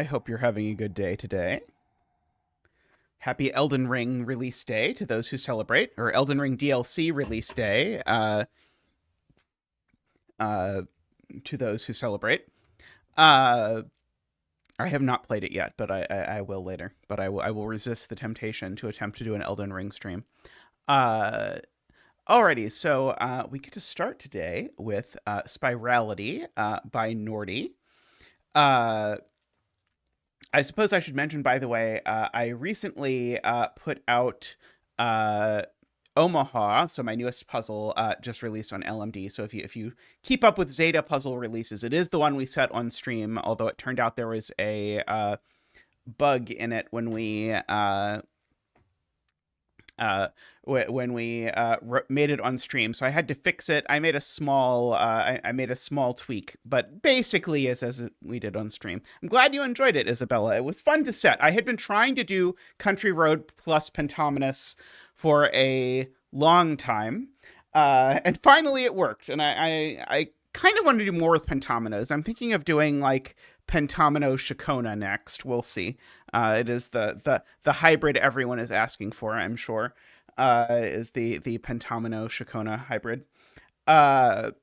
I hope you're having a good day today. Happy Elden Ring release day to those who celebrate, or Elden Ring DLC release day uh, to those who celebrate. Uh, I have not played it yet, but I will later. But I will resist the temptation to attempt to do an Elden Ring stream. Uh, Alrighty, so we get to start today with Spirality by Nordy. I suppose I should mention, by the way, I recently put out Omaha, so my newest puzzle just released on LMD. So if you keep up with Zeta puzzle releases, it is the one we set on stream. Although it turned out there was a bug in it when we made it on stream, so I had to fix it. I made a small tweak, but basically is as we did on stream. I'm glad you enjoyed it, Isabella. It was fun to set. I had been trying to do Country Road plus Pentominus for a long time, and finally it worked. And I kind of want to do more with Pentominos. I'm thinking of doing like Pentomino Shakona next. We'll see. It is the hybrid everyone is asking for, I'm sure. Is the Pentomino Shakona hybrid. But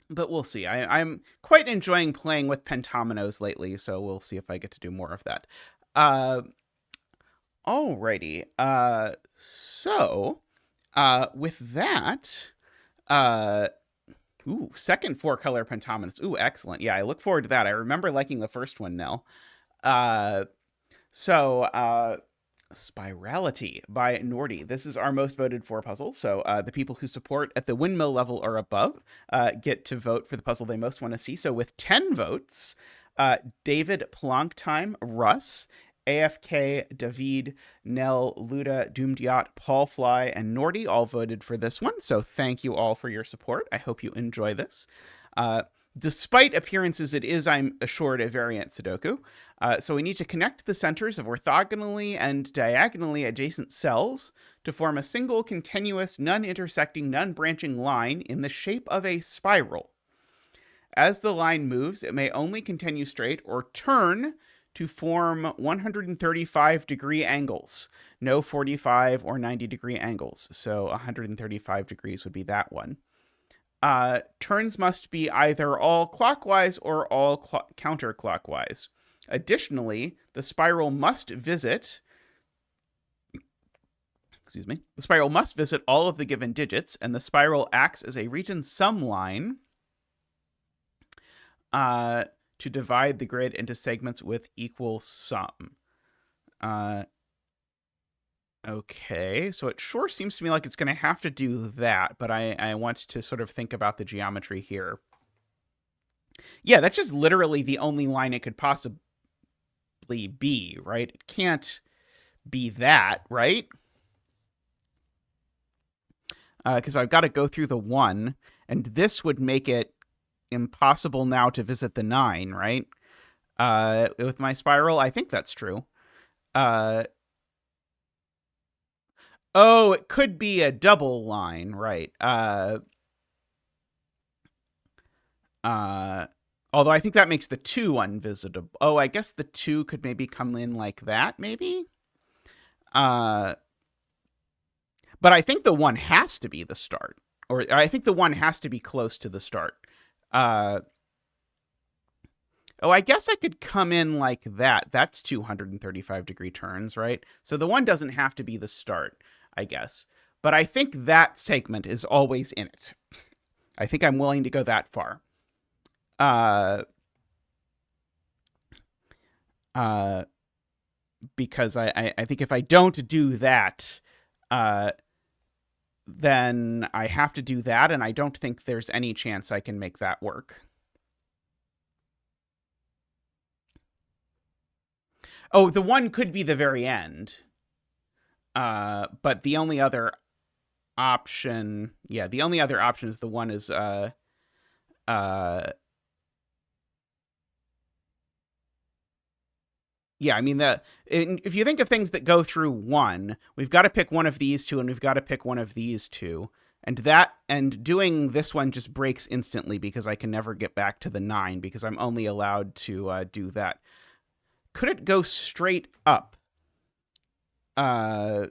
we'll see. I'm quite enjoying playing with Pentominos lately, so we'll see if I get to do more of that. Alrighty. So with that, ooh, second 4-color Pentominus. Ooh, excellent. Yeah, I look forward to that. I remember liking the first one now. Spirality by Nordy. This is our most voted for puzzle. So the people who support at the windmill level or above get to vote for the puzzle they most want to see. So with 10 votes, David Plonktime, Russ, AFK, David, Nell, Luda, Doomdiot, Paul Fly, and Nordy all voted for this one. So thank you all for your support. I hope you enjoy this. Despite appearances, it is, I'm assured, a variant Sudoku. So we need to connect the centers of orthogonally and diagonally adjacent cells to form a single continuous, non-intersecting, non-branching line in the shape of a spiral. As the line moves, it may only continue straight or turn to form 135-degree angles. No 45 or 90-degree angles. So 135 degrees would be that one. Turns must be either all clockwise or all counterclockwise. Additionally, the spiral must visit all of the given digits, and the spiral acts as a region sum line to divide the grid into segments with equal sum. Okay, so it sure seems to me like it's going to have to do that, but I want to sort of think about the geometry here. Yeah, that's just literally the only line it could possibly be, right? It can't be that, right? Because I've got to go through the 1, and this would make it impossible now to visit the 9, right? With my spiral, I think that's true. Oh, it could be a double line, right? Although I think that makes the 2 unvisitable. Oh, I guess the 2 could maybe come in like that, maybe? But I think the 1 has to be the start. Or I think the 1 has to be close to the start. Oh, I guess I could come in like that. That's 235-degree turns, right? So the 1 doesn't have to be the start, I guess. But I think that segment is always in it. I think I'm willing to go that far. Because I think if I don't do that, then I have to do that, and I don't think there's any chance I can make that work. Oh, the 1 could be the very end. But the only other option, yeah, the only other option is the 1 is, yeah, I mean, if you think of things that go through 1, we've got to pick one of these 2, and we've got to pick one of these 2. And doing this one just breaks instantly because I can never get back to the 9 because I'm only allowed to do that. Could it go straight up? I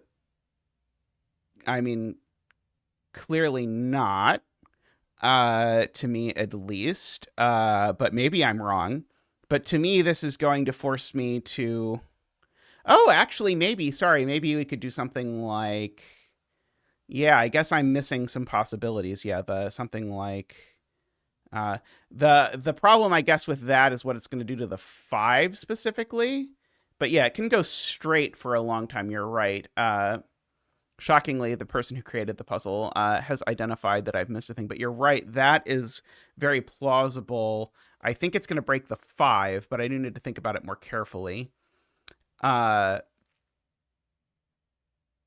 mean, clearly not, to me at least, but maybe I'm wrong. But to me, this is going to force me to... Oh, actually, maybe we could do something like... Yeah, I guess I'm missing some possibilities. Yeah, something like... the problem, I guess, with that is what it's going to do to the 5 specifically. But yeah, it can go straight for a long time. You're right. Shockingly, the person who created the puzzle has identified that I've missed a thing. But you're right. That is very plausible. I think it's going to break the 5, but I do need to think about it more carefully. The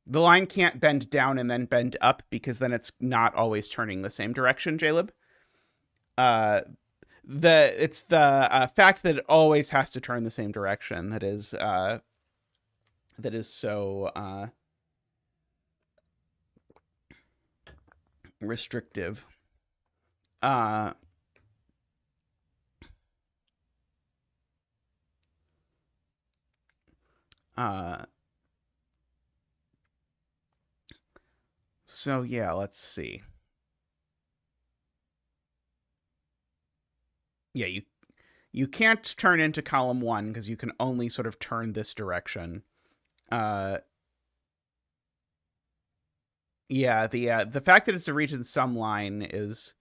line can't bend down and then bend up because then it's not always turning the same direction, Jaleb. It's the fact that it always has to turn the same direction that is so restrictive. So yeah, let's see. Yeah, you can't turn into column 1 because you can only sort of turn this direction. Yeah, the fact that it's a region sum line is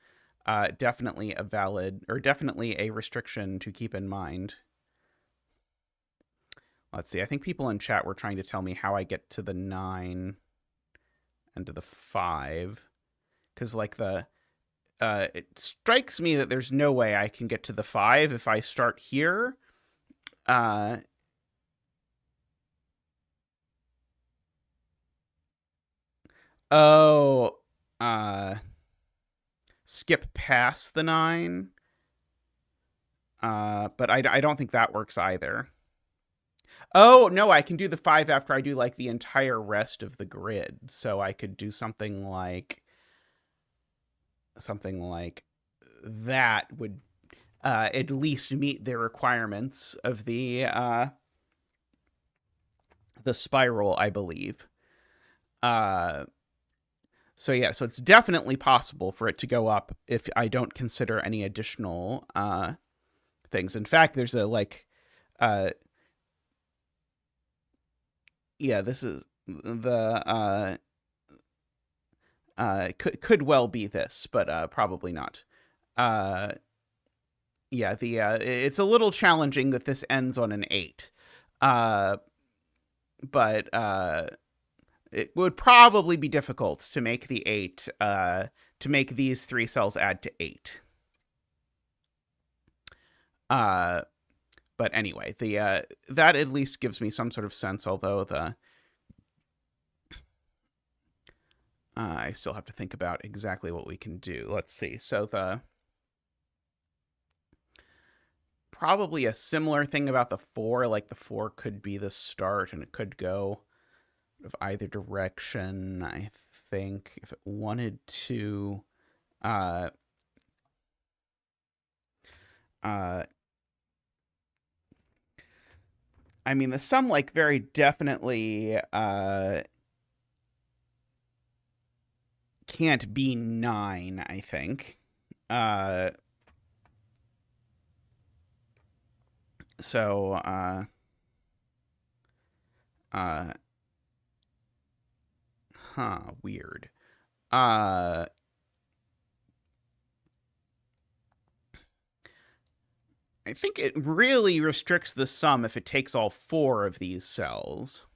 definitely definitely a restriction to keep in mind. Let's see. I think people in chat were trying to tell me how I get to the 9 and to the 5, because like it strikes me that there's no way I can get to the 5 if I start here. Skip past the 9. But I don't think that works either. Oh, no, I can do the 5 after I do like the entire rest of the grid. So I could do something like that would at least meet the requirements of the spiral, I believe. So yeah, so it's definitely possible for it to go up if I don't consider any additional things. In fact, there's a like yeah, this is the could well be this, but probably not. Yeah, it's a little challenging that this ends on an 8. But it would probably be difficult to make the 8 to make these 3 cells add to 8. But anyway, that at least gives me some sort of sense, although I still have to think about exactly what we can do. Let's see. So probably a similar thing about the 4, like the 4 could be the start and it could go of either direction. I think if it wanted to I mean, the sum like very definitely can't be 9, I think. So weird. I think it really restricts the sum if it takes all 4 of these cells.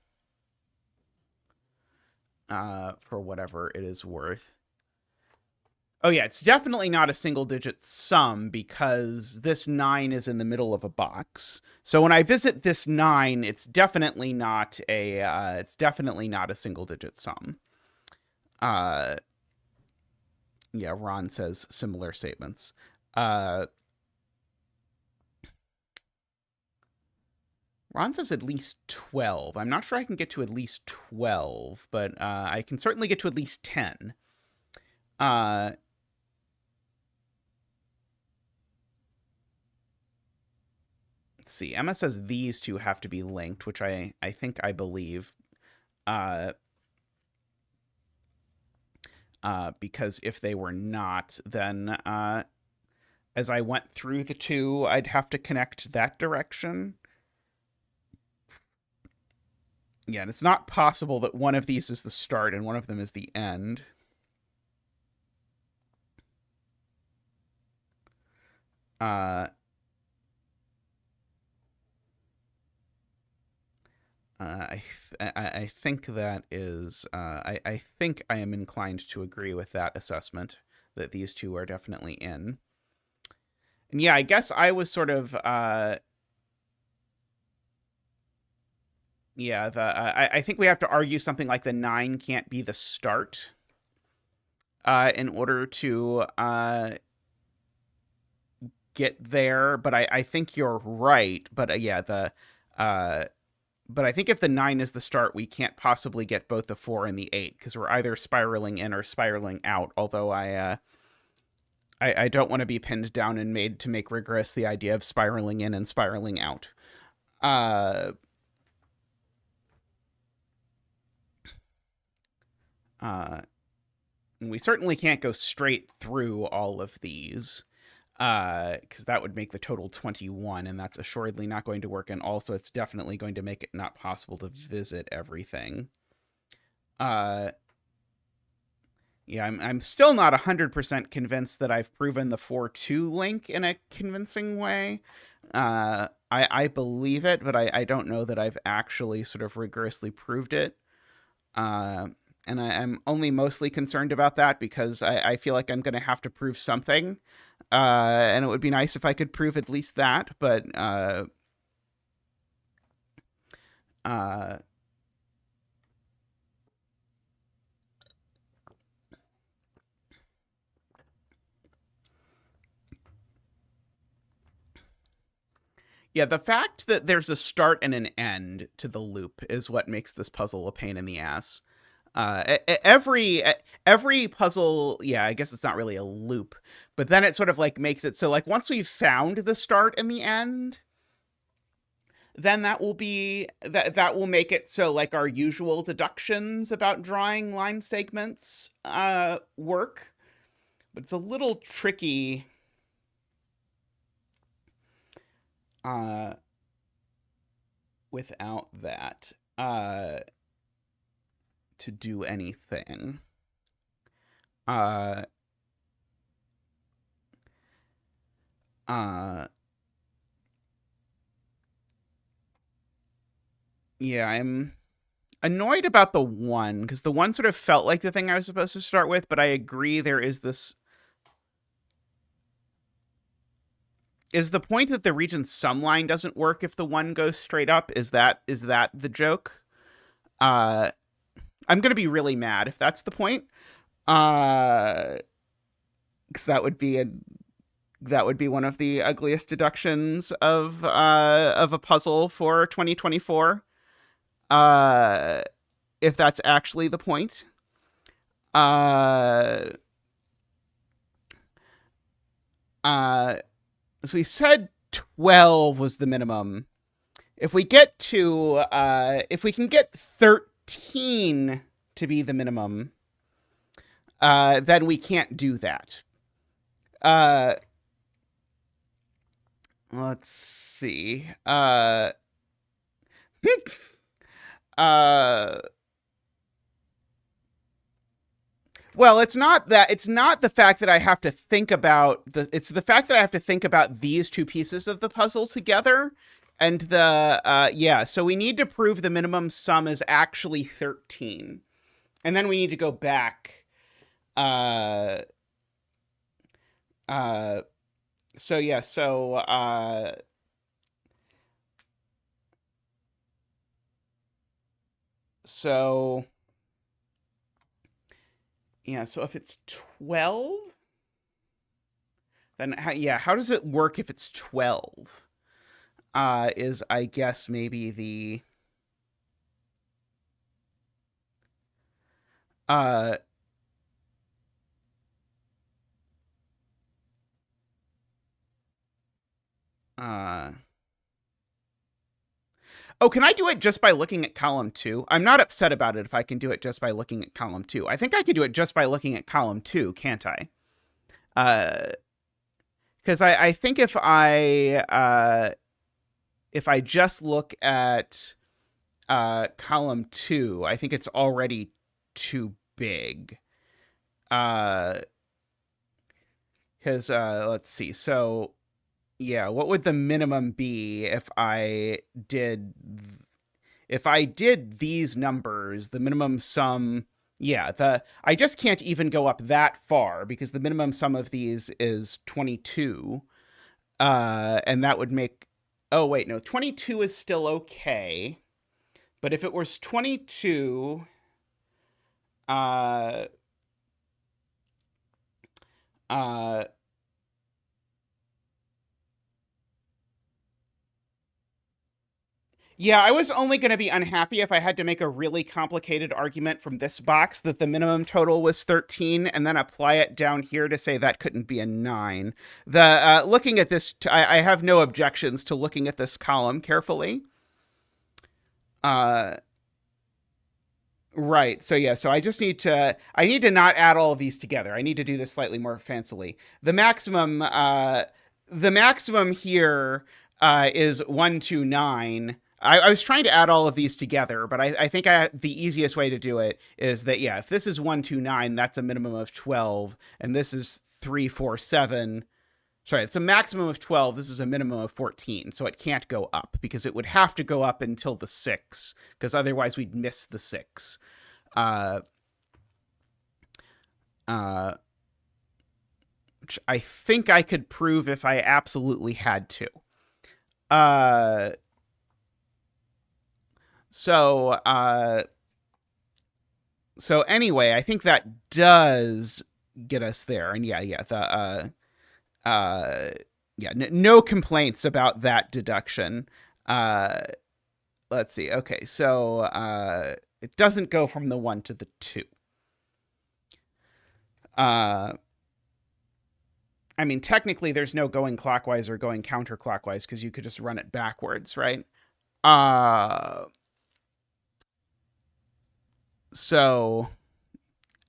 For whatever it is worth. Oh yeah, it's definitely not a single-digit sum because this 9 is in the middle of a box. So when I visit this 9, it's definitely not a single-digit sum. Yeah, Ron says similar statements. Ron says at least 12. I'm not sure I can get to at least 12, but I can certainly get to at least 10. let's see. Emma says these two have to be linked, which I think I believe. Because if they were not, then as I went through the two, I'd have to connect that direction. Yeah, and it's not possible that one of these is the start and one of them is the end. I think that is, I think I am inclined to agree with that assessment, that these two are definitely in. And yeah, I guess I was sort of, yeah, I think we have to argue something like the 9 can't be the start in order to get there. But I think you're right. But yeah, but I think if the 9 is the start, we can't possibly get both the 4 and the 8 because we're either spiraling in or spiraling out. Although I don't want to be pinned down and made to make rigorous the idea of spiraling in and spiraling out. We certainly can't go straight through all of these because that would make the total 21, and that's assuredly not going to work. And also, it's definitely going to make it not possible to visit everything. Yeah, I'm still not 100% convinced that I've proven the 4-2 link in a convincing way. I believe it, but I don't know that I've actually sort of rigorously proved it. And I'm only mostly concerned about that because I feel like I'm going to have to prove something. And it would be nice if I could prove at least that, but yeah, the fact that there's a start and an end to the loop is what makes this puzzle a pain in the ass. Every puzzle, yeah, I guess it's not really a loop, but then it sort of like makes it so like once we've found the start and the end, then that will make it so like our usual deductions about drawing line segments work. But it's a little tricky without that to do anything. Yeah, I'm annoyed about the 1 because the 1 sort of felt like the thing I was supposed to start with, but I agree there is this. Is the point that the region sum line doesn't work if the 1 goes straight up? Is that the joke? I'm gonna be really mad if that's the point. Because that would be one of the ugliest deductions of a puzzle for 2024. If that's actually the point. So we said 12 was the minimum. If we can get 13 to be the minimum, then we can't do that. Let's see. Well, it's not the fact that I have to think about it's the fact that I have to think about these two pieces of the puzzle together. And so we need to prove the minimum sum is actually 13. And then we need to go back. So yeah, so yeah, so if it's 12, then how does it work if it's 12? Is I guess maybe the Oh, can I do it just by looking at column 2? I'm not upset about it if I can do it just by looking at column 2. I think I can do it just by looking at column 2, can't I? Because I think if I just look at column 2, I think it's already too big. Because let's see. So yeah, what would the minimum be if I did these numbers? The minimum sum, yeah, I just can't even go up that far because the minimum sum of these is 22. And that would make, oh wait, no, 22 is still okay. But if it was 22, uh, yeah, I was only going to be unhappy if I had to make a really complicated argument from this box that the minimum total was 13 and then apply it down here to say that couldn't be a 9. Looking at this, I have no objections to looking at this column carefully. Right. So yeah, so I just need to not add all of these together. I need to do this slightly more fancily. The maximum here is 129. I was trying to add all of these together, but I think the easiest way to do it is that, yeah, if this is 129, that's a minimum of 12, and this is 347. Sorry, it's a maximum of 12. This is a minimum of 14, so it can't go up because it would have to go up until the 6, because otherwise we'd miss the 6. Which I think I could prove if I absolutely had to. So anyway, I think that does get us there. And yeah, no complaints about that deduction. Let's see. Okay, so it doesn't go from the 1 to the 2. I mean, technically, there's no going clockwise or going counterclockwise because you could just run it backwards, right? So,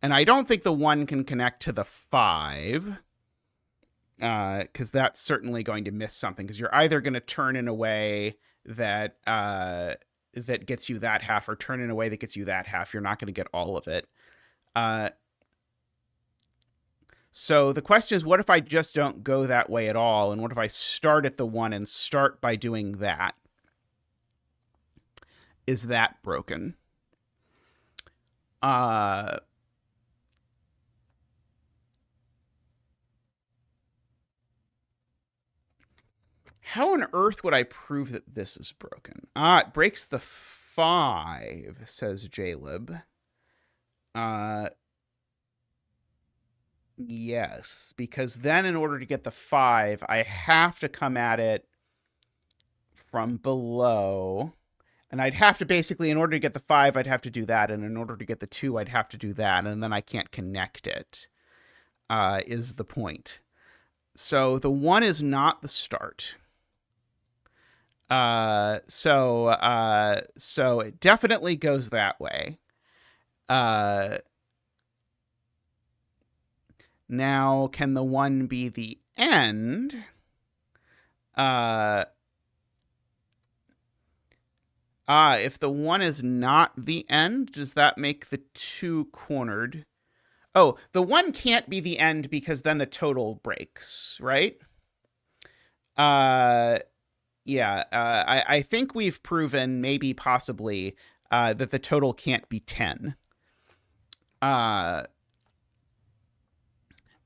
and I don't think the 1 can connect to the 5. Because that's certainly going to miss something. Because you're either going to turn in a way that that gets you that half, or turn in a way that gets you that half. You're not going to get all of it. So the question is, what if I just don't go that way at all? And what if I start at the 1 and start by doing that? Is that broken? How on earth would I prove that this is broken? It breaks the 5, says Jaleb. Yes, because then in order to get the 5, I have to come at it from below. And I'd have to basically, in order to get the 5, I'd have to do that. And in order to get the 2, I'd have to do that. And then I can't connect it, is the point. So the 1 is not the start. So it definitely goes that way. Now, can the 1 be the end? If the 1 is not the end, does that make the 2 cornered? Oh, the 1 can't be the end because then the total breaks, right? Yeah, I think we've proven, maybe possibly, that the total can't be 10.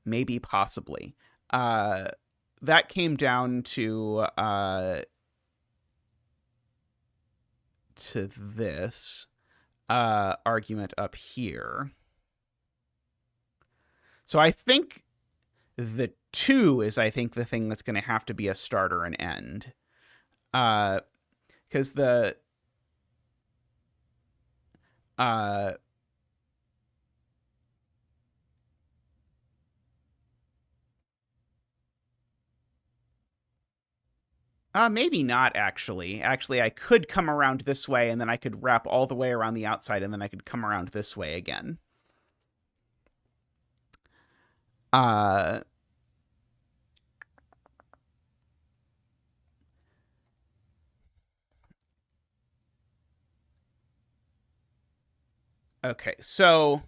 Maybe possibly. That came down to this argument up here. So I think the 2 is, I think, the thing that's going to have to be a start or an end. Because the Maybe not, actually. Actually, I could come around this way, and then I could wrap all the way around the outside, and then I could come around this way again. Okay, so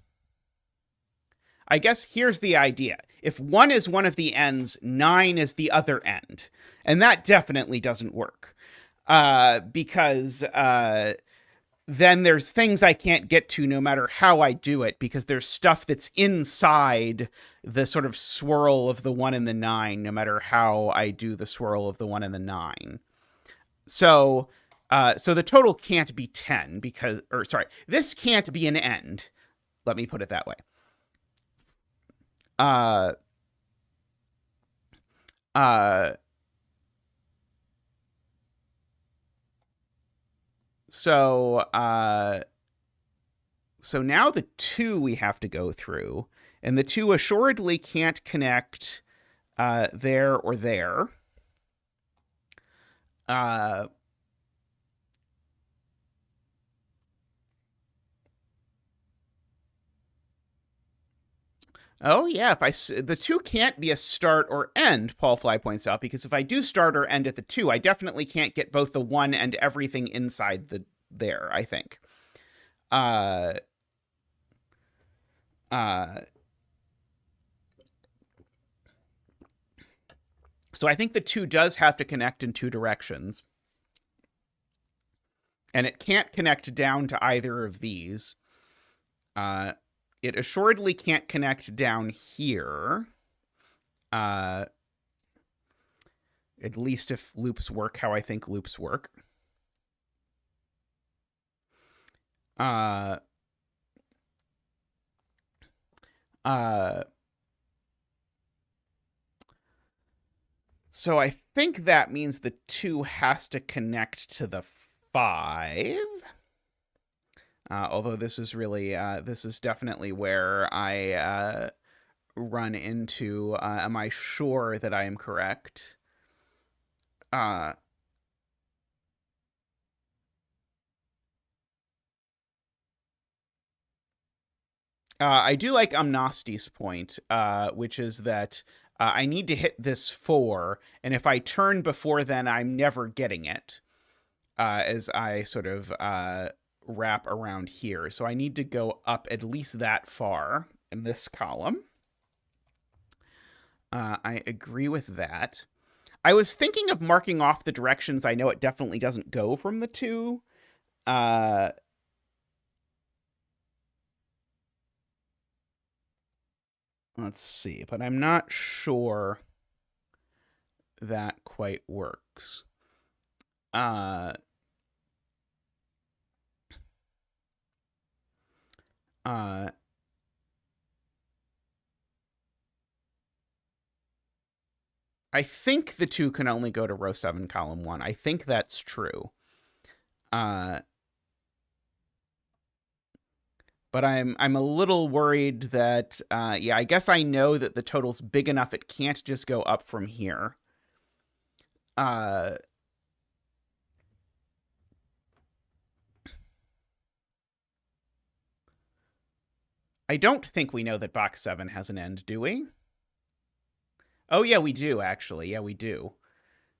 I guess here's the idea. If 1 is one of the ends, 9 is the other end. And that definitely doesn't work. Because then there's things I can't get to no matter how I do it, because there's stuff that's inside the sort of swirl of the 1 and the 9, no matter how I do the swirl of the 1 and the 9. So the total can't be 10 because, or sorry, this can't be an end. Let me put it that way. So now the 2 we have to go through, and the 2 assuredly can't connect there or there. Oh, yeah, the 2 can't be a start or end, Paul Fly points out, because if I do start or end at the 2, I definitely can't get both the 1 and everything inside there, I think. So I think the 2 does have to connect in 2 directions. And it can't connect down to either of these. It assuredly can't connect down here. At least if loops work how I think loops work. So I think that means the 2 has to connect to the 5. Although this is really, this is definitely where I run into, am I sure that I am correct? I do like Amnasti's point, which is that I need to hit this 4, and if I turn before then, I'm never getting it, as I sort of wrap around here. So I need to go up at least that far in this column. I agree with that. I was thinking of marking off the directions I know it definitely doesn't go from the 2. Let's see, but I'm not sure that quite works. I think the 2 can only go to row 7, column 1. I think that's true. But I'm a little worried that, yeah, I guess I know that the total's big enough it can't just go up from here. I don't think we know that box 7 has an end, do we? Oh, yeah, we do, actually. Yeah, we do.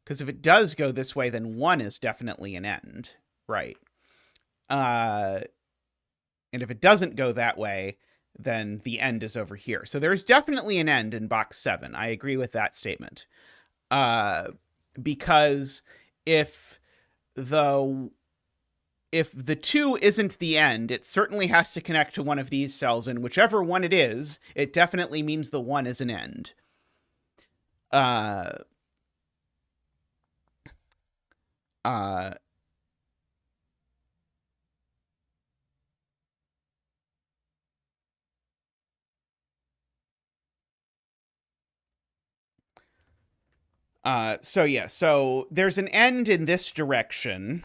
Because if it does go this way, then 1 is definitely an end. Right. And if it doesn't go that way, then the end is over here. So there's definitely an end in box 7. I agree with that statement. Because if the 2 isn't the end, it certainly has to connect to one of these cells, and whichever one it is, it definitely means the 1 is an end. So yeah, so there's an end in this direction.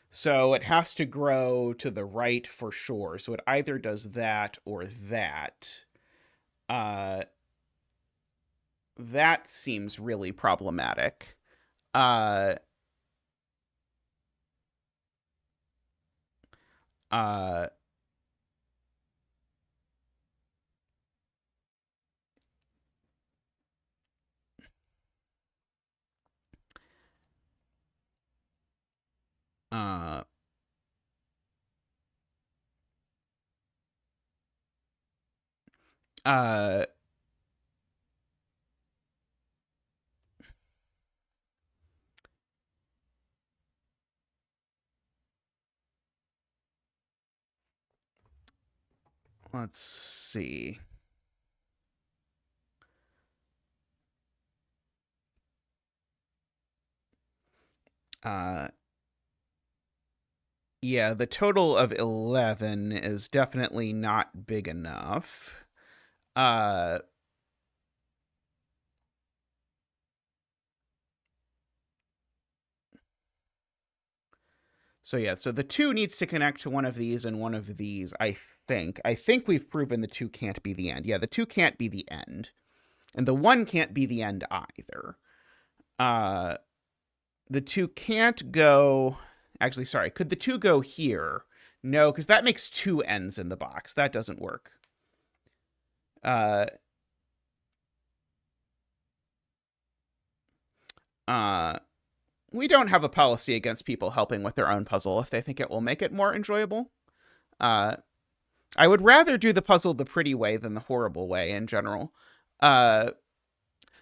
So it has to grow to the right for sure. So it either does that or that. That seems really problematic. Uh, uh, uh, uh, let's see. Uh, yeah, the total of 11 is definitely not big enough. Uh, so yeah, so the 2 needs to connect to one of these and one of these, I think. I think we've proven the 2 can't be the end. Yeah, the 2 can't be the end. And the 1 can't be the end either. Uh, the 2 can't go... Actually, sorry. Could the 2 go here? No, because that makes 2 ends in the box. That doesn't work. Uh, uh, we don't have a policy against people helping with their own puzzle if they think it will make it more enjoyable. Uh, I would rather do the puzzle the pretty way than the horrible way in general. Uh,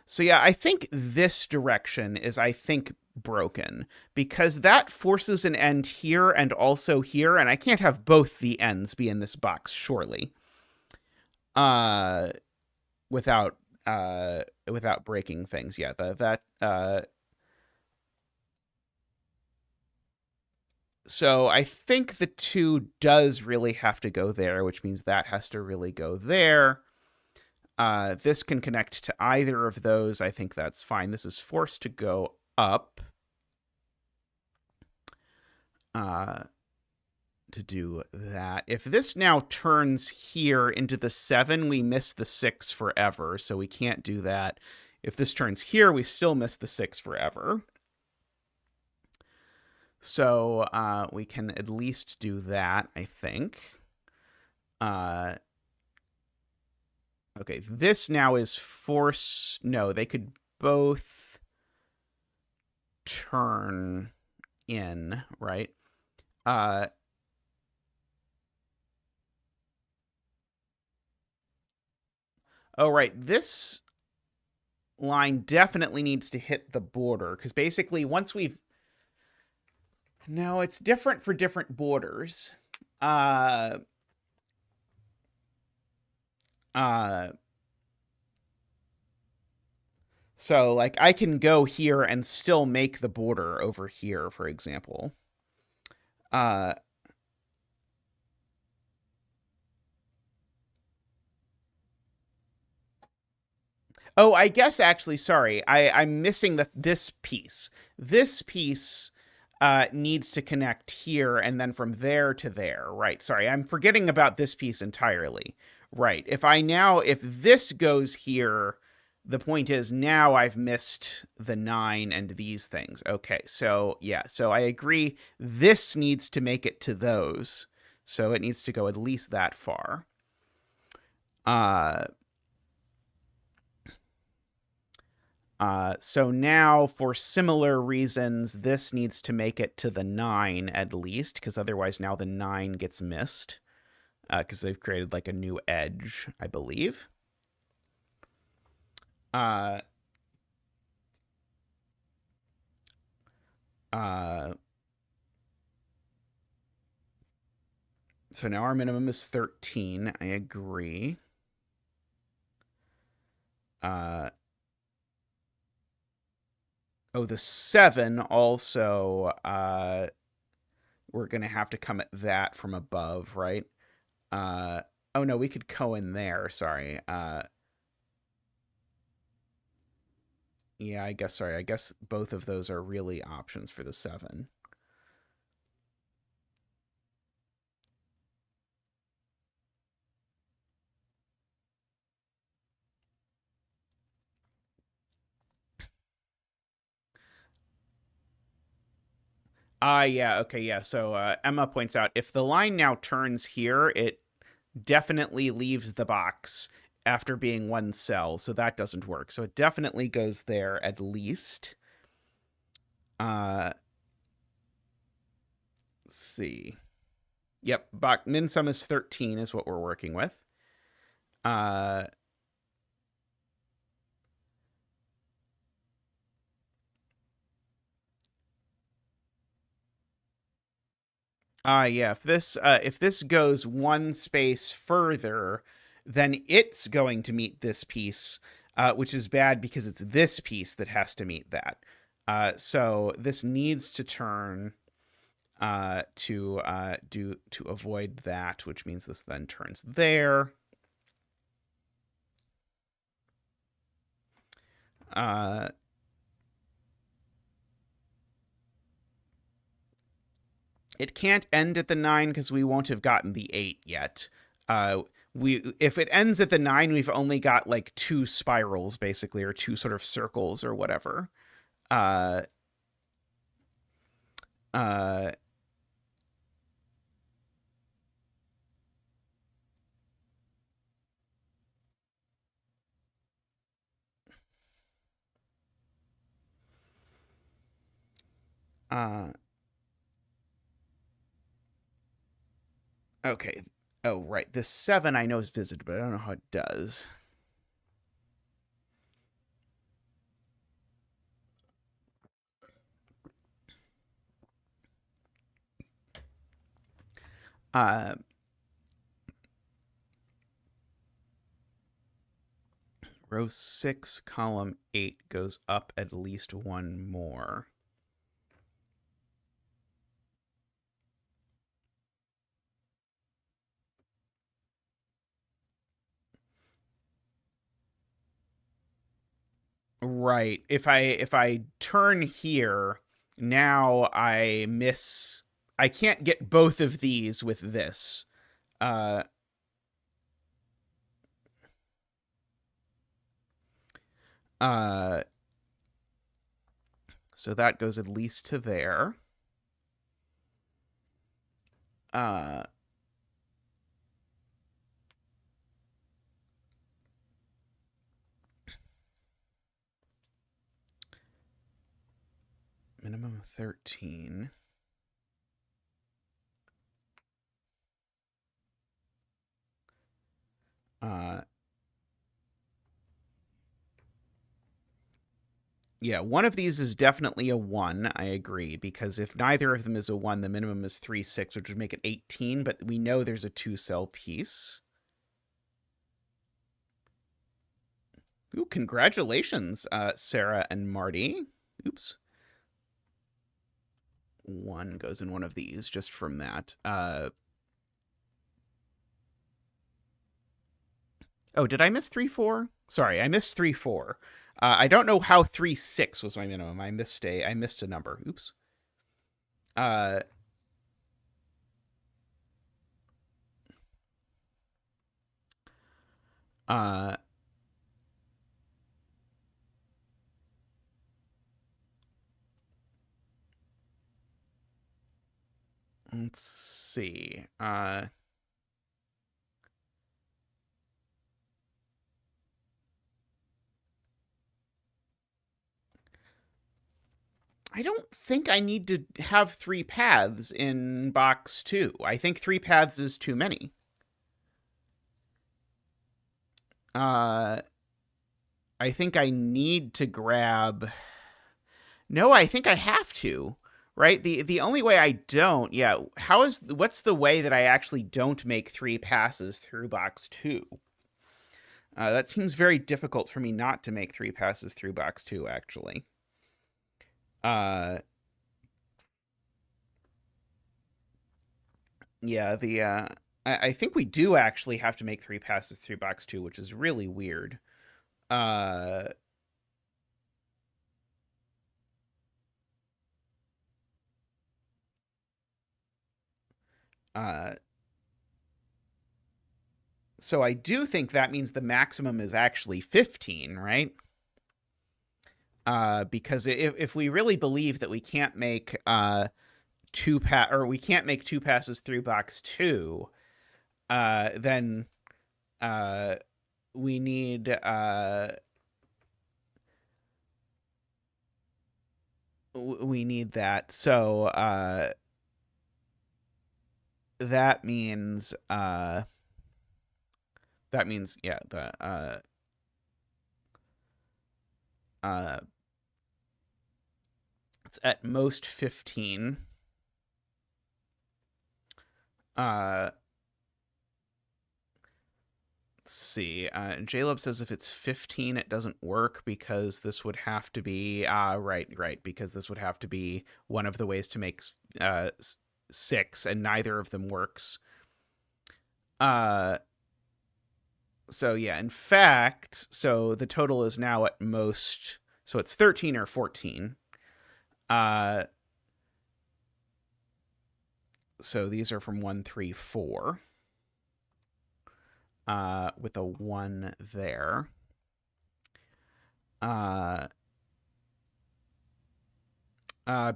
so yeah, I think this direction is, I think, broken because that forces an end here and also here, and I can't have both the ends be in this box, surely. Uh, without without breaking things. Yeah, so I think the 2 does really have to go there, which means that has to really go there. This can connect to either of those. I think that's fine. This is forced to go up. To do that. If this now turns here into the 7, we miss the 6 forever, so we can't do that. If this turns here, we still miss the 6 forever. So we can at least do that, I think. Okay, this now is force... No, they could both turn in, right? Oh, right. This line definitely needs to hit the border because basically once we've... No, it's different for different borders. Uh, uh, so, like, I can go here and still make the border over here, for example. Uh, oh, I guess actually, sorry, I'm missing this piece. This piece needs to connect here and then from there to there. Right. Sorry, I'm forgetting about this piece entirely. Right. If this goes here, the point is now I've missed the 9 and these things. Okay. So, yeah. So I agree. This needs to make it to those. So it needs to go at least that far. So now, for similar reasons, this needs to make it to the 9 at least, because otherwise now the 9 gets missed, because they've created like a new edge, I believe. Uh, uh, so now our minimum is 13. I agree. Oh, the 7 also, we're going to have to come at that from above, right? Oh no, we could go in there. Sorry. Yeah, I guess both of those are really options for the 7. Yeah, okay, yeah. So Emma points out if the line now turns here, it definitely leaves the box after being one cell, so that doesn't work. So it definitely goes there at least. Let's see. Yep, min sum is 13 is what we're working with. Uh, yeah, if this goes one space further, then it's going to meet this piece, which is bad because it's this piece that has to meet that. So this needs to turn to avoid that, which means this then turns there. It can't end at the 9 because we won't have gotten the 8 yet. If it ends at the 9, we've only got like 2 spirals basically, or 2 sort of circles or whatever. Uh, uh, uh, okay. Oh, right. This 7 I know is visited, but I don't know how it does. Row 6, column 8 goes up at least one more. Right. If I turn here, now I can't get both of these with this. Uh uh so that goes at least to there. Uh minimum of 13. Yeah, one of these is definitely a 1, I agree, because if neither of them is a 1, the minimum is 3, 6, which would make it 18, but we know there's a 2-cell piece. Ooh, congratulations, Sarah and Marty. Oops. 1 goes in one of these just from that. Oh, did I miss 3, 4? Sorry, I missed 3, 4. I don't know how 3, 6 was my minimum. I missed a number. Oops. Uh, uh, let's see. I don't think I need to have 3 paths in box 2. I think 3 paths is too many. I think I need to grab. No, I think I have to. Right? The only way I don't, yeah, what's the way that I actually don't make 3 passes through box 2? That seems very difficult for me not to make 3 passes through box 2, actually. Yeah, I think we do actually have to make 3 passes through box 2, which is really weird. Uh, uh, so I do think that means the maximum is actually 15, right? Because if we really believe that we can't make or we can't make 2 passes through box 2, then we need that. So that means yeah, it's at most 15. Let's see. Jaleb says if it's 15, it doesn't work because this would have to be right, because this would have to be one of the ways to make 6, and neither of them works. So yeah, in fact, so the total is now at most, so it's 13 or 14. So these are from 1, 3, 4. With a 1 there.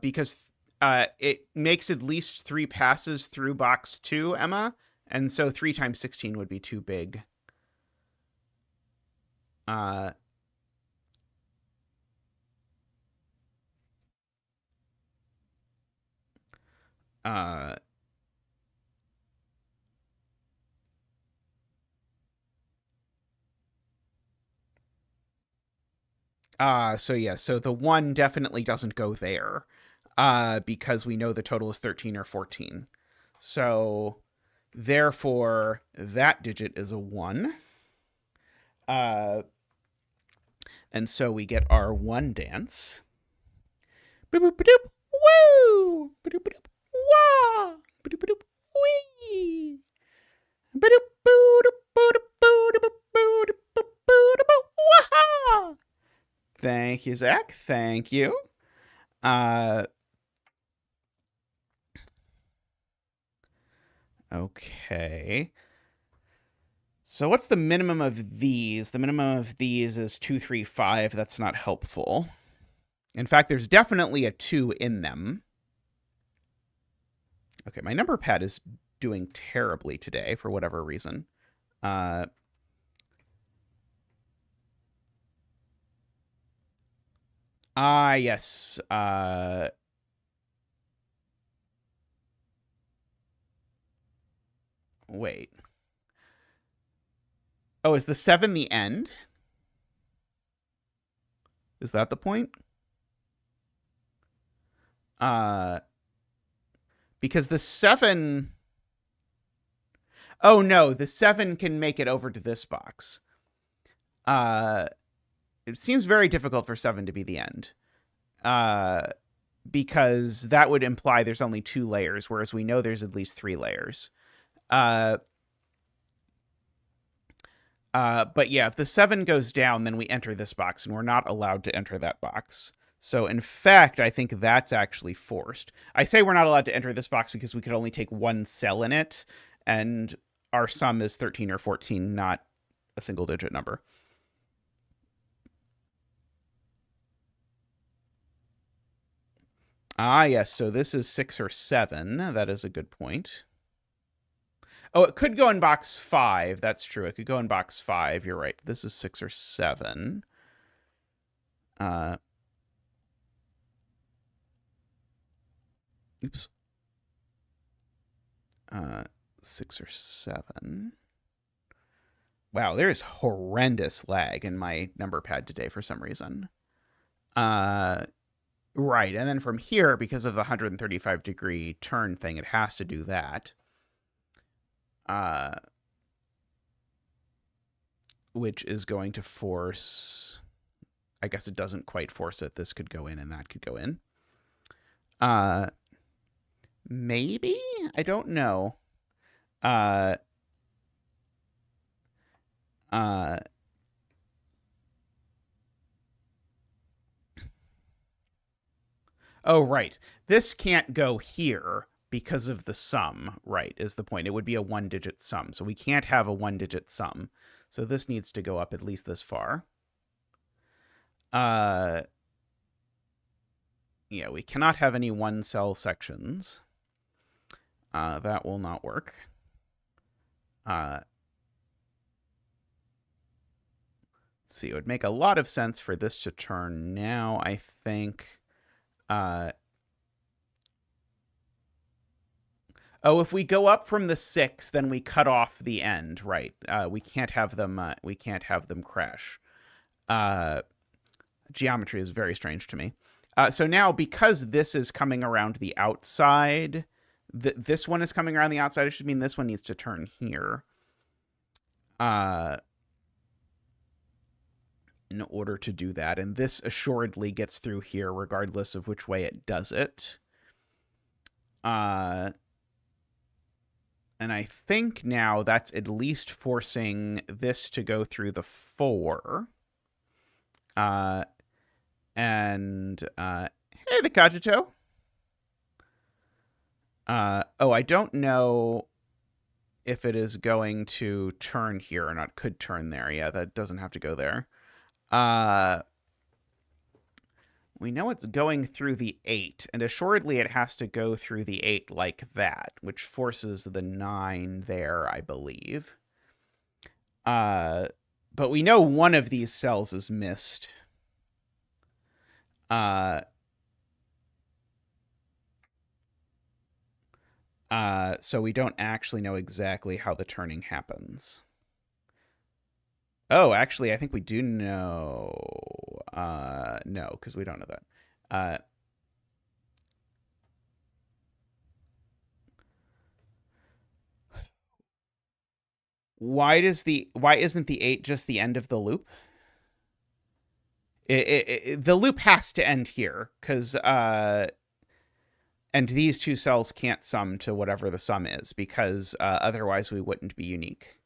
Because it makes at least 3 passes through box 2, Emma, and so 3 times 16 would be too big. So yeah, so the 1 definitely doesn't go there, because we know the total is 13 or 14. So therefore, that digit is a 1. And so we get our 1 dance. Boop, boop, boop, woo! Boop, boop, boop, wah! Boop, boop, boop, wee! Boop, boop, boop, boop, boop, boop, boop, boop, boop, boop, wah! Thank you, Zach. Thank you. Okay. So what's the minimum of these? The minimum of these is 2, 3, 5. That's not helpful. In fact, there's definitely a 2 in them. Okay, my number pad is doing terribly today for whatever reason. Yes. Wait. Oh, is the 7 the end? Is that the point? Because the 7... Oh, no, the 7 can make it over to this box. It seems very difficult for 7 to be the end. Because that would imply there's only 2 layers, whereas we know there's at least 3 layers. But yeah, if the 7 goes down, then we enter this box, and we're not allowed to enter that box. So in fact, I think that's actually forced. I say we're not allowed to enter this box because we could only take 1 cell in it, and our sum is 13 or 14, not a single-digit number. Yes, so this is 6 or 7. That is a good point. Oh, it could go in box 5. That's true. It could go in box 5. You're right. This is 6 or 7. Oops. 6 or 7. Wow, there's horrendous lag in my number pad today for some reason. Right, and then from here, because of the 135-degree turn thing, it has to do that. Which is going to force... I guess it doesn't quite force it. This could go in and that could go in. Maybe? I don't know. Oh, right. This can't go here because of the sum, right, is the point. It would be a 1-digit sum, so we can't have a 1-digit sum. So this needs to go up at least this far. Yeah, we cannot have any 1-cell sections. That will not work. Let's see, it would make a lot of sense for this to turn now, I think. Oh, if we go up from the 6, then we cut off the end, right? We can't have them. We can't have them crash. Geometry is very strange to me. So now, because this is coming around the outside, this one is coming around the outside. It should mean this one needs to turn here. In order to do that, and this assuredly gets through here, regardless of which way it does it. And I think now that's at least forcing this to go through the 4. Hey, the Cogito. Oh, I don't know if it is going to turn here or not. Could turn there. Yeah, that doesn't have to go there. We know it's going through the 8, and assuredly it has to go through the 8 like that, which forces the 9 there, I believe. But we know one of these cells is missed. So we don't actually know exactly how the turning happens. Oh, actually, I think we do know. No, because we don't know that. Why isn't the 8 just the end of the loop? The loop has to end here, because and these two cells can't sum to whatever the sum is, because otherwise we wouldn't be unique.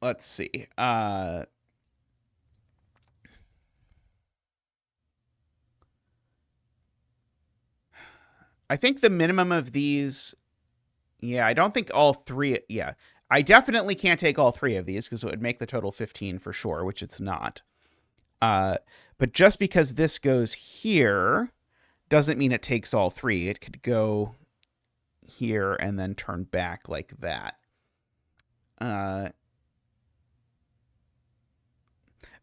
Let's see. I think the minimum of these... Yeah, I don't think all 3... Yeah, I definitely can't take all 3 of these, because it would make the total 15 for sure, which it's not. But just because this goes here doesn't mean it takes all 3. It could go here and then turn back like that.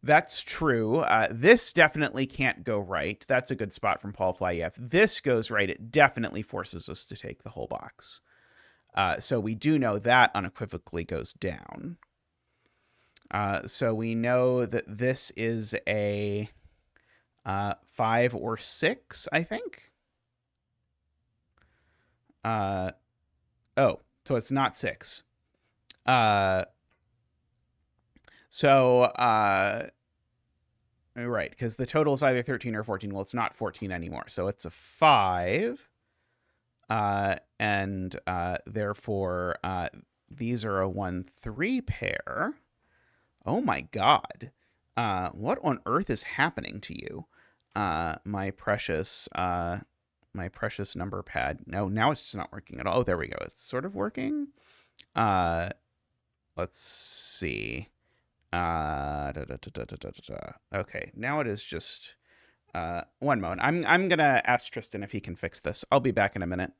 That's true. This definitely can't go right. That's a good spot from Paul Fly. Yeah, if this goes right, it definitely forces us to take the whole box. So we do know that unequivocally goes down. So we know that this is a 5 or 6, I think. Oh, so it's not 6. Right, because the total is either 13 or 14. Well, it's not 14 anymore, so it's a 5. And therefore, these are a 1-3 pair. Oh my god. What on earth is happening to you? My precious number pad. No, now it's just not working at all. Oh, there we go. It's sort of working. Let's see. Okay, now it is just one moment. I'm gonna ask Tristan if he can fix this. I'll be back in a minute.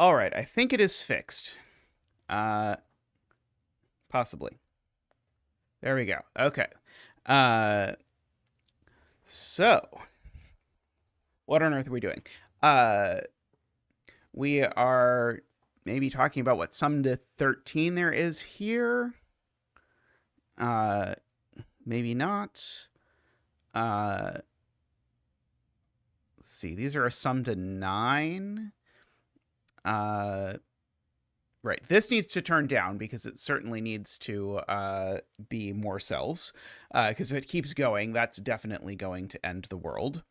All right, I think it is fixed. Possibly. There we go. Okay. So what on earth are we doing? We are maybe talking about what sum to 13 there is here. Maybe not. Let's see. These are a sum to 9. Right. This needs to turn down because it certainly needs to be more cells. Because if it keeps going, that's definitely going to end the world.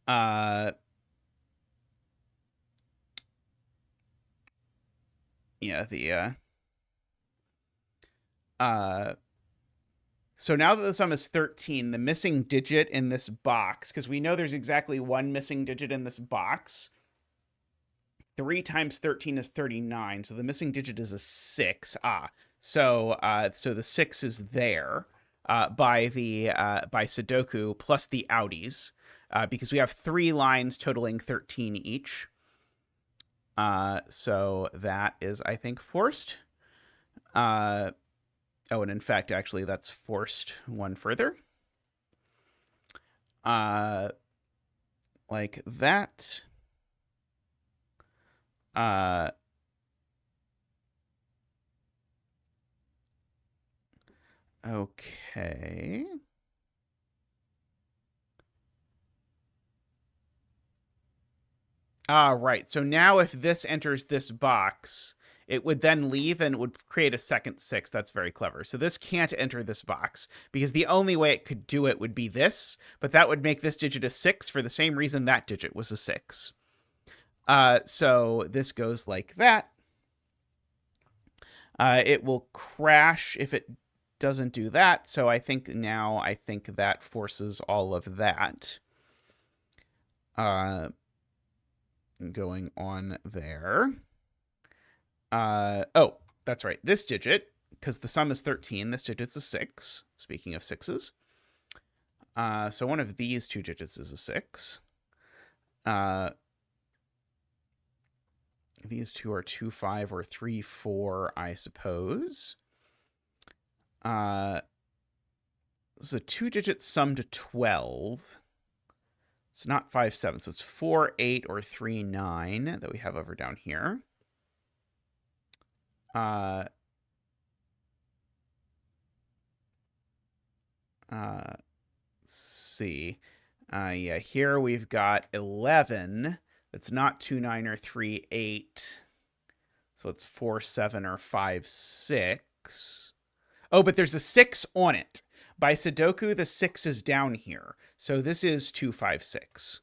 Yeah, so now that the sum is 13, the missing digit in this box, because we know there's exactly one missing digit in this box. 3 times 13 is 39, so the missing digit is a 6. So the 6 is there by sudoku plus the outies, because we have 3 lines totaling 13 each. So that is, I think, forced. Oh, and in fact, actually, that's forced one further. Like that. Okay. Right. So now if this enters this box, it would then leave and it would create a second 6. That's very clever. So this can't enter this box because the only way it could do it would be this, but that would make this digit a 6 for the same reason that digit was a 6. So this goes like that. It will crash if it doesn't do that. So I think that forces all of that. Going on there. Oh, that's right. This digit, because the sum is 13, this digit's a 6. Speaking of 6s. So one of these 2 digits is a 6. These 2 are 2, 5, or 3, 4, I suppose. This is a 2-digit sum to 12. It's not 5, 7, so it's 4, 8, or 3, 9 that we have over down here. Let's see. Yeah, here we've got 11. It's not 2, 9, or 3, 8. So it's 4, 7, or 5, 6. Oh, but there's a 6 on it. By sudoku, the 6 is down here. So this is 2, 5, 6.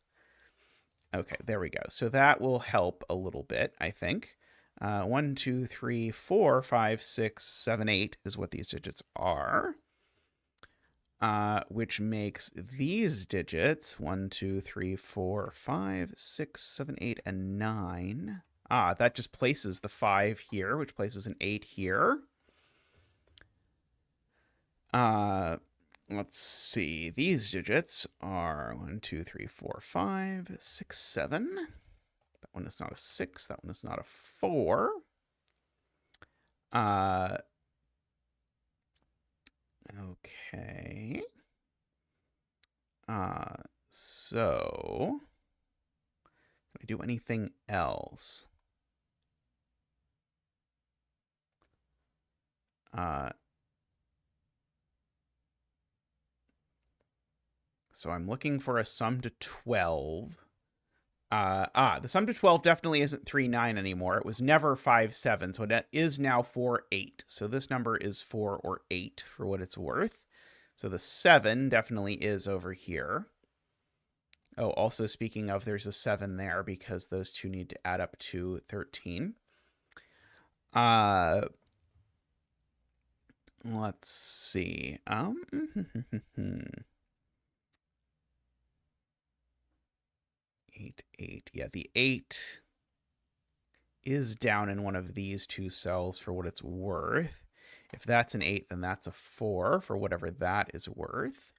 Okay, there we go. So that will help a little bit, I think. 1, 2, 3, 4, 5, 6, 7, 8 is what these digits are. Which makes these digits 1, 2, 3, 4, 5, 6, 7, 8, and 9. That just places the 5 here, which places an 8 here. Let's see. These digits are 1, 2, 3, 4, 5, 6, 7. That one is not a 6. That one is not a 4. Okay. So can I do anything else? So I'm looking for a sum to 12. The sum to 12 definitely isn't 3, 9 anymore. It was never 5, 7, so it is now 4, 8. So this number is 4 or 8 for what it's worth. So the 7 definitely is over here. Oh, also speaking of, there's a 7 there because those two need to add up to 13. Let's see. 8, 8. Yeah, the 8 is down in one of these 2 cells for what it's worth. If that's an 8, then that's a 4 for whatever that is worth.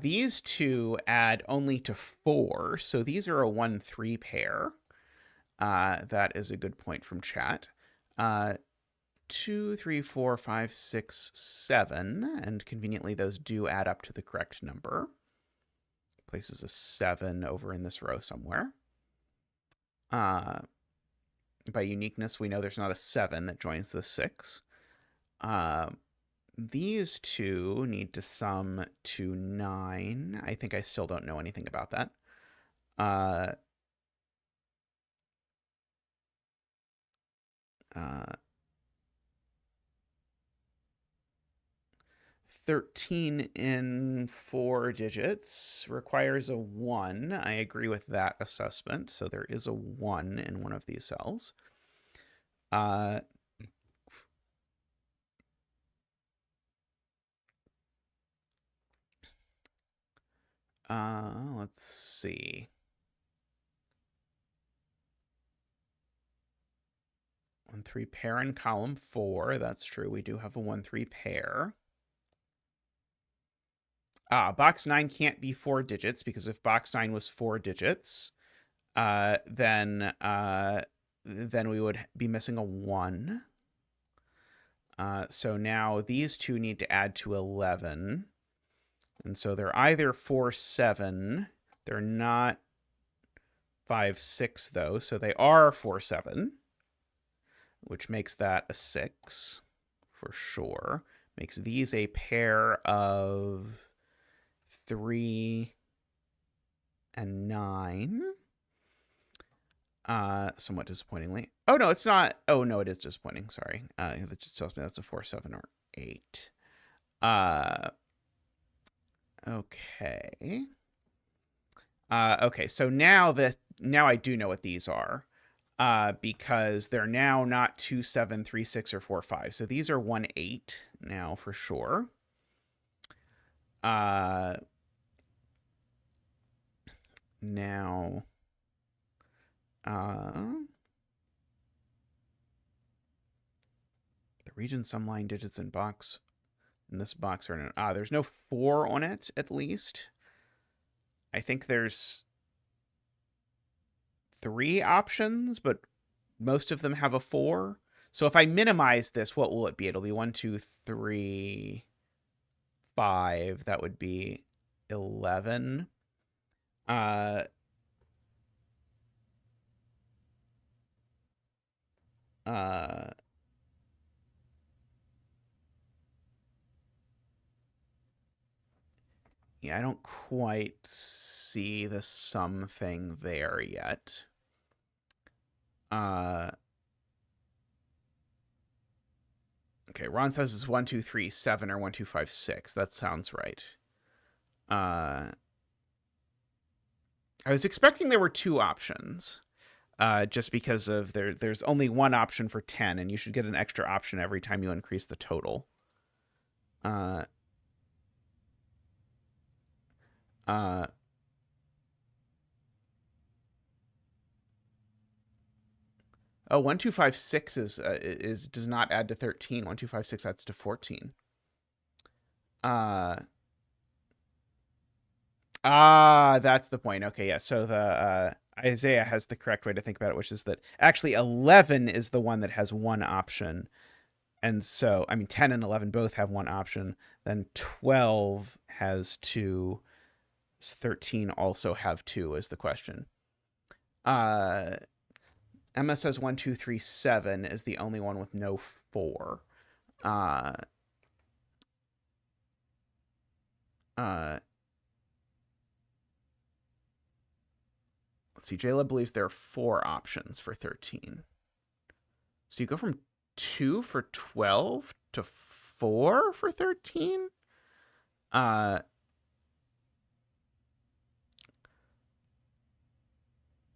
These 2 add only to 4, so these are a 1, 3 pair. That is a good point from chat. 2, 3, 4, 5, 6, 7, and conveniently those do add up to the correct number. Places a 7 over in this row somewhere. By uniqueness, we know there's not a 7 that joins the 6. These two need to sum to 9. I think I still don't know anything about that. 13 in 4 digits requires a 1. I agree with that assessment. So there is a 1 in one of these cells. Let's see. 1, 3 pair in column 4. That's true. We do have a 1, 3 pair. Box 9 can't be 4 digits, because if box 9 was 4 digits, then we would be missing a 1. So now these two need to add to 11. And so they're either 4, 7. They're not 5, 6, though. So they are 4, 7, which makes that a 6 for sure. Makes these a pair of 3 and 9. Somewhat disappointingly. Oh, no, it's not. Oh, no, it is disappointing. Sorry. That just tells me that's a 4, 7, or 8. Okay. Okay, so now I do know what these are. Because they're now not 2, 7, 3, 6, or 4, 5. So these are 1, 8 now for sure. Now, the region sum line digits in this box are there's no 4 on it, at least. I think there's 3 options, but most of them have a 4. So if I minimize this, what will it be? It'll be 1, 2, 3, 5. That would be 11. Yeah, I don't quite see the sum thing there yet. Okay, Ron says it's 1, 2, 3, 7, or 1, 2, 5, 6. That sounds right. I was expecting there were 2 options. Just because of there's only 1 option for 10, and you should get an extra option every time you increase the total. 1, 2, 5, 6 is does not add to 13. 1, 2, 5, 6 adds to 14. That's the point. Okay, yeah. So the Isaiah has the correct way to think about it, which is that actually 11 is the one that has 1 option. And so, I mean, 10 and 11 both have 1 option. Then 12 has 2. 13 also have 2 is the question. Emma says 1, 2, 3, 7 is the only one with no 4. Let's see. Jayla believes there are 4 options for 13. So you go from 2 for 12 to 4 for 13?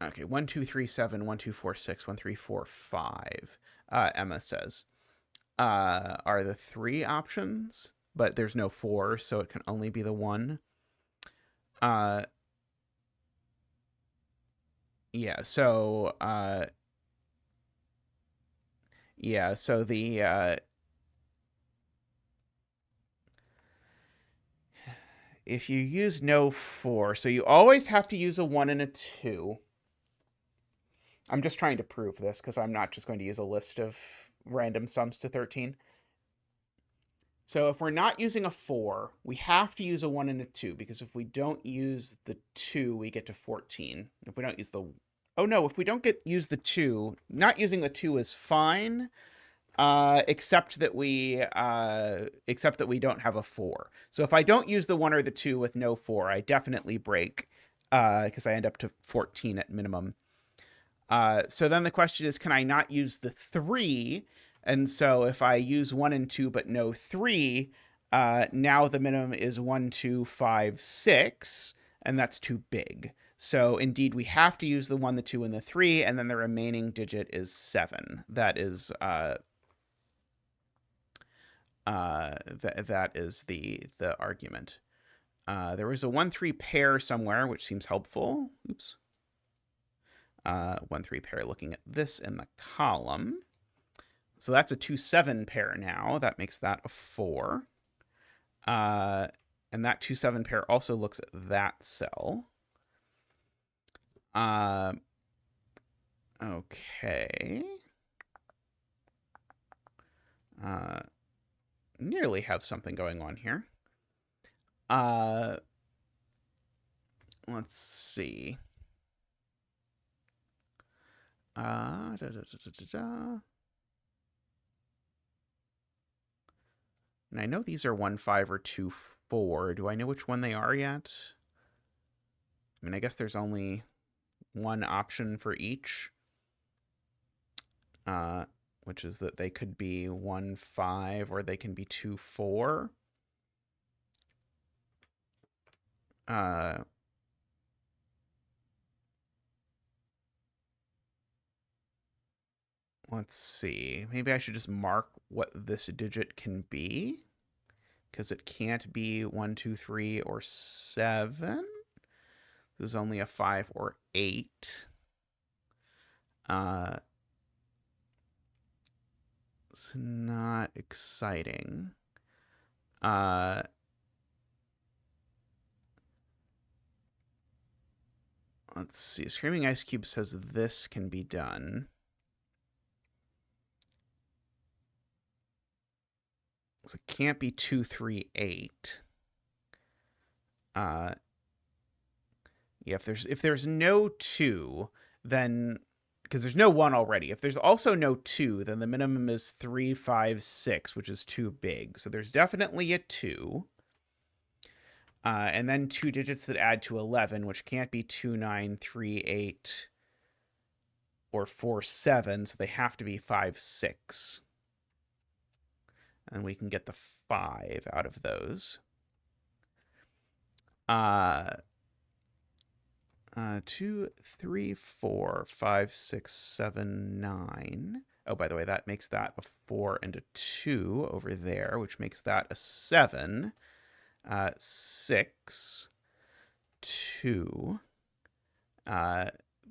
Okay, 1, 2, 3, 7, 1, 2, 4, 6, 1, 3, 4, 5. Emma says, are the 3 options, but there's no 4, so it can only be the 1. Yeah, so, the, if you use no 4, so you always have to use a 1 and a 2. I'm just trying to prove this because I'm not just going to use a list of random sums to 13. So if we're not using a 4, we have to use a 1 and a 2, because if we don't use the 2, we get to 14. If we don't use the... Oh, no, if we don't use the 2, not using the 2 is fine, except that we don't have a 4. So if I don't use the 1 or the 2 with no 4, I definitely break, because I end up to 14 at minimum. So then the question is, can I not use the 3? And so if I use 1 and 2 but no 3, now the minimum is 1, 2, 5, 6, and that's too big. So indeed, we have to use the 1, the 2, and the 3, and then the remaining digit is 7. That is that is the argument. There was a 1-3 pair somewhere, which seems helpful. Oops. 1-3 pair, looking at this in the column. So that's a 2-7 pair now. That makes that a 4. And that 2-7 pair also looks at that cell. Okay. Nearly have something going on here. Let's see. And I know these are 1-5 or 2-4. Do I know which one they are yet? I mean, I guess there's only one option for each, which is that they could be 1-5 or they can be 2-4. Let's see. Maybe I should just mark what this digit can be, because it can't be 1, 2, 3, or 7. This is only a 5 or 8. It's not exciting. Let's see. Screaming Ice Cube says this can be done. So it can't be 2, 3, 8. Yeah, if there's no 2, then, because there's no 1 already. If there's also no 2, then the minimum is 3, 5, 6, which is too big. So there's definitely a 2. And then 2 digits that add to 11, which can't be 2, 9, 3, 8, or 4, 7. So they have to be 5, 6. And we can get the 5 out of those. 2, 3, 4, 5, 6, 7, 9. Oh, by the way, that makes that a 4 and a 2 over there, which makes that a 7. 6, 2.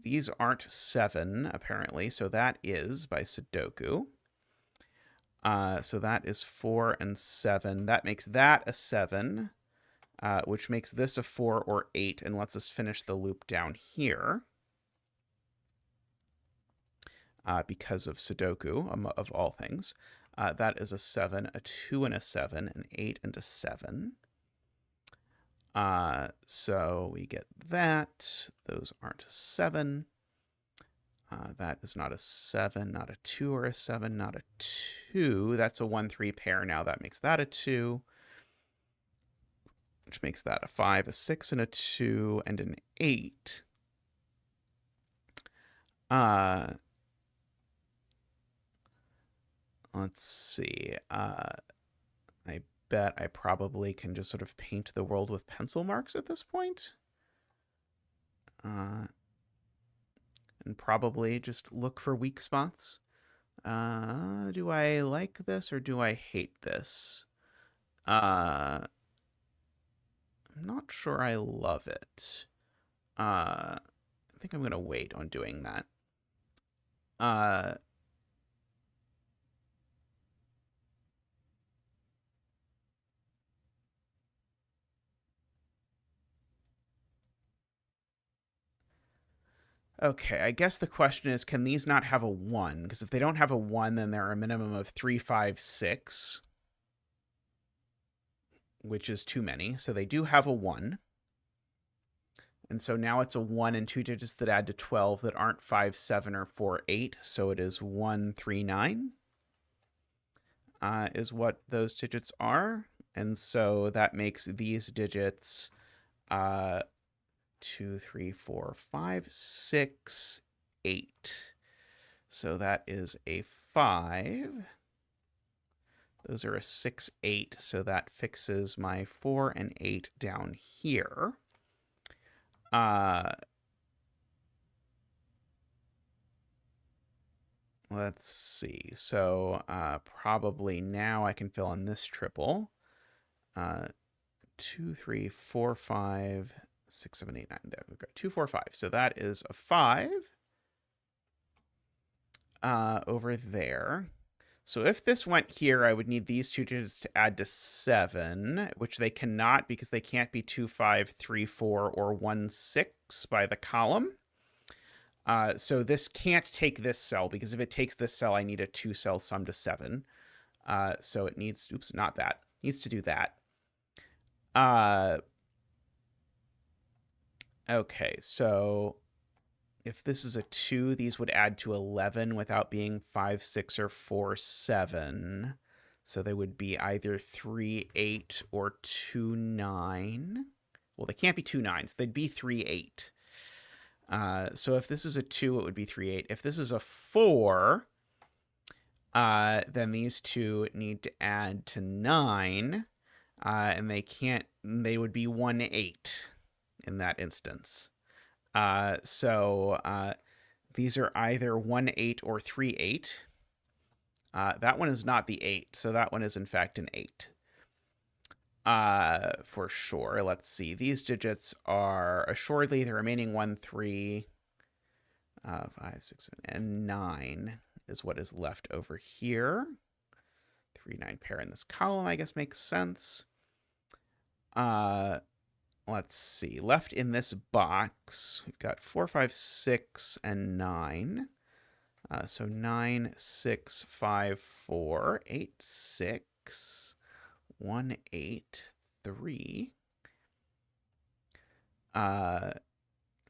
These aren't 7, apparently, so that is by Sudoku. So that is 4 and 7. That makes that a 7, which makes this a 4 or 8, and lets us finish the loop down here. Because of Sudoku, of all things. That is a 7, a 2 and a 7, an 8 and a 7. So we get that. Those aren't a 7. That is not a 7, not a 2 or a 7, not a 2. That's a 1-3 pair now. That makes that a 2, which makes that a 5, a 6, and a 2, and an 8. Let's see. I bet I probably can just sort of paint the world with pencil marks at this point. And probably just look for weak spots. Do I like this or do I hate this? I'm not sure I love it. I think I'm going to wait on doing that. Okay, I guess the question is, can these not have a 1? Because if they don't have a 1, then there are a minimum of 3, 5, 6, which is too many. So they do have a 1. And so now it's a 1 and 2 digits that add to 12 that aren't 5, 7, or 4, 8. So it is 1, 3, 9 is what those digits are. And so that makes these digits 2, 3, 4, 5, 6, 8. So that is a 5. Those are a 6, 8. So that fixes my 4 and 8 down here. Let's see. So probably now I can fill in this triple. 2, 3, 4, 5, 6, 7, 8, 9. There we go. 2, 4, 5. So that is a 5 over there. So if this went here, I would need these two digits to add to 7, which they cannot because they can't be 2, 5, 3, 4, or 1, 6 by the column. So this can't take this cell, because if it takes this cell, I need a 2-cell sum to 7. So it needs, oops, not that. Needs to do that. Okay, so if this is a 2, these would add to 11 without being 5, 6, or 4, 7. So they would be either 3, 8, or 2, 9. Well, they can't be 2 9s. They'd be 3, 8. So if this is a 2, it would be 3, 8. If this is a 4, then these two need to add to 9. And they would be 1, 8 in that instance. So these are either 1, 8 or 3, 8. That one is not the 8, so that one is in fact an 8. For sure. Let's see. These digits are assuredly the remaining 1, 3, 5, 6, 7, and 9 is what is left over here. 3, 9 pair in this column, I guess, makes sense. Let's see. Left in this box, we've got 4, 5, 6, and 9. So 9, 6, 5, 4, 8, 6, 1, 8, 3.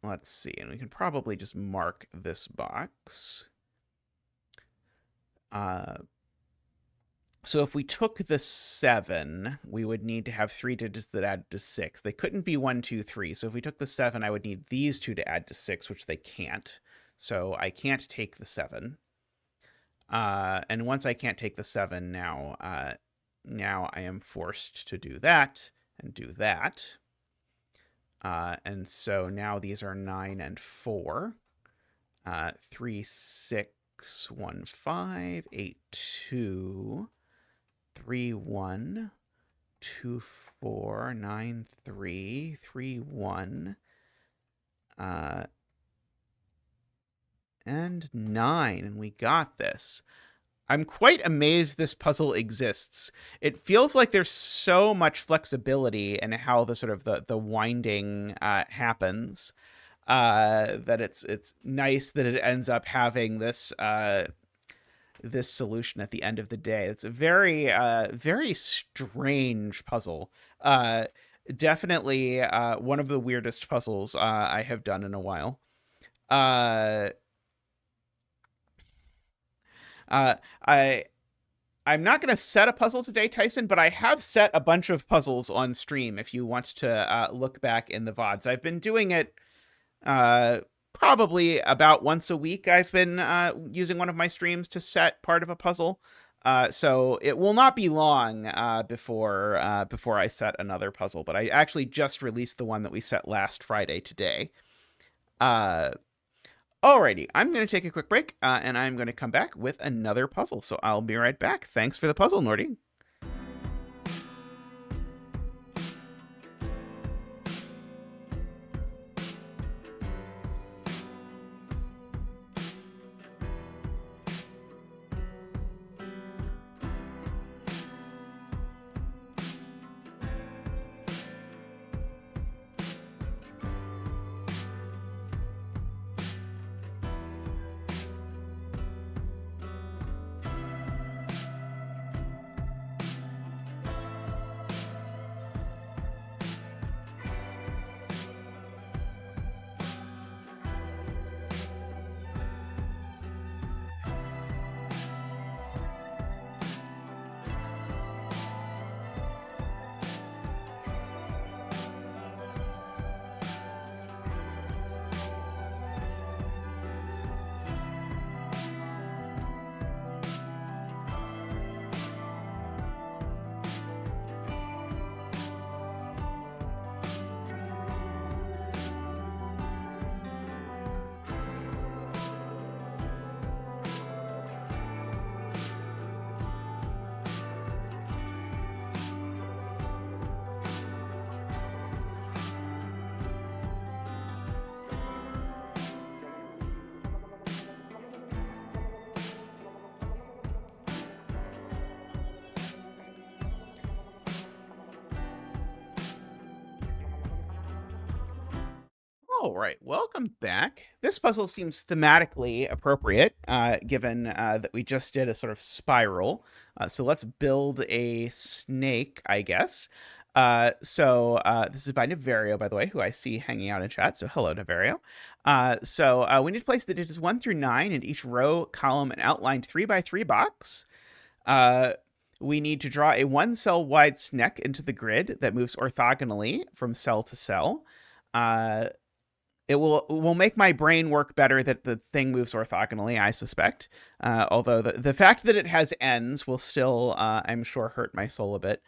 Let's see. And we can probably just mark this box. So if we took the 7, we would need to have 3 digits that add to 6. They couldn't be 1, 2, 3. So if we took the 7, I would need these two to add to 6, which they can't. So I can't take the 7. And once I can't take the 7, now I am forced to do that and do that. And so now these are 9 and 4. 3, 6, 1, 5, 8, 2, 3, 1, 2, 4, 9, 3, 3, 1, and 9. And we got this. I'm quite amazed this puzzle exists. It feels like there's so much flexibility in how the sort of the winding happens. That it's nice that it ends up having this this solution at the end of the day. It's a very very strange puzzle. Definitely one of the weirdest puzzles I have done in a while. I'm not going to set a puzzle today, Tyson, but I have set a bunch of puzzles on stream if you want to look back in the VODs. I've been doing it probably about once a week. I've been using one of my streams to set part of a puzzle. So it will not be long before I set another puzzle, but I actually just released the one that we set last Friday today. Alrighty, I'm going to take a quick break, and I'm going to come back with another puzzle. So I'll be right back. Thanks for the puzzle, Nordy. All right, welcome back. This puzzle seems thematically appropriate, given that we just did a sort of spiral. So let's build a snake, I guess. This is by Naverio, by the way, who I see hanging out in chat. So hello, Naverio. We need to place the digits 1 through 9 in each row, column, and outlined 3x3 box. We need to draw a 1-cell wide snake into the grid that moves orthogonally from cell to cell. It will make my brain work better that the thing moves orthogonally, I suspect. Although the fact that it has ends will still, I'm sure, hurt my soul a bit.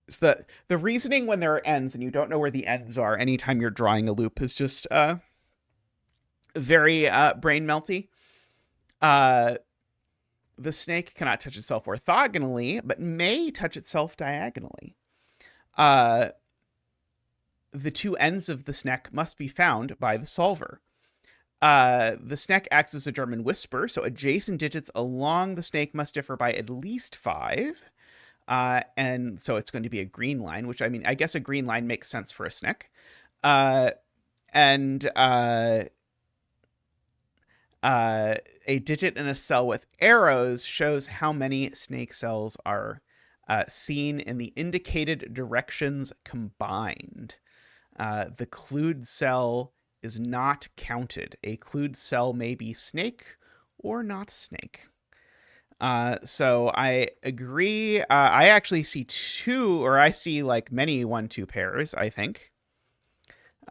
So the reasoning when there are ends and you don't know where the ends are anytime you're drawing a loop is just very brain melty. The snake cannot touch itself orthogonally, but may touch itself diagonally. The two ends of the snake must be found by the solver. The snake acts as a German whisper, so adjacent digits along the snake must differ by at least 5. And so it's going to be a green line, which, I mean, I guess a green line makes sense for a snake. A digit in a cell with arrows shows how many snake cells are seen in the indicated directions combined. The clued cell is not counted. A clued cell may be snake or not snake. So I agree. I actually see I see like many 1-2 pairs, I think.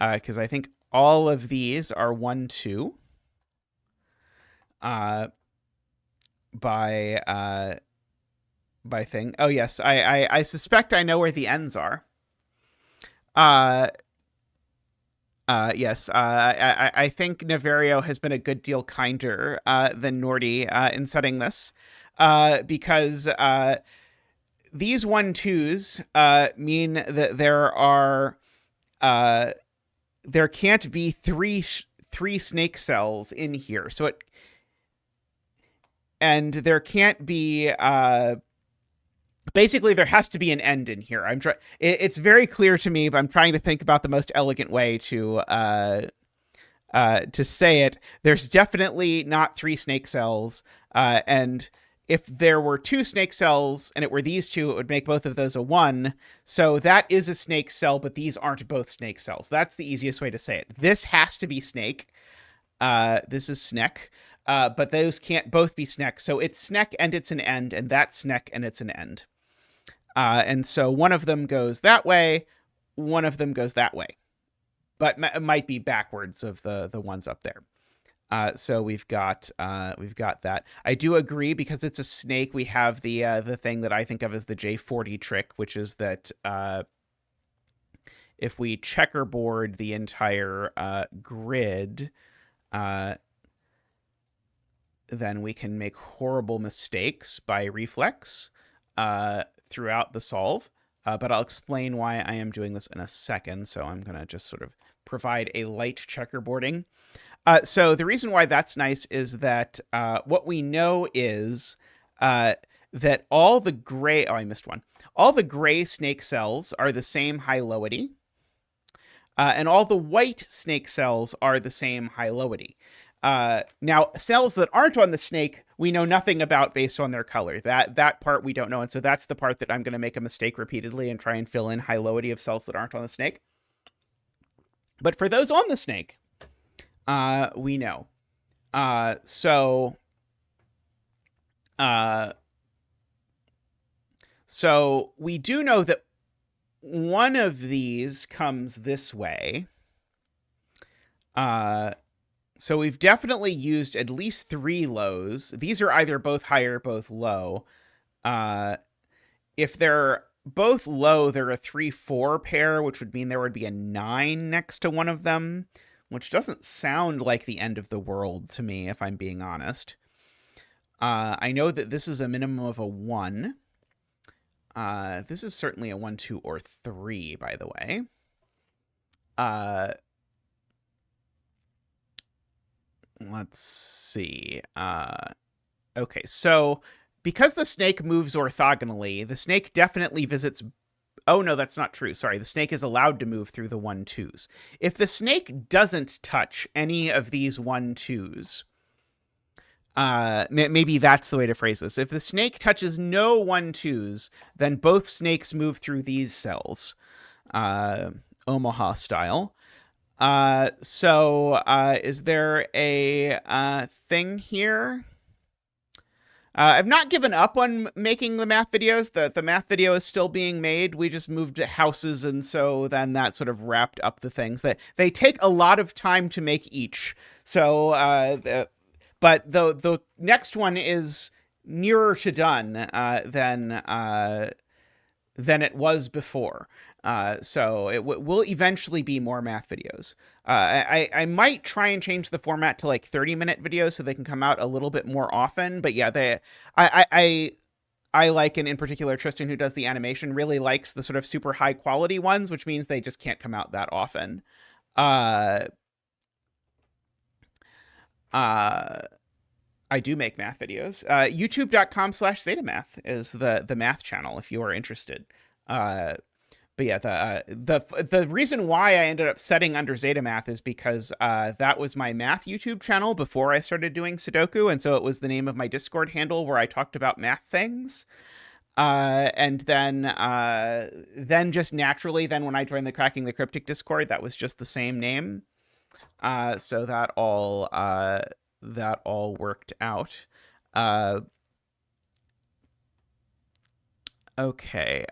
Because I think all of these are 1-2. By thing. Oh yes, I suspect I know where the ends are. Yes, I think Naverio has been a good deal kinder than Nordy in setting this, because these 1-2s mean that there can't be three snake cells in here. So there can't be basically, there has to be an end in here. It's very clear to me, but I'm trying to think about the most elegant way to say it. There's definitely not 3 snake cells, and if there were 2 snake cells and it were these two, it would make both of those a 1. So that is a snake cell, but these aren't both snake cells. That's the easiest way to say it. This has to be snake. This is snake. But those can't both be snake. So it's snake and it's an end, and that's snake and it's an end. And so one of them goes that way, one of them goes that way, but it might be backwards of the ones up there. So we've got that. I do agree, because it's a snake. We have the thing that I think of as the J40 trick, which is that if we checkerboard the entire grid, then we can make horrible mistakes by reflex throughout the solve, but I'll explain why I am doing this in a second. So I'm going to just sort of provide a light checkerboarding. So the reason why that's nice is that what we know is that all the gray, I missed one. All the gray snake cells are the same high-lowity, and all the white snake cells are the same high-lowity. Now, cells that aren't on the snake, we know nothing about based on their color. That part we don't know, and so that's the part that I'm going to make a mistake repeatedly and try and fill in high-lowity of cells that aren't on the snake. But for those on the snake, we know. So we do know that one of these comes this way. So we've definitely used at least 3 lows. These are either both high or both low. If they're both low, they're a 3-4 pair, which would mean there would be a 9 next to one of them, which doesn't sound like the end of the world to me, if I'm being honest. I know that this is a minimum of a 1. This is certainly a 1, 2, or 3, by the way. Let's see. Okay, so because the snake moves orthogonally, the snake definitely visits Oh, no, that's not true. Sorry. The snake is allowed to move through the 1-2s. If the snake doesn't touch any of these 1-2s, maybe that's the way to phrase this. If the snake touches no 1-2s, then both snakes move through these cells, Omaha style. So is there a thing here? I've not given up on making the math videos. The math video is still being made. We just moved to houses, and so then that sort of wrapped up the things. That they take a lot of time to make each. So, but the next one is nearer to done than it was before. So it will eventually be more math videos. I might try and change the format to like 30-minute videos so they can come out a little bit more often. But yeah, I like, and in particular, Tristan, who does the animation, really likes the sort of super high quality ones, which means they just can't come out that often. I do make math videos. YouTube.com/zetamath is the math channel if you are interested. But yeah, the reason why I ended up setting under zetamath is because that was my math YouTube channel before I started doing Sudoku, and so it was the name of my Discord handle where I talked about math things. And then just naturally, then when I joined the Cracking the Cryptic Discord, that was just the same name. So that all worked out. Okay.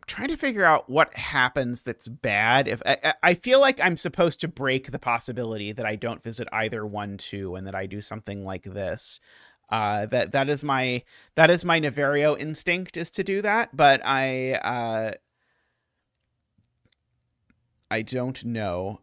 Trying to figure out what happens that's bad. If I feel like I'm supposed to break the possibility that I don't visit either 1-2 and that I do something like this. That is my Nevario instinct, is to do that, but I don't know.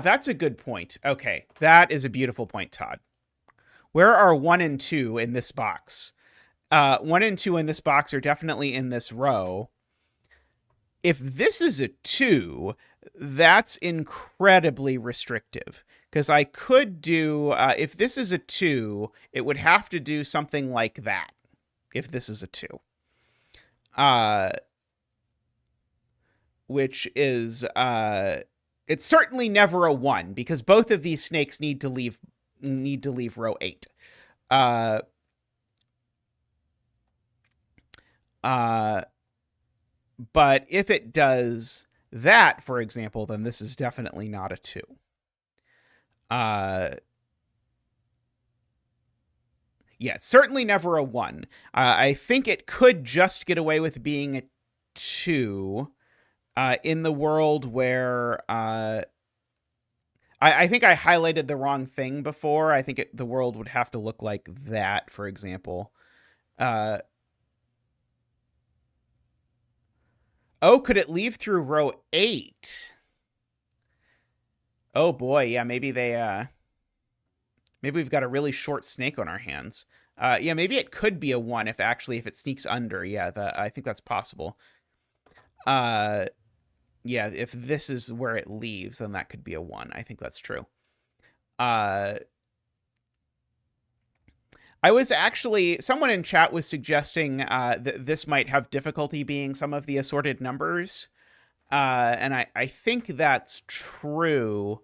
That's a good point. Okay. That is a beautiful point, Todd. Where are 1 and 2 in this box? 1 and 2 in this box are definitely in this row. If this is a 2, that's incredibly restrictive. Because I could do, if this is a 2, it would have to do something like that. If this is a 2. Which is, it's certainly never a 1, because both of these snakes need to leave row 8. But if it does that, for example, then this is definitely not a 2. Yeah, it's certainly never a 1. I think it could just get away with being a 2 in the world where I think I highlighted the wrong thing before. I think the world would have to look like that, for example. Oh, could it leave through row 8? Oh boy, yeah, maybe maybe we've got a really short snake on our hands. Yeah, maybe it could be a 1 if it sneaks under. Yeah, I think that's possible. Yeah, if this is where it leaves, then that could be a 1. I think that's true. I was actually, someone in chat was suggesting that this might have difficulty being some of the assorted numbers. And I think that's true.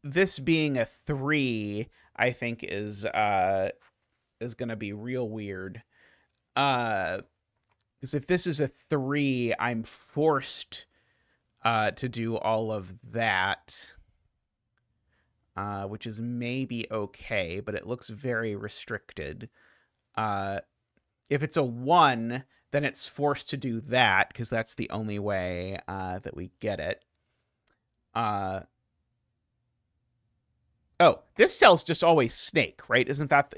This being a 3, I think is going to be real weird. Because if this is a 3, I'm forced to do all of that, which is maybe okay, but it looks very restricted. If it's a 1, then it's forced to do that, because that's the only way that we get it. Oh, this cell's just always snake, right? Is that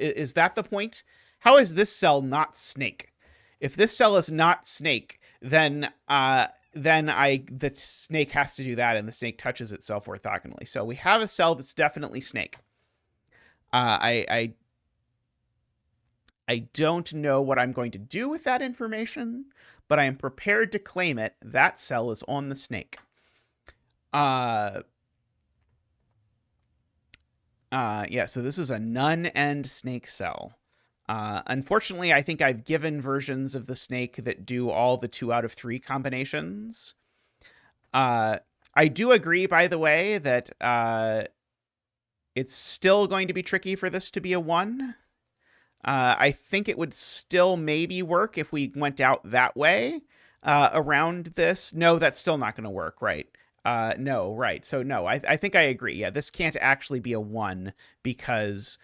the point? How is this cell not snake? If this cell is not snake, then the snake has to do that, and the snake touches itself orthogonally. So we have a cell that's definitely snake. I I don't know what I'm going to do with that information, but I am prepared to claim it. That cell is on the snake. Yeah, so this is a none end snake cell. Unfortunately, I think I've given versions of the snake that do all the 2 out of 3 combinations. I do agree, by the way, that it's still going to be tricky for this to be a 1. I think it would still maybe work if we went out that way around this. No, that's still not going to work, right? No, right. So no, I think I agree. Yeah, this can't actually be a 1 because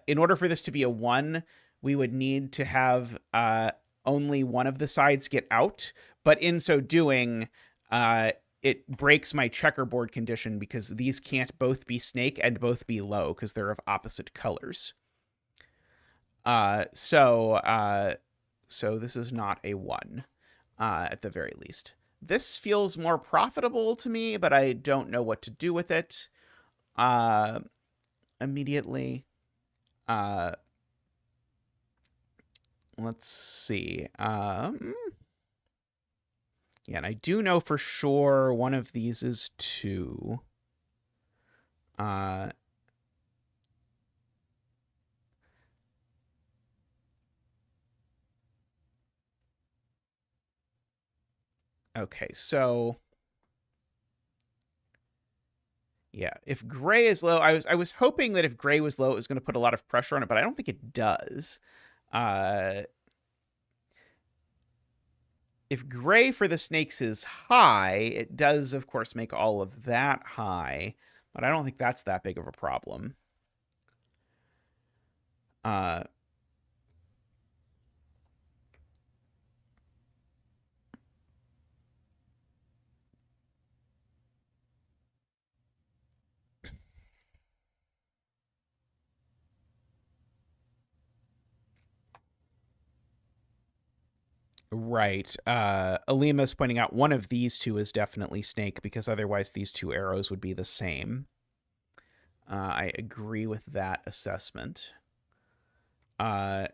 in order for this to be a 1, we would need to have only one of the sides get out. But in so doing, it breaks my checkerboard condition because these can't both be snake and both be low because they're of opposite colors. So this is not a 1 at the very least. This feels more profitable to me, but I don't know what to do with it immediately. Let's see. Yeah, and I do know for sure one of these is 2. Okay, so yeah, if gray is low, I was hoping that if gray was low, it was going to put a lot of pressure on it, but I don't think it does. If gray for the snakes is high, it does, of course, make all of that high, but I don't think that's that big of a problem. Right. Alima's pointing out one of these 2 is definitely snake because otherwise these 2 arrows would be the same. I agree with that assessment. I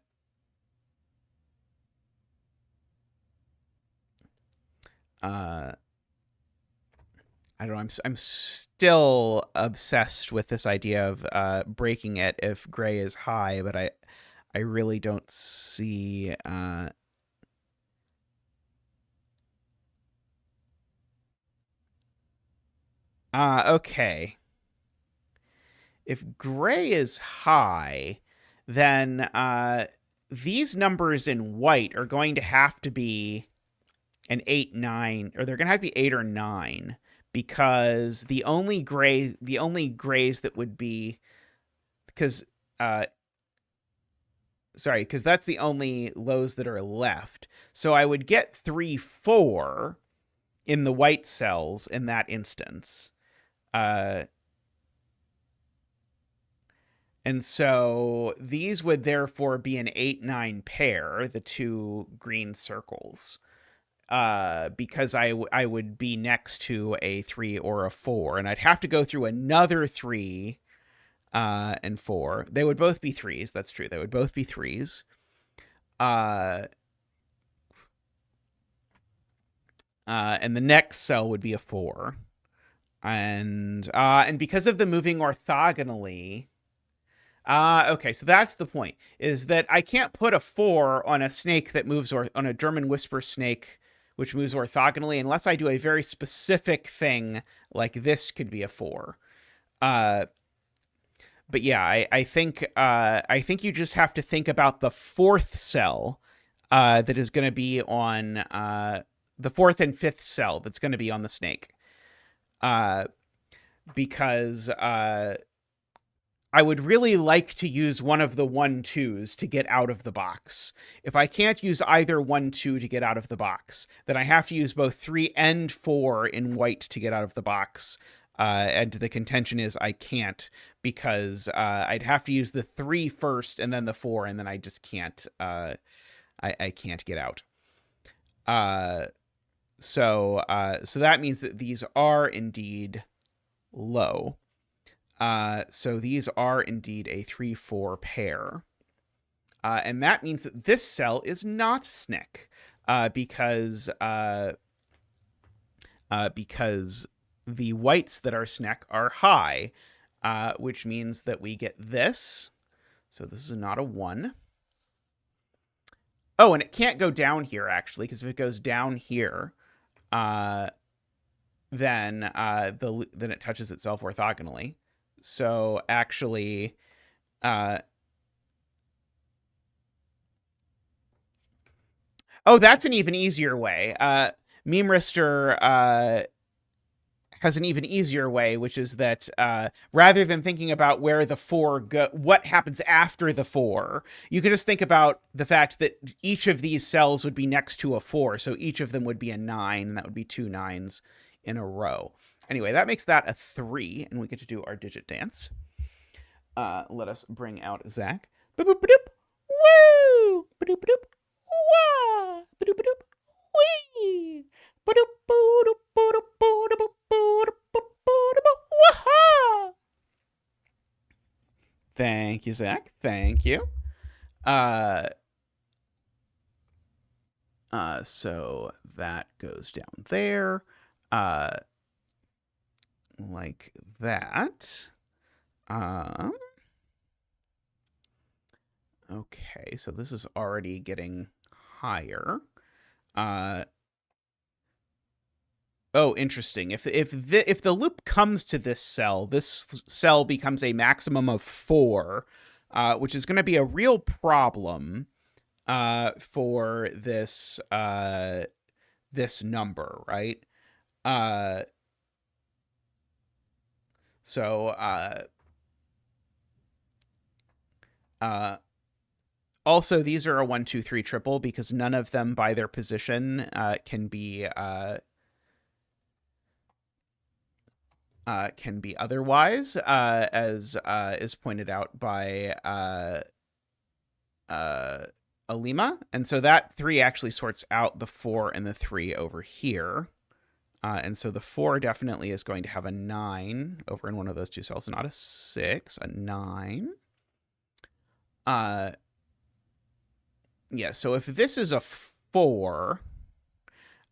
don't know. I'm still obsessed with this idea of breaking it if gray is high, but I really don't see. Okay. If gray is high, then these numbers in white are going to have to be an 8, 9, or they're going to have to be 8 or 9 because the only grays that would be because because that's the only lows that are left. So I would get 3, 4 in the white cells in that instance. And so these would therefore be an 8, 9 pair, the 2 green circles. Because I would be next to a 3 or a 4, and I'd have to go through another 3 and 4. They would both be 3s. That's true. They would both be 3s. And the next cell would be a 4. And because of the moving orthogonally, okay, so that's the point, is that I can't put a 4 on a snake that moves, or on a German whisper snake which moves orthogonally, unless I do a very specific thing, like this could be a 4. But yeah, I think you just have to think about the 4th cell that is going to be on the 4th and 5th cell that's going to be on the snake. Because I would really like to use one of the 1, 2s to get out of the box. If I can't use either 1, 2 to get out of the box, then I have to use both 3 and 4 in white to get out of the box. And the contention is I can't, because I'd have to use the 3 first and then the 4, and then I just can't. I can't get out. So that means that these are indeed low. So these are indeed a 3, 4 pair. And that means that this cell is not SNCC because the whites that are SNCC are high, which means that we get this. So this is not a 1. Oh, and it can't go down here, actually, because if it goes down here, then it touches itself orthogonally. So actually, oh, that's an even easier way. Memrister has an even easier way, which is that rather than thinking about where the 4 go, what happens after the 4, you can just think about the fact that each of these cells would be next to a 4, so each of them would be a 9, and that would be 2 9s in a row. Anyway, that makes that a 3, and we get to do our digit dance. Let us bring out Zach. Boop, boop, boop, woo! Boop, boop, wah! Boop, boop, wee! Thank you, Zach. Thank you. So that goes down there, like that. Okay, so this is already getting higher. Oh, interesting. If the loop comes to this cell becomes a maximum of 4, which is going to be a real problem for this this number, right? Also, these are a 1, 2, 3 triple because none of them by their position can be otherwise, as is pointed out by Alima. And so that 3 actually sorts out the 4 and the 3 over here. And so the 4 definitely is going to have a 9 over in one of those two cells, not a 6, a 9. Yeah, so if this is a 4,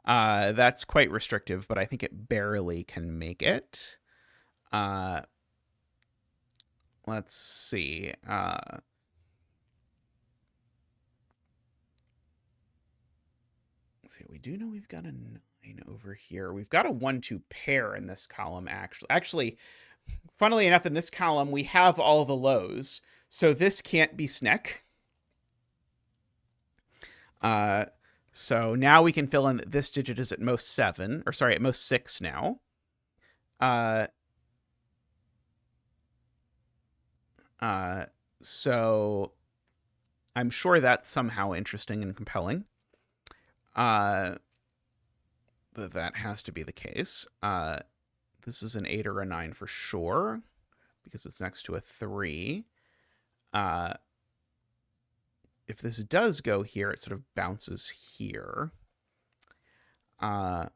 that's quite restrictive, but I think it barely can make it. Let's see. Let's see. We do know we've got a 9 over here. We've got a 1, 2 pair in this column, actually. Actually, funnily enough, in this column, we have all the lows. So this can't be SNCC. So now we can fill in that this digit is at most 7, or sorry, at most 6 now. So I'm sure that's somehow interesting and compelling. That has to be the case. This is an 8 or a 9 for sure, because it's next to a 3. If this does go here, it sort of bounces here. I'm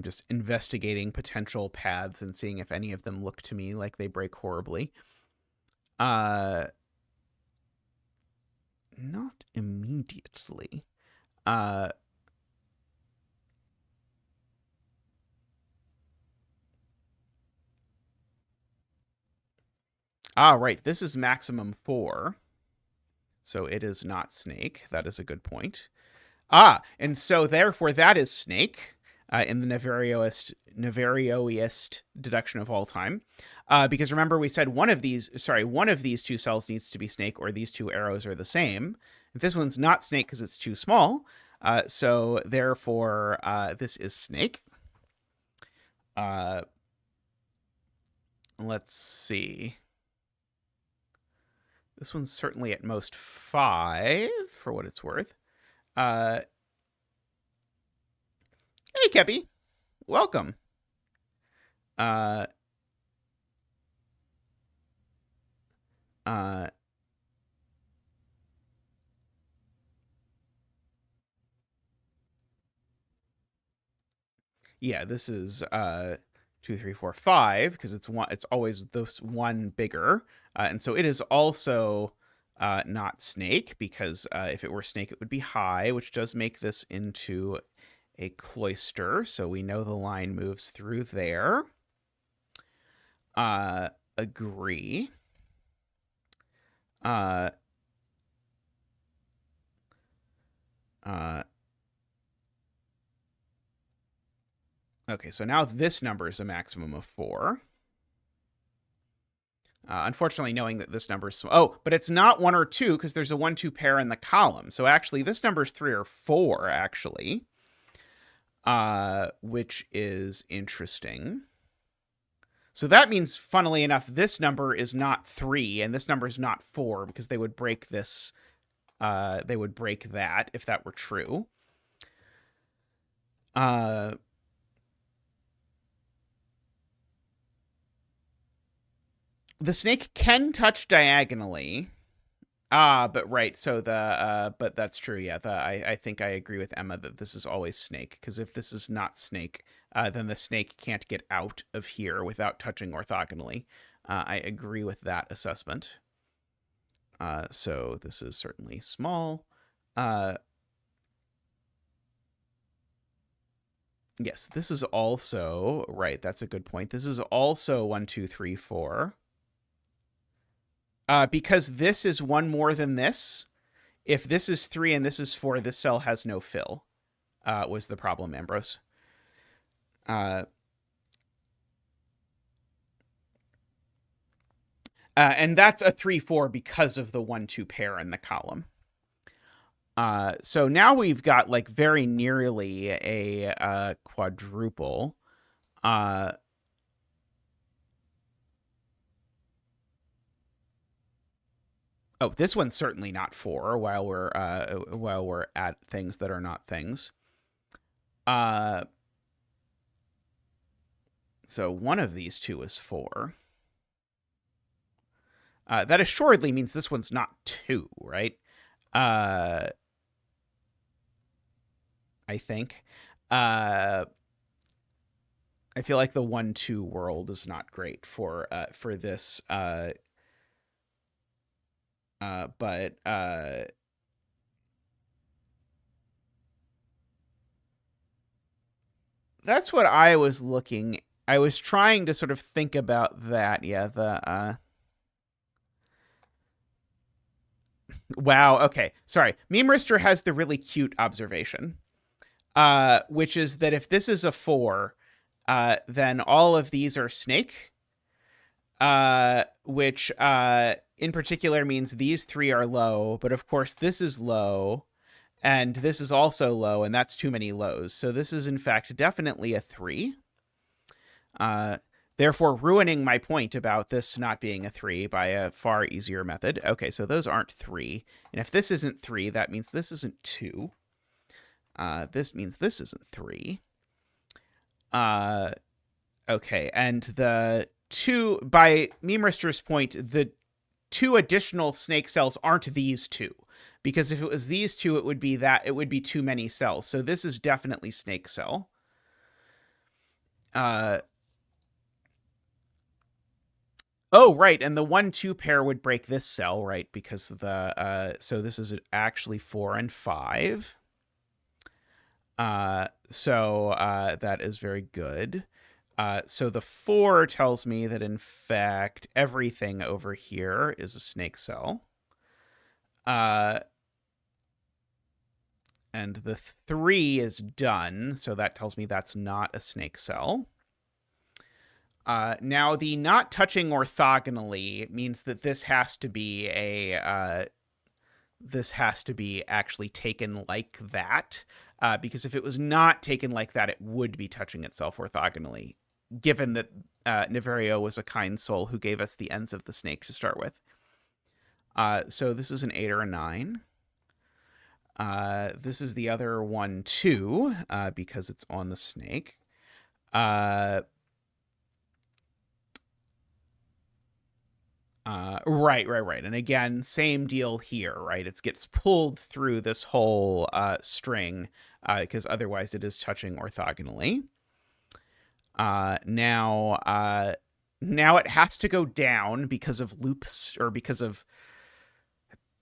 just investigating potential paths and seeing if any of them look to me like they break horribly. Not immediately. Right. This is maximum 4. So it is not SNCC. That is a good point. And so therefore that is SNCC in the Navarioist deduction of all time. Because remember we said one of these two cells needs to be SNCC, or these two arrows are the same. If this one's not SNCC because it's too small, so therefore this is SNCC. Let's see. This one's certainly at most 5, for what it's worth. Hey, Kepi. Welcome. Yeah, this is 2, 3, 4, 5, because it's one. It's always this one bigger, and so it is also not snake, because if it were snake, it would be high, which does make this into a cloister. So we know the line moves through there. Agree. Okay, so now this number is a maximum of 4. Unfortunately, knowing that this number is... Oh, but it's not 1 or 2, because there's a 1-2 pair in the column. So actually, this number is 3 or 4, actually. Which is interesting. So that means, funnily enough, this number is not 3, and this number is not 4, because they would break this... they would break that, if that were true. The snake can touch diagonally. But right. So but that's true. Yeah. I think I agree with Emma that this is always snake, because if this is not snake, then the snake can't get out of here without touching orthogonally. I agree with that assessment. So this is certainly small. Yes, this is also right. That's a good point. This is also 1, 2, 3, 4. Because this is one more than this. If this is 3 and this is 4, this cell has no fill, was the problem, Ambrose. And that's a 3, 4 because of the 1, 2 pair in the column. So now we've got like very nearly a quadruple. Oh, this one's certainly not 4. While we're at things that are not things. So one of these two is 4. That assuredly means this one's not 2, right? I think. I feel like the 1-2 world is not great for this. But that's what I was looking. I was trying to sort of think about that. Yeah, the wow. Okay, sorry. Memerister has the really cute observation, which is that if this is a 4, then all of these are snake, which in particular means these 3 are low, but of course this is low, and this is also low, and that's too many lows. So this is in fact definitely a 3. Therefore ruining my point about this not being a 3 by a far easier method. Okay, so those aren't 3. And if this isn't 3, that means this isn't 2. This means this isn't 3. Okay, and the 2, by Memerister's point, the 2 additional snake cells aren't these 2. Because if it was these 2, it would be too many cells. So this is definitely snake cell. Oh, right, and the 1-2 pair would break this cell, right? Because so this is actually 4 and 5. So that is very good. So the 4 tells me that in fact everything over here is a snake cell. And the 3 is done, so that tells me that's not a snake cell. Now, the not touching orthogonally means that this has to be actually taken like that, because if it was not taken like that, it would be touching itself orthogonally, given that Neverio was a kind soul who gave us the ends of the snake to start with. So this is an 8 or a 9. This is the other one too, because it's on the snake. Right. And again, same deal here, right? It gets pulled through this whole string, because otherwise it is touching orthogonally. Now it has to go down because of loops or because of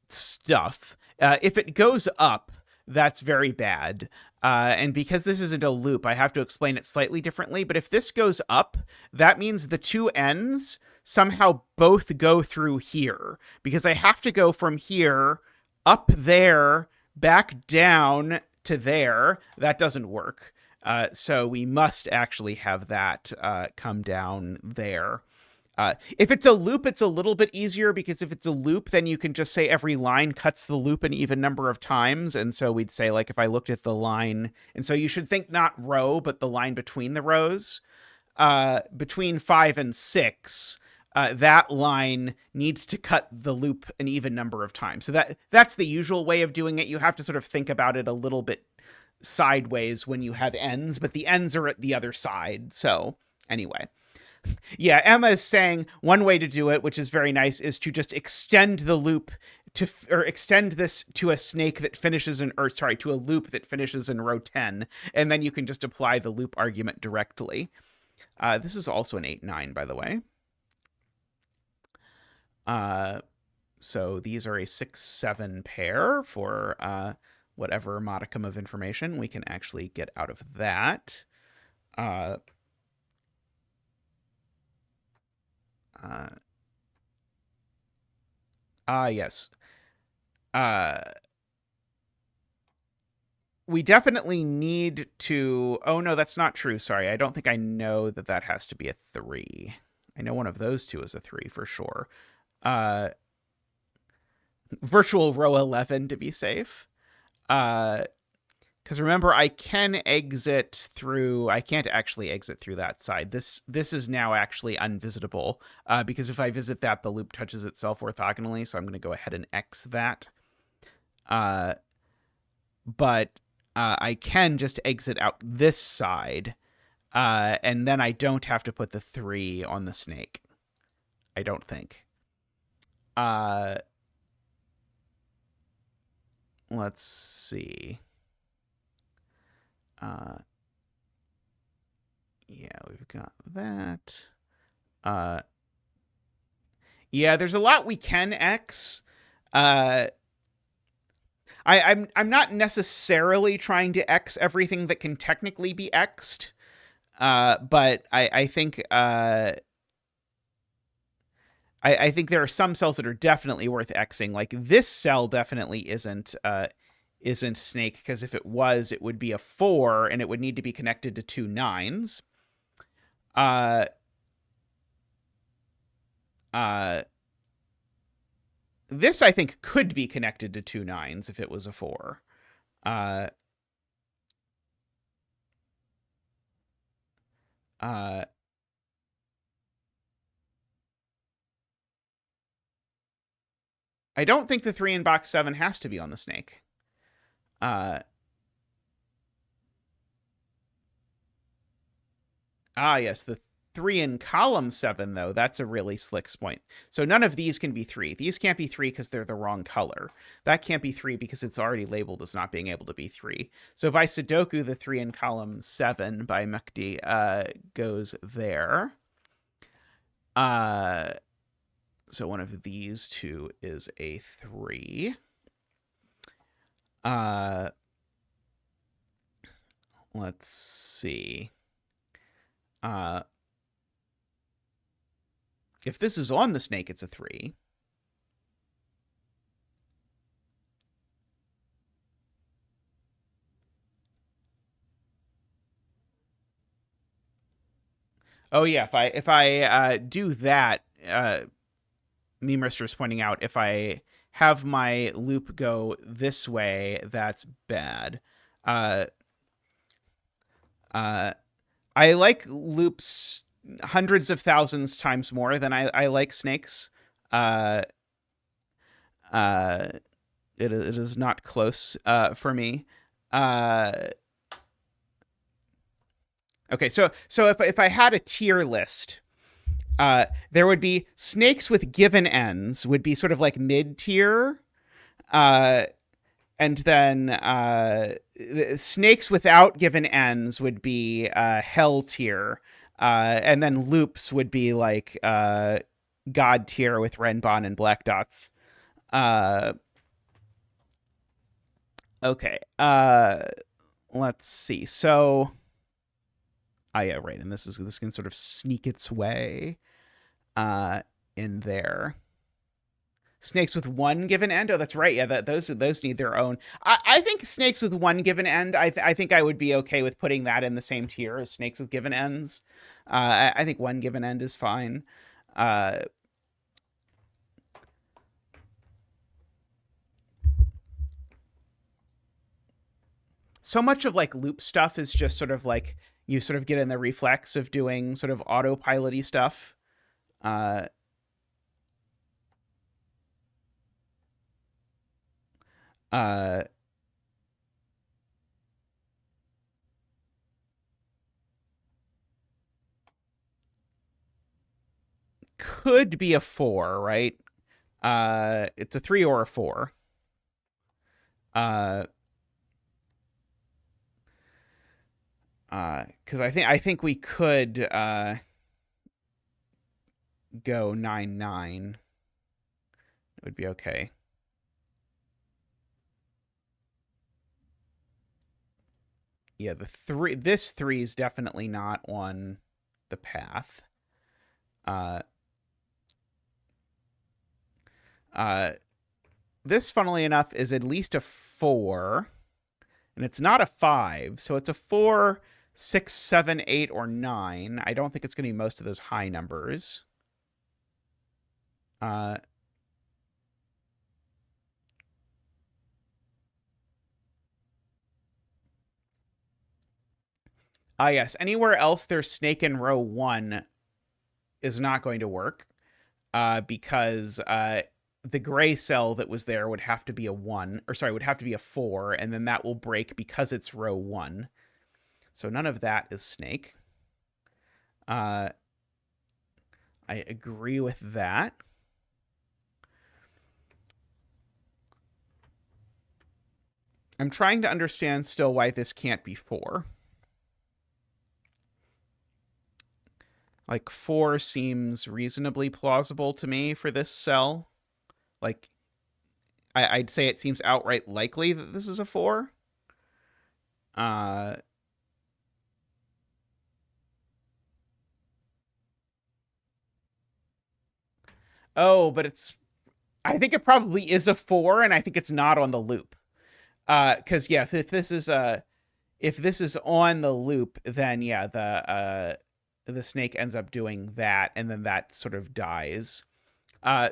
stuff. If it goes up, that's very bad. And because this isn't a loop, I have to explain it slightly differently. But if this goes up, that means the two ends somehow both go through here, because I have to go from here up there, back down to there. That doesn't work. So we must actually have that come down there. If it's a loop, it's a little bit easier, because if it's a loop, then you can just say every line cuts the loop an even number of times. And so we'd say, like, if I looked at the line, and so you should think not row, but the line between the rows, between 5 and 6, that line needs to cut the loop an even number of times. So that's the usual way of doing it. You have to sort of think about it a little bit sideways when you have ends, but the ends are at the other side. So anyway. Yeah, Emma is saying one way to do it, which is very nice, is to just extend the loop or extend this to a snake that finishes to a loop that finishes in row 10, and then you can just apply the loop argument directly. This is also an 8-9, by the way. So these are a 6-7 pair for whatever modicum of information we can actually get out of that. Yes. We definitely need to... Oh, no, that's not true. Sorry, I don't think I know that has to be a 3. I know one of those two is a 3 for sure. Virtual row 11 to be safe. Because remember, I can't actually exit through that side. This is now actually unvisitable, because if I visit that, the loop touches itself orthogonally, so I'm going to go ahead and X that. But I can just exit out this side, and then I don't have to put the 3 on the snake. I don't think. Let's see. Yeah, we've got that. Yeah, there's a lot we can X. I'm not necessarily trying to X everything that can technically be X'd, but I think I think there are some cells that are definitely worth Xing. Like this cell definitely isn't snake, because if it was, it would be a 4, and it would need to be connected to 2 9s. This, I think, could be connected to 2 9s if it was a 4. I don't think the 3 in box 7 has to be on the snake. Yes, the 3 in column 7, though, that's a really slick point. So none of these can be 3. These can't be 3 because they're the wrong color. That can't be 3 because it's already labeled as not being able to be 3. So by sudoku, the 3 in column 7 by Mukti goes there. So one of these two is a 3. Let's see. If this is on the snake, it's a 3. Oh yeah, if I do that, Memrister is pointing out, if I have my loop go this way, that's bad. I like loops hundreds of thousands times more than I like snakes. It is not close for me. Okay, so if I had a tier list, there would be snakes with given ends would be sort of like mid-tier, and then snakes without given ends would be hell tier, And then loops would be like God tier with Renbon and black dots. Uh, okay. Let's see. So, yeah, right. And this can sort of sneak its way in there. Snakes with one given end. Oh, that's right. Yeah, those need their own. I think snakes with one given end. I think I would be okay with putting that in the same tier as snakes with given ends. I think one given end is fine. Uh, so much of like loop stuff is just sort of like you sort of get in the reflex of doing sort of autopilot-y stuff. Uh, uh, could be a 4, right? It's a 3 or a 4. Uh, because I think we could go 9-9. It would be okay. Yeah, this 3 is definitely not on the path. Uh, this, funnily enough, is at least a 4, and it's not a 5, so it's a 4, 6, 7, 8, or 9. I don't think it's going to be most of those high numbers. Yes, anywhere else there's snake in row 1 is not going to work, because the gray cell that was there would have to be a 1, or sorry, would have to be a 4, and then that will break because it's row 1. So none of that is snake. I agree with that. I'm trying to understand still why this can't be 4. Like 4 seems reasonably plausible to me for this cell. Like I'd say it seems outright likely that this is a 4. Oh, but I think it probably is a 4, and I think it's not on the loop. Because yeah, if this is on the loop, then yeah, the snake ends up doing that, and then that sort of dies.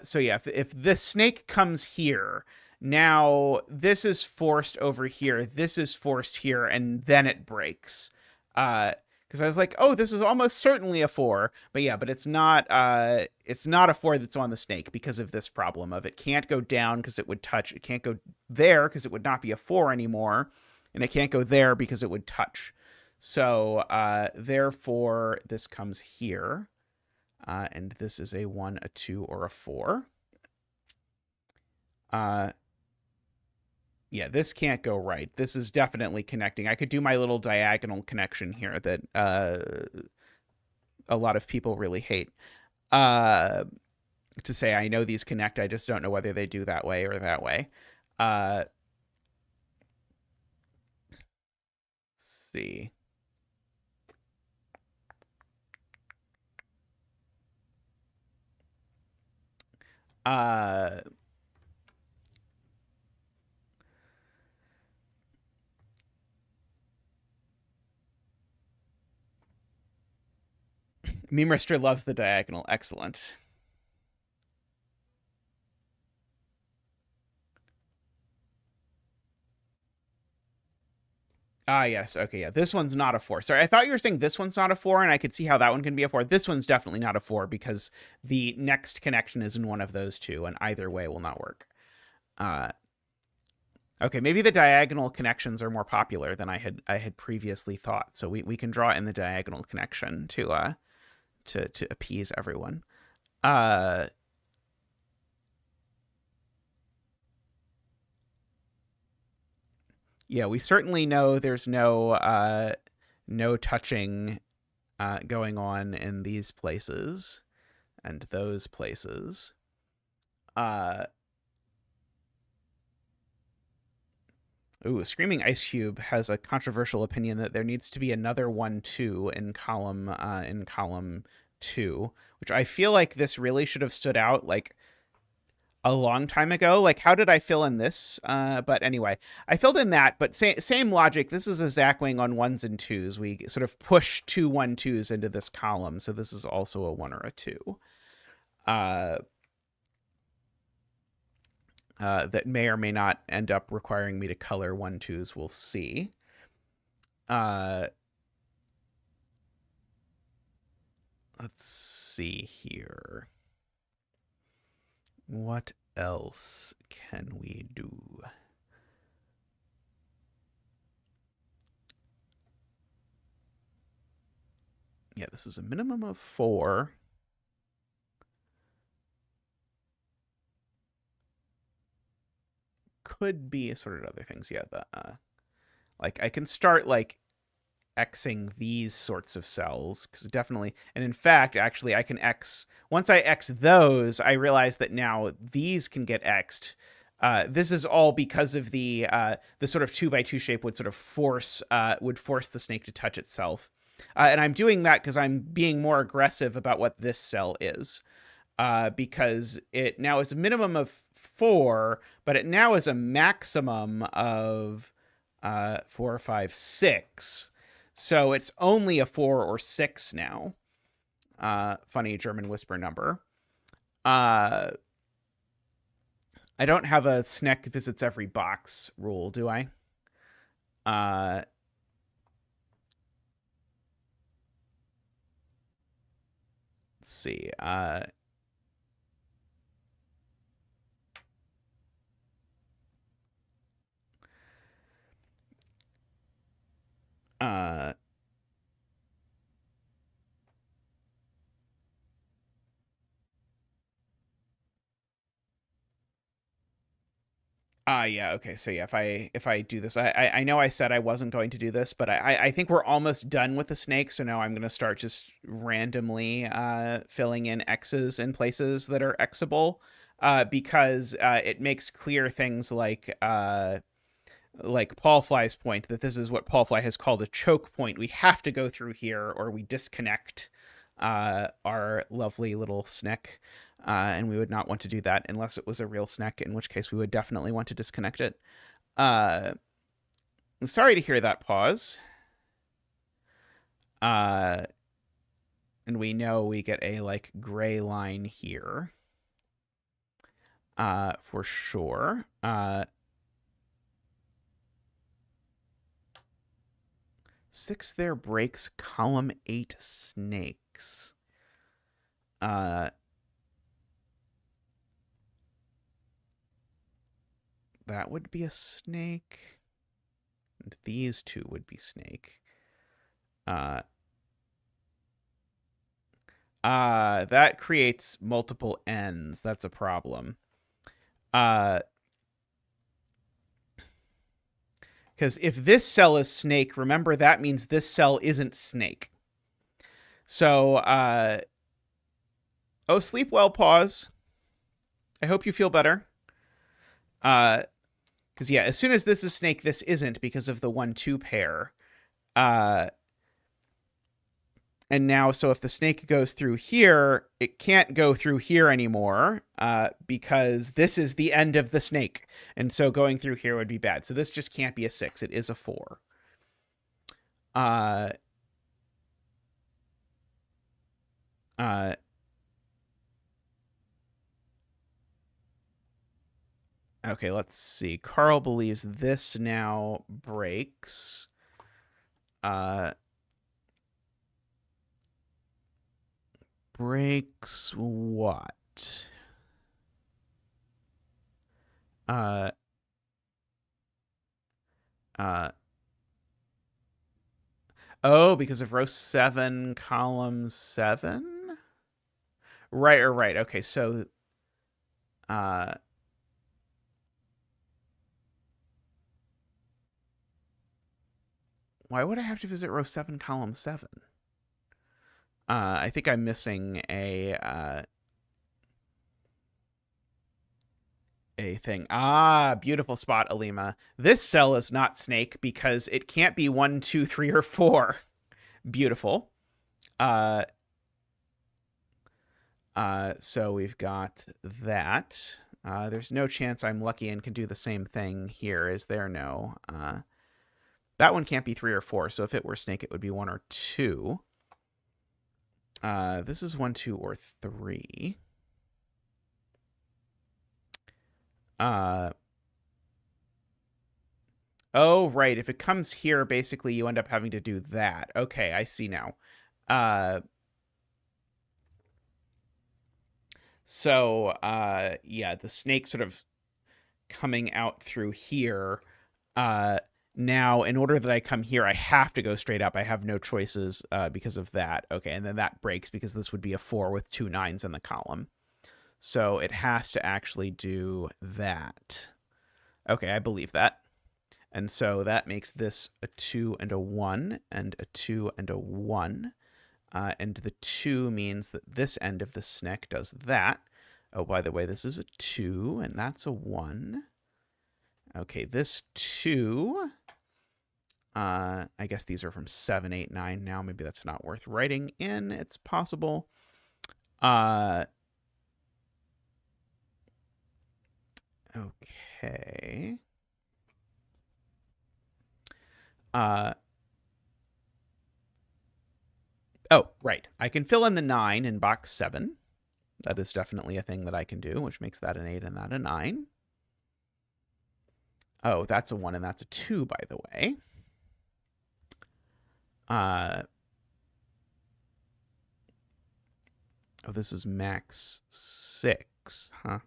So yeah, if the snake comes here, now this is forced over here, this is forced here, and then it breaks. Because I was like, oh, this is almost certainly a 4, but yeah, but it's not a 4 that's on the snake because of this problem of it can't go down because it would touch. It can't go there because it would not be a 4 anymore, and it can't go there because it would touch. So therefore, this comes here. And this is a 1, a 2, or a 4. Yeah, this can't go right. This is definitely connecting. I could do my little diagonal connection here that a lot of people really hate. To say I know these connect, I just don't know whether they do that way or that way. Let's see. Memrister loves the diagonal. Excellent. Yes. Okay, yeah. This one's not a 4. Sorry, I thought you were saying this one's not a 4, and I could see how that one can be a 4. This one's definitely not a 4 because the next connection is in one of those two, and either way will not work. Okay, maybe the diagonal connections are more popular than I had previously thought. So we can draw in the diagonal connection to appease everyone. Yeah, we certainly know there's no touching going on in these places and those places. Screaming Ice Cube has a controversial opinion that there needs to be another 1-2 in column 2, which I feel like this really should have stood out like a long time ago. Like, how did I fill in this? But anyway, I filled in that, but same logic. This is a Zackwing on 1s and 2s. We sort of push 2 1-2s into this column, so this is also a 1 or a 2. That may or may not end up requiring me to color 1-2s. We'll see. Let's see here. What else can we do? Yeah, this is a minimum of 4. Could be assorted other things. Yeah, like I can start like Xing these sorts of cells because definitely, and in fact, actually, I can X once I X those. I realize that now these can get X'd. This is all because of the sort of 2x2 shape would sort of force the snake to touch itself, and I'm doing that because I'm being more aggressive about what this cell is, because it now is a minimum of 4, but it now is a maximum of 4, 5, 6. So it's only a 4 or 6 now. Funny German whisper number. I don't have a Sneck visits every box rule, do I? Let's see. Yeah, okay. So yeah, if I do this, I know I said I wasn't going to do this, but I think we're almost done with the snake, so now I'm gonna start just randomly filling in X's in places that are Xable, because it makes clear things like Paul Fly's point that this is what Paul Fly has called a choke point. We have to go through here or we disconnect our lovely little sneck. And we would not want to do that unless it was a real sneck, in which case we would definitely want to disconnect it. I'm sorry to hear that pause. And we know we get a like gray line here. For sure. 6 there breaks column 8 snakes. That would be a snake. And these two would be snake. That creates multiple ends. That's a problem. Because if this cell is snake, remember that means this cell isn't snake. So, sleep well, pause. I hope you feel better. Because yeah, as soon as this is snake, this isn't because of the 1-2 pair. And now, so if the snake goes through here, it can't go through here anymore, because this is the end of the snake. And so going through here would be bad. So this just can't be a 6. It is a 4. Okay, let's see. Carl believes this now breaks. Breaks what? Oh, because of row 7, column 7? Right. Okay, so why would I have to visit row 7, column 7? I think I'm missing a thing. Ah, beautiful spot, Alima. This cell is not snake because it can't be 1, 2, 3, or 4. Beautiful. So we've got that. There's no chance I'm lucky and can do the same thing here, is there? No. That one can't be 3 or 4, so if it were snake, it would be 1 or 2. This is 1, 2, or 3. Oh, right. If it comes here, basically you end up having to do that. Okay, I see now. So, yeah, the snake sort of coming out through here. Now, in order that I come here, I have to go straight up. I have no choices because of that. Okay, and then that breaks because this would be a 4 with 2 9s in the column. So it has to actually do that. Okay, I believe that. And so that makes this a 2 and a 1, and a 2 and a 1. And the 2 means that this end of the snick does that. Oh, by the way, this is a 2, and that's a 1. Okay, this 2... I guess these are from 7, 8, 9 now. Maybe that's not worth writing in. It's possible. Okay. Oh, right. I can fill in the 9 in box 7. That is definitely a thing that I can do, which makes that an 8 and that a 9. Oh, that's a 1 and that's a 2, by the way. Oh, this is max 6, huh?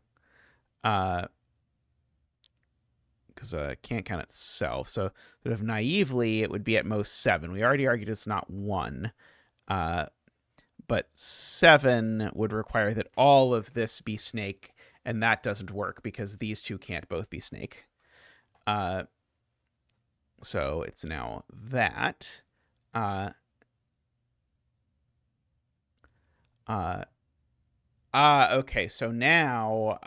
Because can't count itself. So sort of naively, it would be at most 7. We already argued it's not 1. But 7 would require that all of this be snake, and that doesn't work because these two can't both be snake. So it's now that. Okay, so now...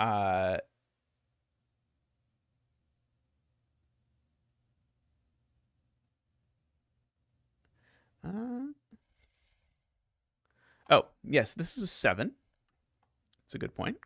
oh, yes, this is a 7. That's a good point.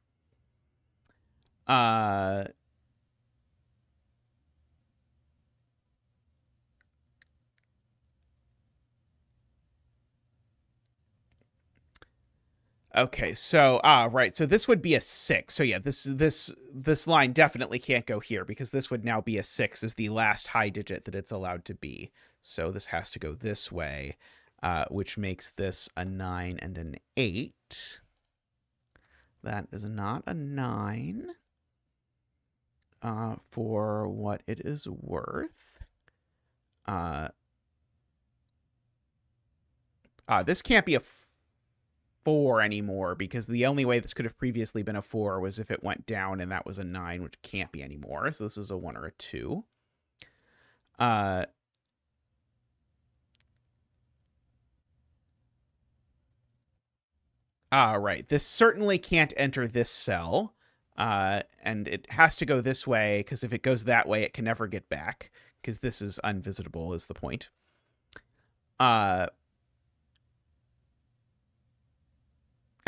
Okay, so right, so this would be a 6. So yeah, this line definitely can't go here because this would now be a 6 as the last high digit that it's allowed to be. So this has to go this way, which makes this a 9 and an 8. That is not a 9 for what it is worth. This can't be a 4 anymore because the only way this could have previously been a 4 was if it went down and that was a 9, which can't be anymore. So this is a 1 or a 2. Right. This certainly can't enter this cell. And it has to go this way because if it goes that way, it can never get back because this is unvisitable is the point.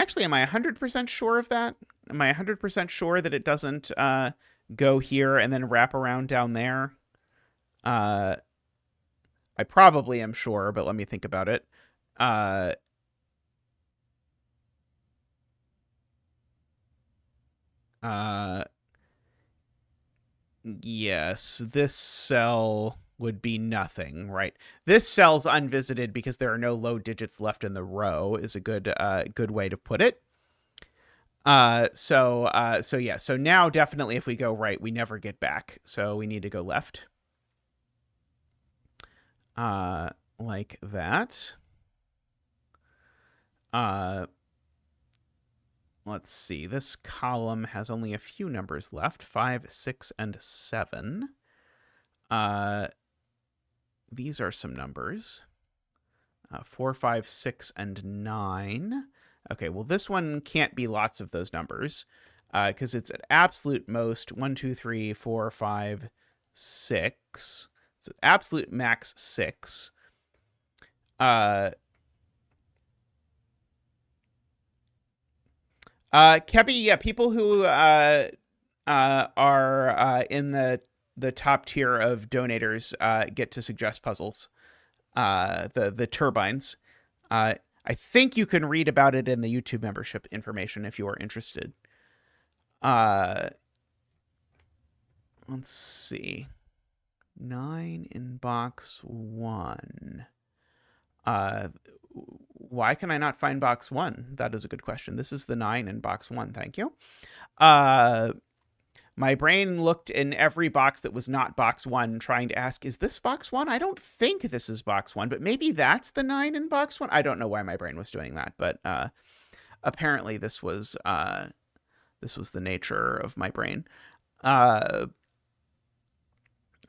Actually, am I 100% sure of that? Am I 100% sure that it doesn't go here and then wrap around down there? I probably am sure, but let me think about it. Yes, this cell would be nothing, right? This cell's unvisited because there are no low digits left in the row is a good way to put it. So yeah, so now definitely if we go right, we never get back. So we need to go left. Like that. Let's see. This column has only a few numbers left, 5, 6, and 7. These are some numbers. 4, 5, 6, and 9. Okay, well, this one can't be lots of those numbers because it's at absolute most 1, 2, 3, 4, 5, 6. It's at absolute max 6. Kebby, yeah, people who are in the top tier of donators get to suggest puzzles. The turbines. I think you can read about it in the YouTube membership information if you are interested. Let's see. 9 in box 1. Why can I not find box 1? That is a good question. This is the 9 in box 1. Thank you. My brain looked in every box that was not box 1, trying to ask, is this box 1? I don't think this is box 1, but maybe that's the 9 in box 1. I don't know why my brain was doing that, but apparently this was the nature of my brain. It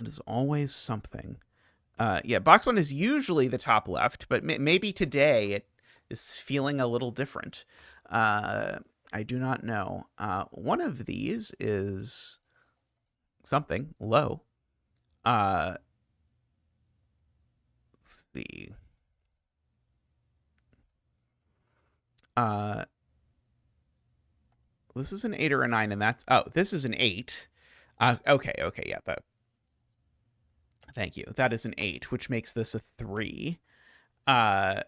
is always something. Yeah, box 1 is usually the top left, but maybe today it is feeling a little different. I do not know. One of these is something low. Let's see. This is an 8 or a 9, and that's... Oh, this is an 8. Okay, yeah, that... Thank you. That is an 8, which makes this a 3. It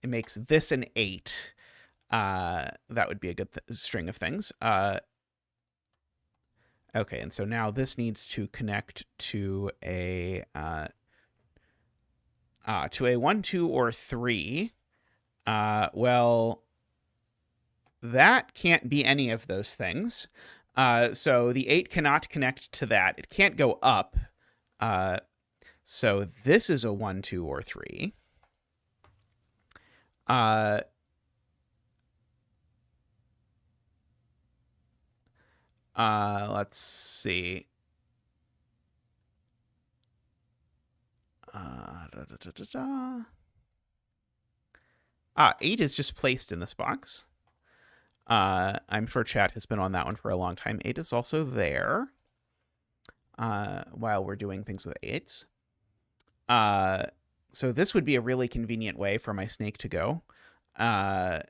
makes this an 8. That would be a good string of things. Okay, and so now this needs to connect to a 1, 2, or 3. Well, that can't be any of those things. So the 8 cannot connect to that. It can't go up. So this is a 1, 2, or 3. Let's see. 8 is just placed in this box. I'm sure chat has been on that one for a long time. 8 is also there while we're doing things with 8s. So this would be a really convenient way for my snake to go. But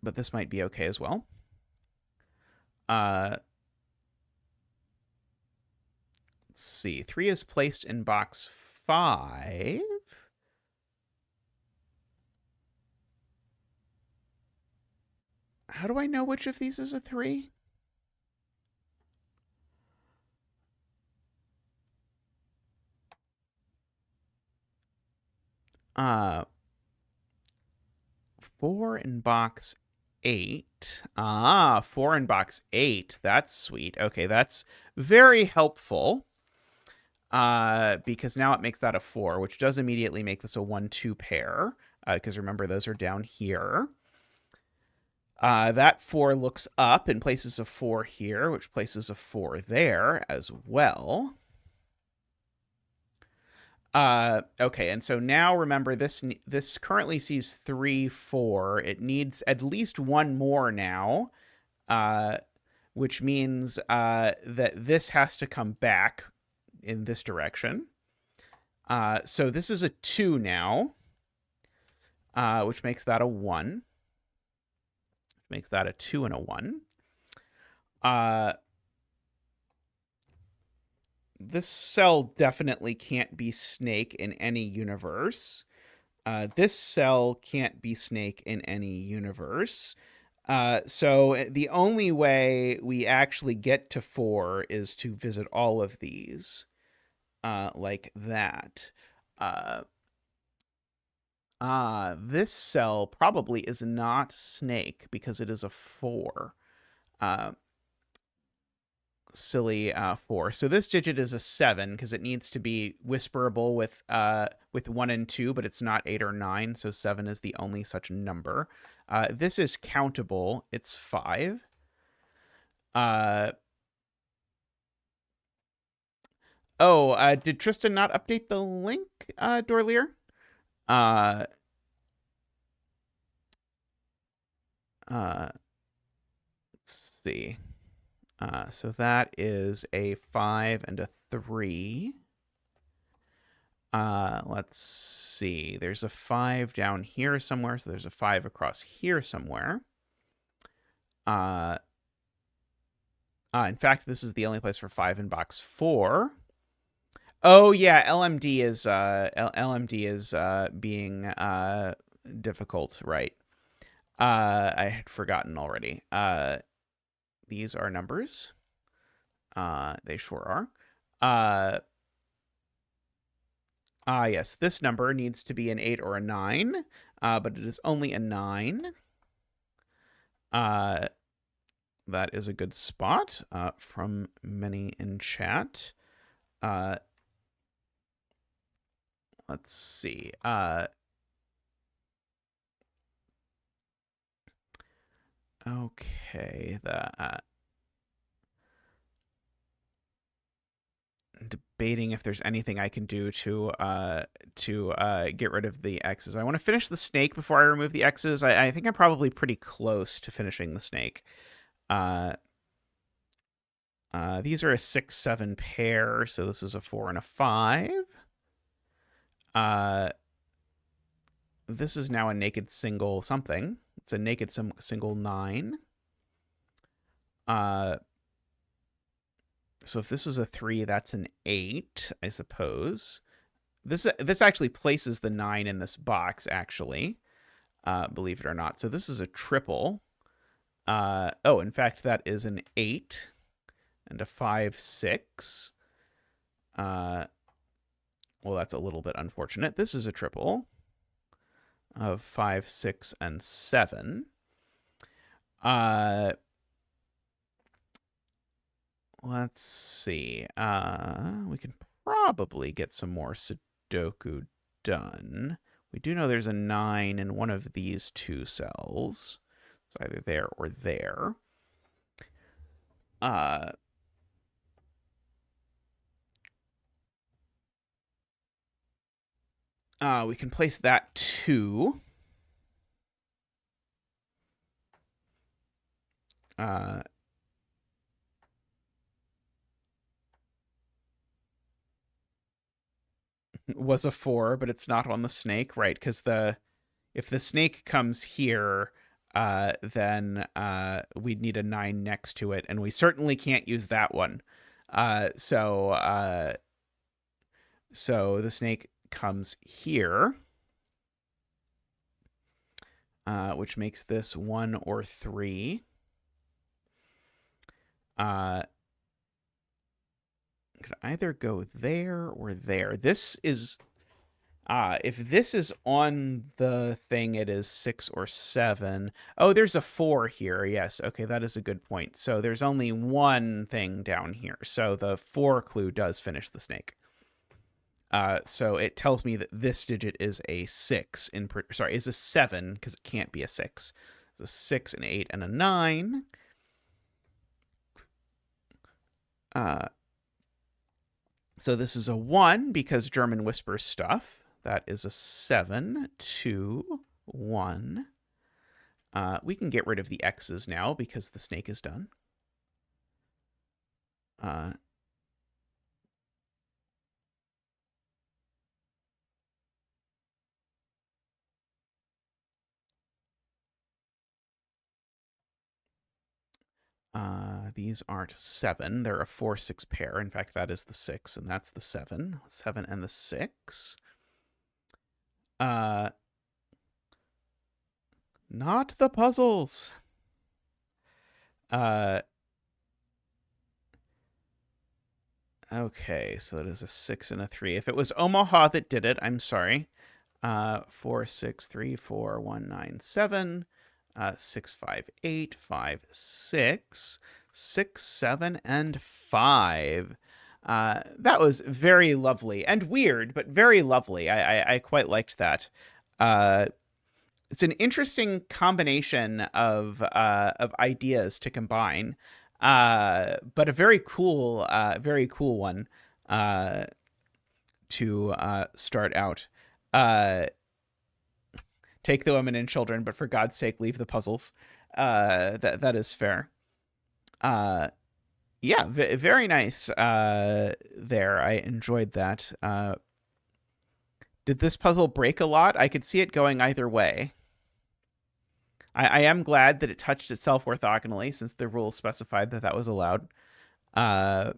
this might be okay as well. Let's see. 3 is placed in box 5. How do I know which of these is a 3? Uh, 4 in box 8. 4 in box 8. That's sweet. Okay, that's very helpful. Because now it makes that a 4, which does immediately make this a 1, 2 pair. Because remember, those are down here. That 4 looks up and places a 4 here, which places a 4 there as well. Okay, and so now remember, this currently sees 3, 4. It needs at least one more now, which means that this has to come back in this direction. So this is a 2 now, which makes that a 1. Makes that a 2 and a 1. This cell definitely can't be snake in any universe. This cell can't be snake in any universe. So the only way we actually get to 4 is to visit all of these, like that. This cell probably is not snake because it is a 4. Silly 4. So this digit is a 7 because it needs to be whisperable with 1 and 2, but it's not 8 or 9, so 7 is the only such number. This is countable. It's 5. Oh, did Tristan not update the link, Dorlier? Uh, let's see. So that is a 5 and a 3. Let's see. There's a 5 down here somewhere, so there's a 5 across here somewhere. In fact, this is the only place for 5 in box 4. Oh yeah, LMD is being difficult, right? I had forgotten already. These are numbers. They sure are. Yes, this number needs to be an 8 or a 9, but it is only a 9. That is a good spot from many in chat. Let's see. Okay, debating if there's anything I can do to get rid of the X's. I want to finish the snake before I remove the X's. I think I'm probably pretty close to finishing the snake. These are a 6-7 pair, so this is a 4 and a 5. This is now a naked single something. It's a naked single 9. So if this was a 3, that's an 8, I suppose. This actually places the 9 in this box, actually, believe it or not. So this is a triple. Oh, in fact, that is an 8 and a 5, 6. Well, that's a little bit unfortunate. This is a triple of 5, 6, and 7. Let's see. We can probably get some more sudoku done. We do know there's a 9 in one of these two cells. It's either there or there. We can place that 2. Was a 4, but it's not on the snake, right? Because if the snake comes here, then we'd need a 9 next to it, and we certainly can't use that one. So the snake comes here, which makes this 1 or 3. Could either go there or there. This is if this is on the thing, it is 6 or 7. Oh, there's a 4 here. Yes. Okay, that is a good point. So there's only one thing down here. So the 4 clue does finish the snake. So it tells me that this digit is a 6 is a 7 because it can't be a 6. It's a 6, an 8, and a 9. So this is a 1 because German whispers stuff. That is a 7, 2, 1. We can get rid of the X's now because the snake is done. These aren't 7. They're a 4, 6 pair. In fact, that is the 6, and that's the 7. 7 and the 6. Not the puzzles. Okay, so it is a 6 and a 3. If it was Omaha that did it, I'm sorry. 4, 6, 3, 4, 1, 9, 7. 6, 5, 8, 5, 6. 6, 7, and 5. That was very lovely and weird, but very lovely. I quite liked that. It's an interesting combination of ideas to combine, but a very cool one. to start out. Take the women and children, but for God's sake, leave the puzzles. That is fair. Yeah, very nice there. I enjoyed that. Did this puzzle break a lot? I could see it going either way. I am glad that it touched itself orthogonally, since the rules specified that that was allowed. It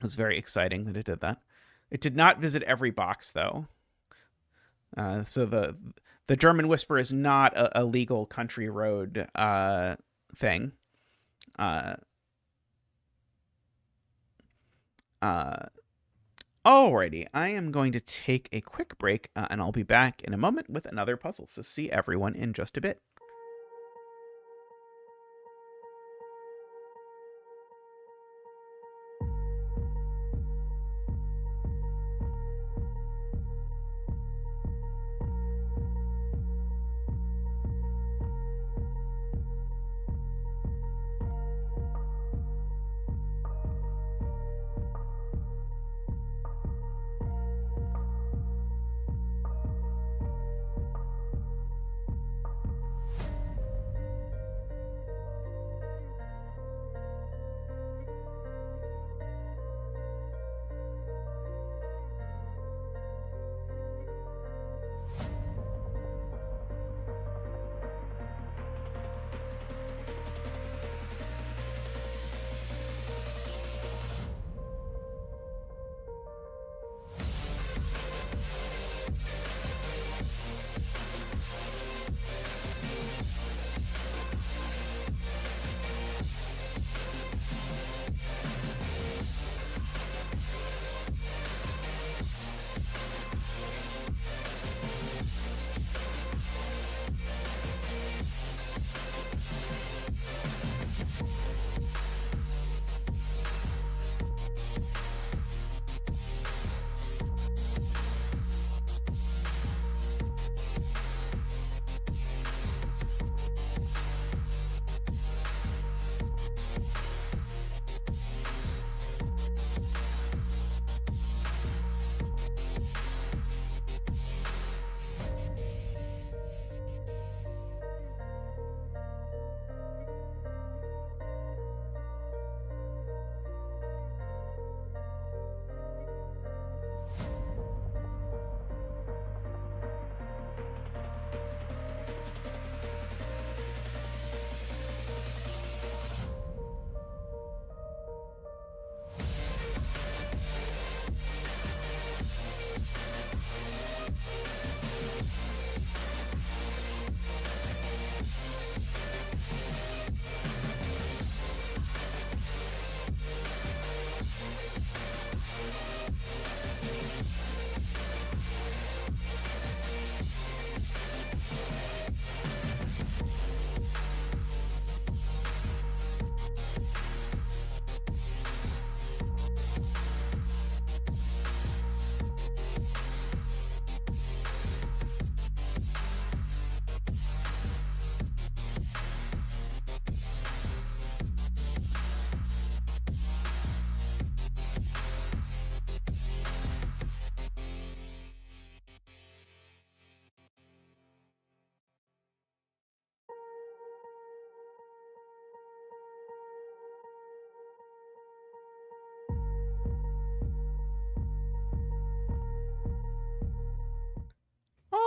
was very exciting that it did that. It did not visit every box, though. So the German Whisper is not a legal country road thing. Alrighty, I am going to take a quick break, and I'll be back in a moment with another puzzle. So see everyone in just a bit.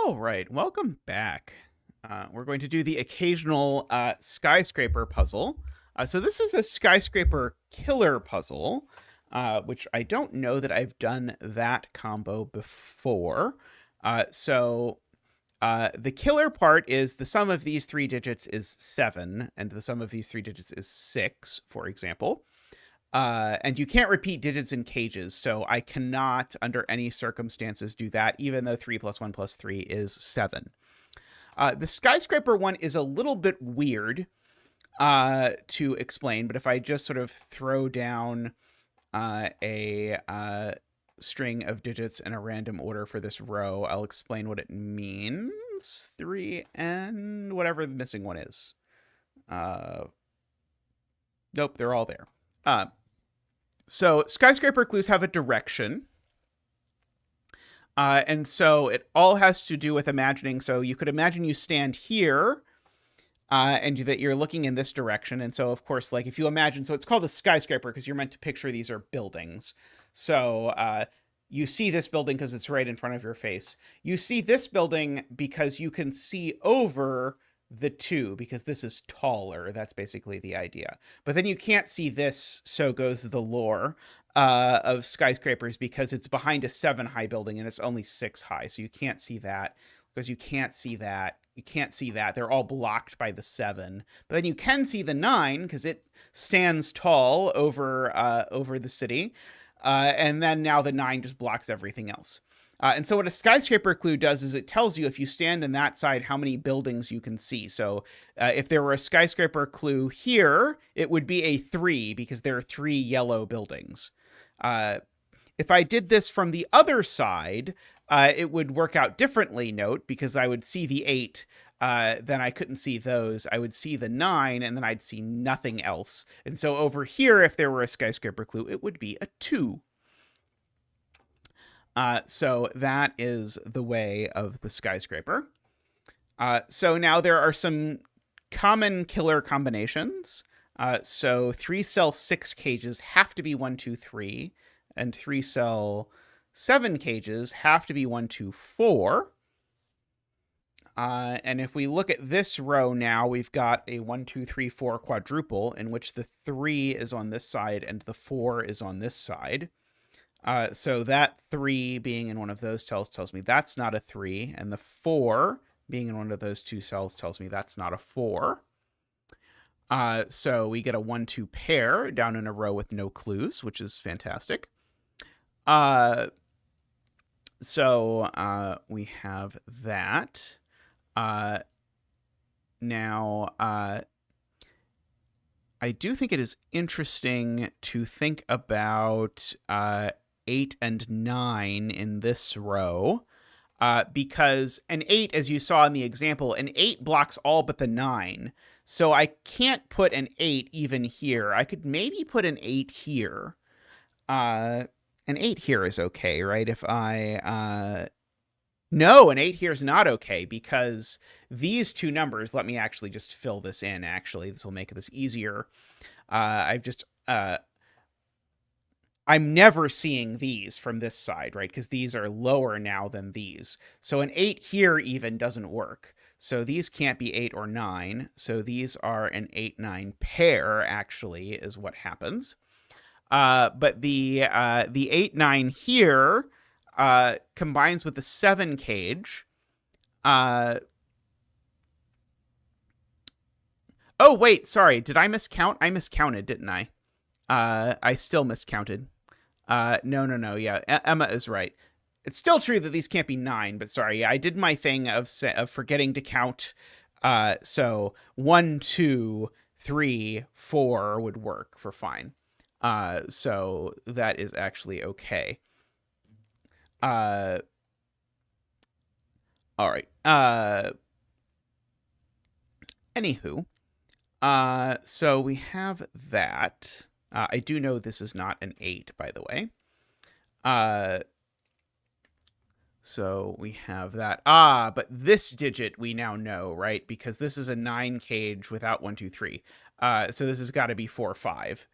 All right, welcome back. We're going to do the occasional skyscraper puzzle. So this is a skyscraper killer puzzle, which I don't know that I've done that combo before. So the killer part is the sum of these three digits is 7, and the sum of these three digits is 6, for example. And you can't repeat digits in cages, so I cannot, under any circumstances, do that, even though 3 plus 1 plus 3 is 7. The skyscraper one is a little bit weird to explain, but if I just sort of throw down a string of digits in a random order for this row, I'll explain what it means. 3 and whatever the missing one is. Nope, they're all there. So skyscraper clues have a direction. And so it all has to do with imagining. So you could imagine you stand here and that you're looking in this direction. And so, of course, like if you imagine, so it's called a skyscraper because you're meant to picture these are buildings. So you see this building because it's right in front of your face. You see this building because you can see over the two because this is taller. That's basically the idea. But then you can't see this, so goes the lore of skyscrapers because it's behind a 7-high building and it's only 6 high. So you can't see that because you can't see that. You can't see that. They're all blocked by the 7. But then you can see the 9 because it stands tall over the city. And then now the 9 just blocks everything else. And so what a skyscraper clue does is it tells you if you stand on that side how many buildings you can see. So if there were a skyscraper clue here, it would be a 3 because there are 3 yellow buildings. If I did this from the other side, it would work out differently, note, because I would see the 8, then I couldn't see those. I would see the 9, and then I'd see nothing else. And so over here, if there were a skyscraper clue, it would be a 2. So that is the way of the skyscraper. So now there are some common killer combinations. So 3-cell 6 cages have to be 1, 2, 3, and 3-cell 7 cages have to be 1, 2, 4. And if we look at this row now, we've got a 1, 2, 3, 4 quadruple in which the 3 is on this side and the 4 is on this side. So that 3 being in one of those cells tells me that's not a 3, and the 4 being in one of those 2 cells tells me that's not a 4. So we get a 1, 2 pair down in a row with no clues, which is fantastic. So we have that. Now, I do think it is interesting to think about 8 and 9 in this row, because an 8, as you saw in the example, an 8 blocks all but the 9. So I can't put an 8 even here. I could maybe put an 8 here. An 8 here is okay, right? If I... No, an 8 here is not okay because these two numbers, let me actually just fill this in, actually. This will make this easier. I'm never seeing these from this side, right? Because these are lower now than these. So an 8 here even doesn't work. So these can't be 8 or 9. So these are an 8-9 pair, actually, is what happens. But the 8-9 here combines with the 7 cage. Oh, wait, sorry. Did I miscount? I miscounted, didn't I? I still miscounted. No. Yeah, Emma is right. It's still true that these can't be 9, but sorry. I did my thing of forgetting to count. So 1, 2, 3, 4 would work for fine. So that is actually okay. All right. Anywho, so we have that. I do know this is not an 8, by the way. So we have that. But this digit we now know, right? Because this is a 9 cage without 1, 2, 3. So this has got to be 4, 5.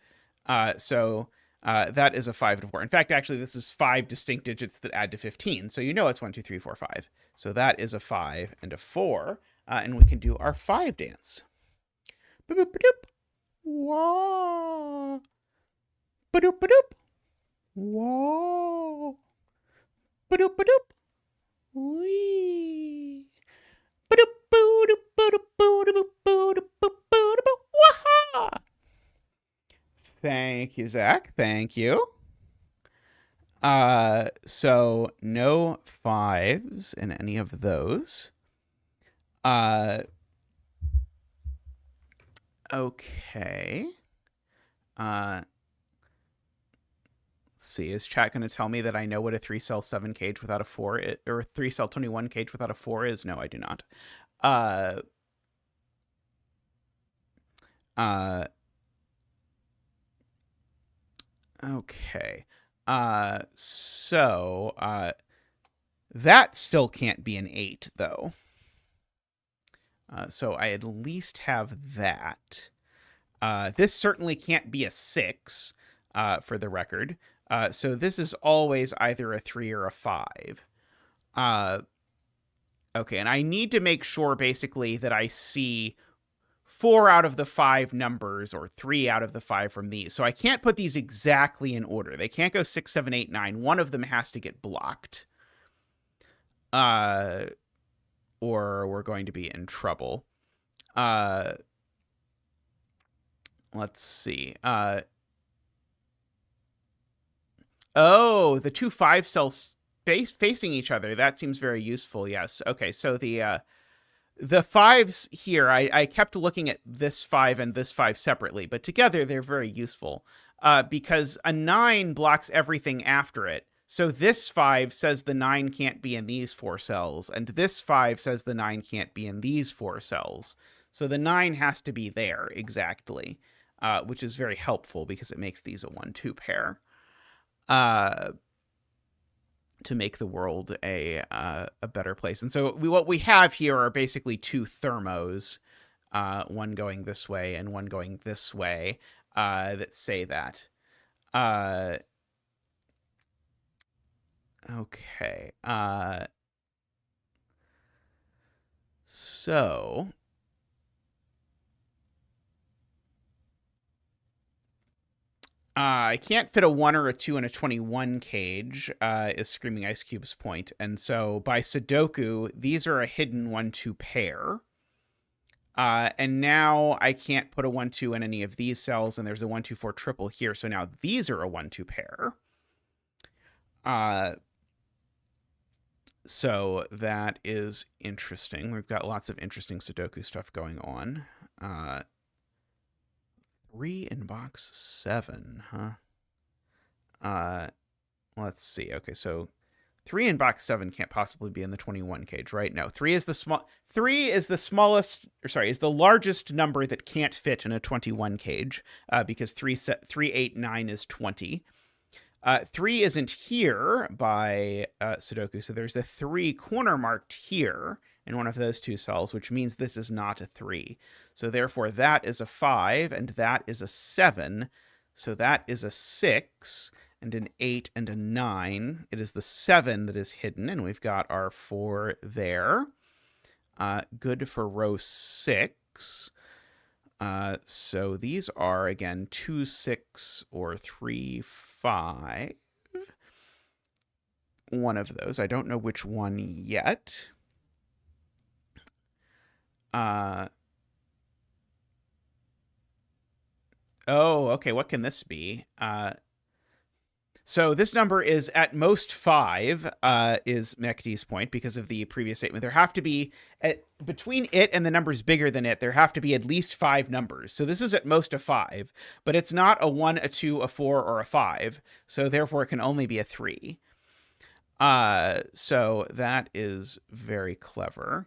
So that is a 5 and 4. In fact, actually, this is 5 distinct digits that add to 15. So you know it's 1, 2, 3, 4, 5. So that is a 5 and a 4. And we can do our 5 dance. Ba-doop-ba-doop. Wah. Ba-doop-ba-doop. Wah. Ba-doop-ba-doop. Wee. Wah. Thank you, Zach. Thank you. So no 5s in any of those. Okay. Let's see. Is chat going to tell me that I know what a 3-cell 7 cage without a 4 is, or a 3-cell 21 cage without a 4 is? No, I do not. Okay. That still can't be an 8, though. So I at least have that. This certainly can't be a 6, for the record. So this is always either a 3 or a 5. Okay, and I need to make sure, basically, that I see 4 out of the 5 numbers or 3 out of the 5 from these. So I can't put these exactly in order. They can't go 6, 7, 8, 9. One of them has to get blocked. Or we're going to be in trouble. Let's see. Oh, the 2 5 cells facing each other. That seems very useful. Yes. Okay, so the 5s here, I kept looking at this 5 and this 5 separately, but together they're very useful, because a 9 blocks everything after it. So this 5 says the 9 can't be in these 4 cells, and this 5 says the 9 can't be in these 4 cells. So the 9 has to be there, exactly, which is very helpful because it makes these a 1-2 pair. To make the world a better place. And so what we have here are basically 2 thermos, one going this way and one going this way, that say that. Okay. So I can't fit a 1 or a 2 in a 21 cage, is Screaming Ice Cube's point. And so by sudoku, these are a hidden 1-2 pair. And now I can't put a 1-2 in any of these cells, and there's a 1-2-4 triple here. So now these are a 1-2 pair. So that is interesting. We've got lots of interesting sudoku stuff going on. 3 in box 7, huh? Let's see. Okay, so 3 in box 7 can't possibly be in the 21 cage, right? No, 3 is the smallest, or sorry, is the largest number that can't fit in a 21 cage, because 3, 8, 9 is 20. 3 isn't here by sudoku, so there's a 3 corner marked here in one of those 2 cells, which means this is not a 3. So therefore that is a 5, and that is a 7. So that is a 6, and an 8, and a 9. It is the 7 that is hidden, and we've got our 4 there. Good for row 6. So these are, again, 2, 6, or 3, 5. One of those. I don't know which one yet. Oh, okay, what can this be? So this number is at most 5, is Mekti's point, because of the previous statement. There have to be, between it and the numbers bigger than it, there have to be at least 5 numbers. So this is at most a 5, but it's not a 1, a 2, a 4, or a 5. So therefore it can only be a 3. So that is very clever.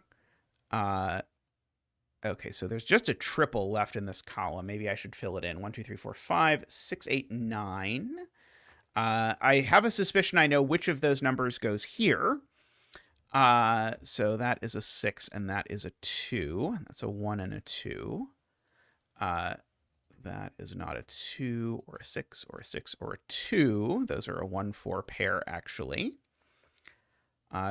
Okay, so there's just a triple left in this column. Maybe I should fill it in. 1, 2, 3, 4, 5, 6, 8, 9. I have a suspicion I know which of those numbers goes here. So that is a 6 and that is a 2. That's a 1 and a 2. That is not a 2 or a 6 or a 6 or a 2. Those are a 1-4 pair, actually.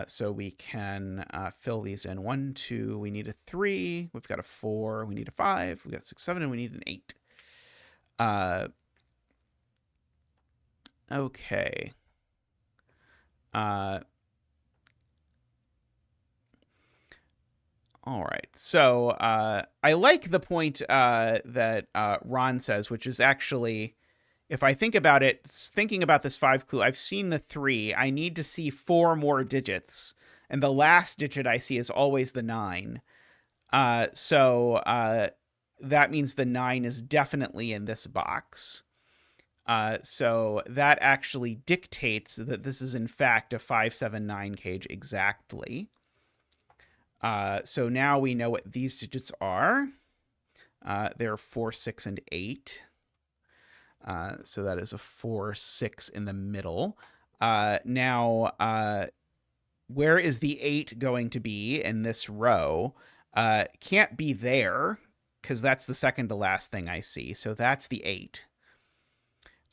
So we can fill these in. 1, 2, we need a 3. We've got a 4. We need a 5. We've got 6, 7, and we need an 8. Okay. All right. So I like the point that Ron says, which is actually, if I think about it, thinking about this 5 clue, I've seen the 3. I need to see 4 more digits, and the last digit I see is always the 9. So that means the 9 is definitely in this box. So that actually dictates that this is in fact a 5, 7, 9 cage exactly. So now we know what these digits are. They're 4, 6, and 8. So that is a 4, 6 in the middle. Now, where is the 8 going to be in this row? Can't be there, because that's the second to last thing I see. So that's the 8.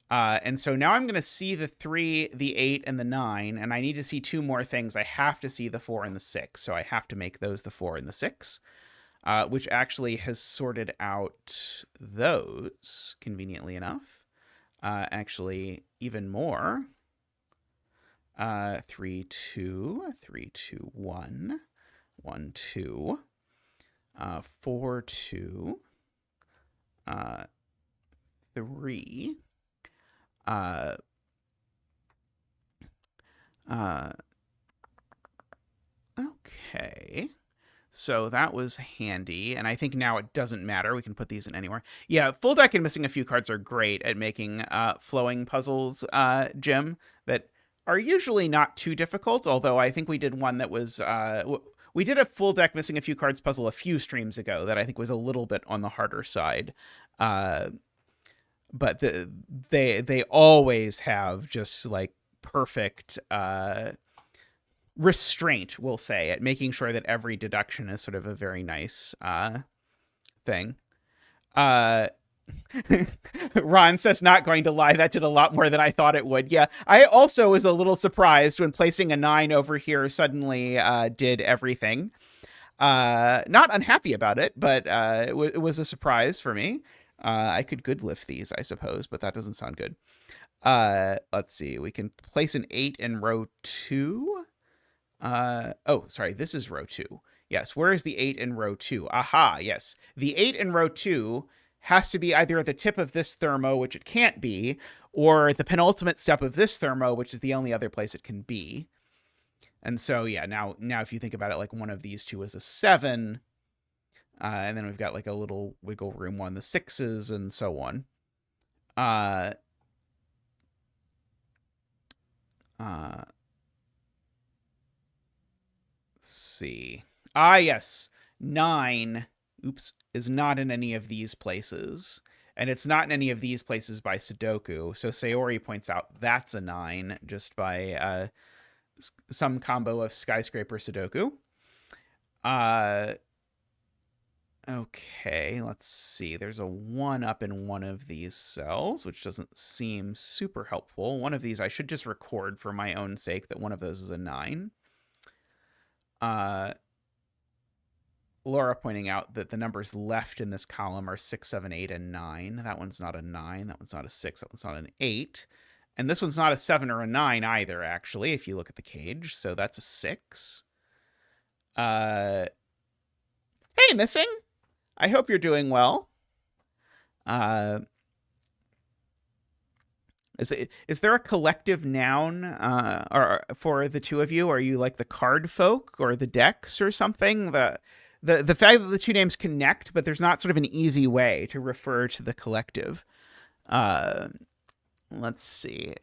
And so now I'm going to see the 3, the 8, and the 9, and I need to see 2 more things. I have to see the 4 and the 6, so I have to make those the 4 and the 6, which actually has sorted out those, conveniently enough. Actually, even more. 3, 2, 3, 2, 1, 1, 2, 4, 2, 3, okay. So that was handy, and I think now it doesn't matter. We can put these in anywhere. Yeah, full deck and missing a few cards are great at making flowing puzzles, Jim, that are usually not too difficult, although I think we did one that was... we did a full deck missing a few cards puzzle a few streams ago that I think was a little bit on the harder side. But they always have just, like, perfect... restraint, we'll say, at making sure that every deduction is sort of a very nice thing. Ron says, not going to lie, that did a lot more than I thought it would. Yeah, I also was a little surprised when placing a 9 over here suddenly did everything. Not unhappy about it, but it was a surprise for me. I could good lift these, I suppose, but that doesn't sound good. Let's see. We can place an 8 in row 2. Oh, sorry, this is row 2. Yes, where is the 8 in row 2? Aha, yes. The 8 in row 2 has to be either at the tip of this thermo, which it can't be, or the penultimate step of this thermo, which is the only other place it can be. And so, yeah, now if you think about it, like, one of these two is a 7, and then we've got, like, a little wiggle room on the 6s and so on. See. Yes. 9, is not in any of these places. And it's not in any of these places by Sudoku. So Sayori points out that's a 9 just by some combo of skyscraper Sudoku. Okay, let's see. There's a 1 up in one of these cells, which doesn't seem super helpful. One of these I should just record for my own sake that one of those is a 9. Laura pointing out that the numbers left in this column are 6, 7, 8, and 9. That one's not a 9. That one's not a 6. That one's not an 8. And this one's not a 7 or a 9 either, actually, if you look at the cage. So that's a 6. Hey, Missing! I hope you're doing well. Is there a collective noun or for the two of you? Are you like the card folk or the decks or something? The fact that the two names connect, but there's not sort of an easy way to refer to the collective. Let's see.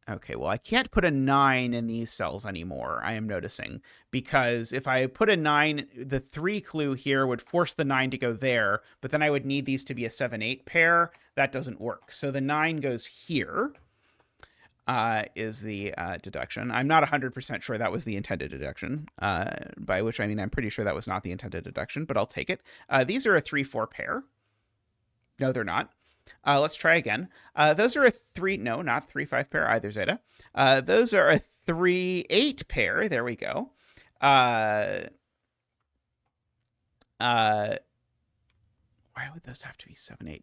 Okay, well, I can't put a 9 in these cells anymore, I am noticing, because if I put a 9, the 3 clue here would force the 9 to go there, but then I would need these to be a 7-8 pair. That doesn't work. So the 9 goes here, is the deduction. I'm not 100% sure that was the intended deduction, by which I mean I'm pretty sure that was not the intended deduction, but I'll take it. These are a 3-4 pair. No, they're not. Let's try again. Those are a 3... No, not 3-5 pair either, Zeta. Those are a 3-8 pair. There we go. Why would those have to be 7-8?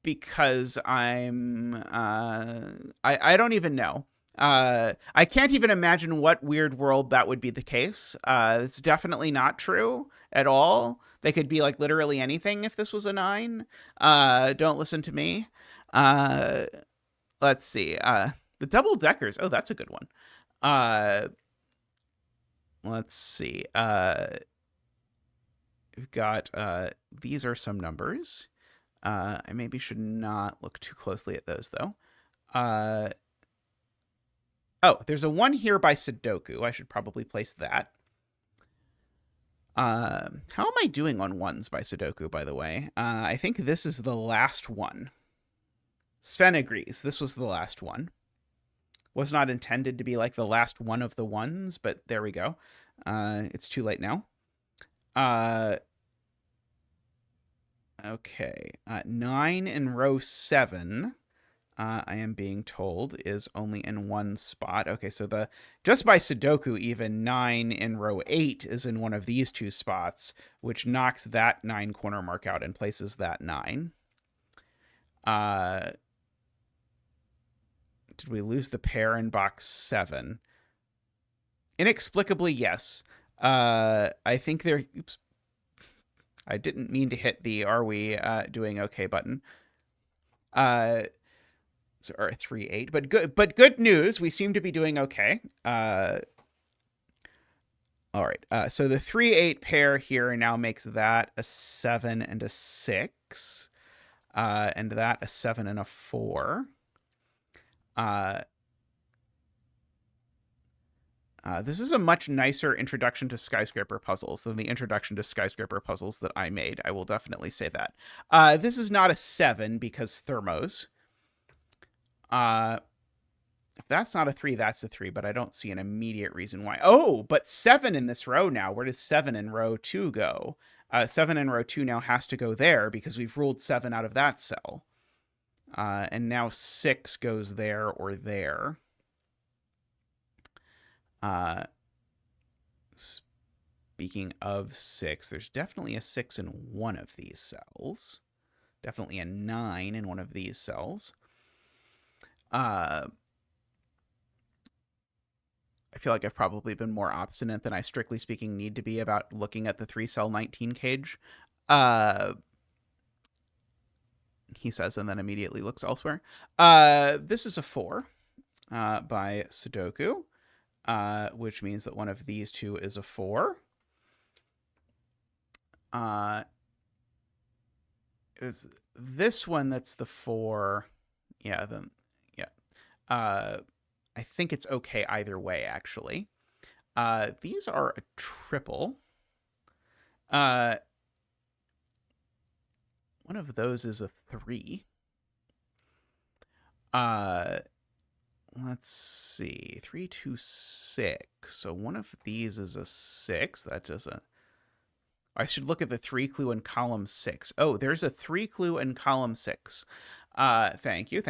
Because I'm... I don't even know. I can't even imagine what weird world that would be the case. It's definitely not true at all. They could be like literally anything if this was a 9. Don't listen to me. Let's see. The double deckers. Oh, that's a good one. Let's see. We've got these are some numbers. I maybe should not look too closely at those though. Oh, there's a 1 here by Sudoku. I should probably place that. How am I doing on ones by Sudoku, by the way? I think this is the last one. Sven agrees. This was the last one. Was not intended to be like the last one of the ones, but there we go. It's too late now. Okay. 9 in row 7, I am being told, is only in one spot. Okay, so just by Sudoku, even 9 in row 8 is in one of these two spots, which knocks that 9 corner mark out and places that 9. Did we lose the pair in box 7? Inexplicably, yes. I think there... Oops. I didn't mean to hit the "Are we doing okay" button. So, or 3-8, but good news. We seem to be doing okay. All right. So the 3-8 pair here now makes that a 7 and a 6, and that a 7 and a 4. This is a much nicer introduction to skyscraper puzzles than the introduction to skyscraper puzzles that I made. I will definitely say that. This is not a 7 because thermos. If that's not a 3, that's a 3, but I don't see an immediate reason why. Oh, but 7 in this row now. Where does 7 in row 2 go? 7 in row 2 now has to go there because we've ruled 7 out of that cell. And now 6 goes there or there. Speaking of 6, there's definitely a 6 in one of these cells. Definitely a 9 in one of these cells. I feel like I've probably been more obstinate than I strictly speaking need to be about looking at the 3-cell 19 cage. He says, and then immediately looks elsewhere. This is a 4 by Sudoku. Which means that one of these two is a 4. Is this one that's the 4? Yeah, then yeah. I think it's okay either way, actually. These are a triple. One of those is a 3. Let's see. 3, 2, 6. So one of these is a 6. That doesn't... I should look at the 3 clue in column 6. Oh, there's a 3 clue in column 6. Thank you.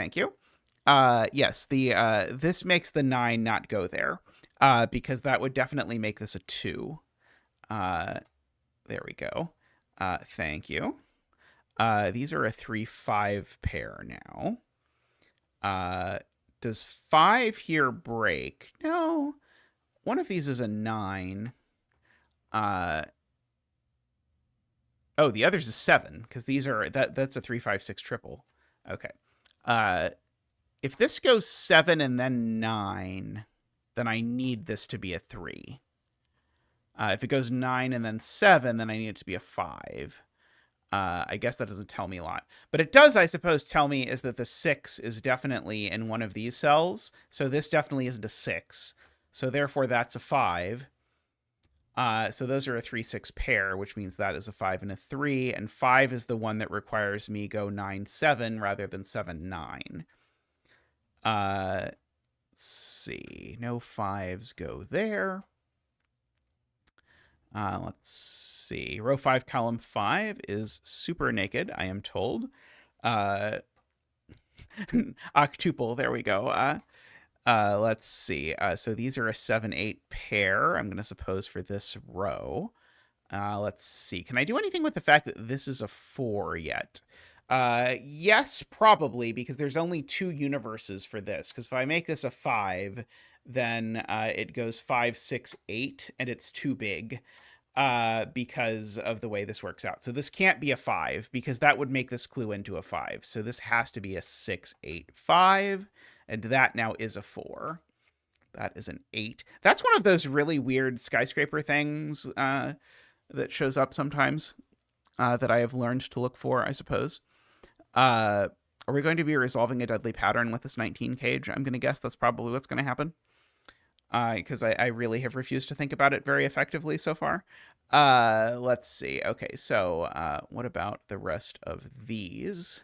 Yes, this makes the 9 not go there. Because that would definitely make this a 2. There we go. Thank you. These are a 3-5 pair now. Does 5 here break? No. One of these is a 9. Oh, the other's a 7, because these are... That's a 3-5-6 triple. Okay. If this goes 7 and then 9, then I need this to be a 3. If it goes 9 and then 7, then I need it to be a 5. I guess that doesn't tell me a lot. But it does, I suppose, tell me is that the 6 is definitely in one of these cells. So this definitely isn't a 6. So therefore, that's a 5. So those are a 3-6 pair, which means that is a 5 and a 3. And 5 is the one that requires me go 9-7 rather than 7-9. Let's see. No 5s go there. Let's see. Row 5, column 5 is super naked, I am told. Octuple, there we go. Let's see. So these are a 7-8 pair, I'm going to suppose, for this row. Let's see. Can I do anything with the fact that this is a 4 yet? Yes, probably, because there's only 2 universes for this. Because if I make this a 5, then it goes 5, 6, 8, and it's too big because of the way this works out. So this can't be a 5, because that would make this clue into a 5. So this has to be a 6, 8, 5, and that now is a 4. That is an 8. That's one of those really weird skyscraper things that shows up sometimes that I have learned to look for, I suppose. Are we going to be resolving a deadly pattern with this 19 cage? I'm going to guess that's probably what's going to happen. because I really have refused to think about it very effectively so far. Let's see. Okay, so what about the rest of these?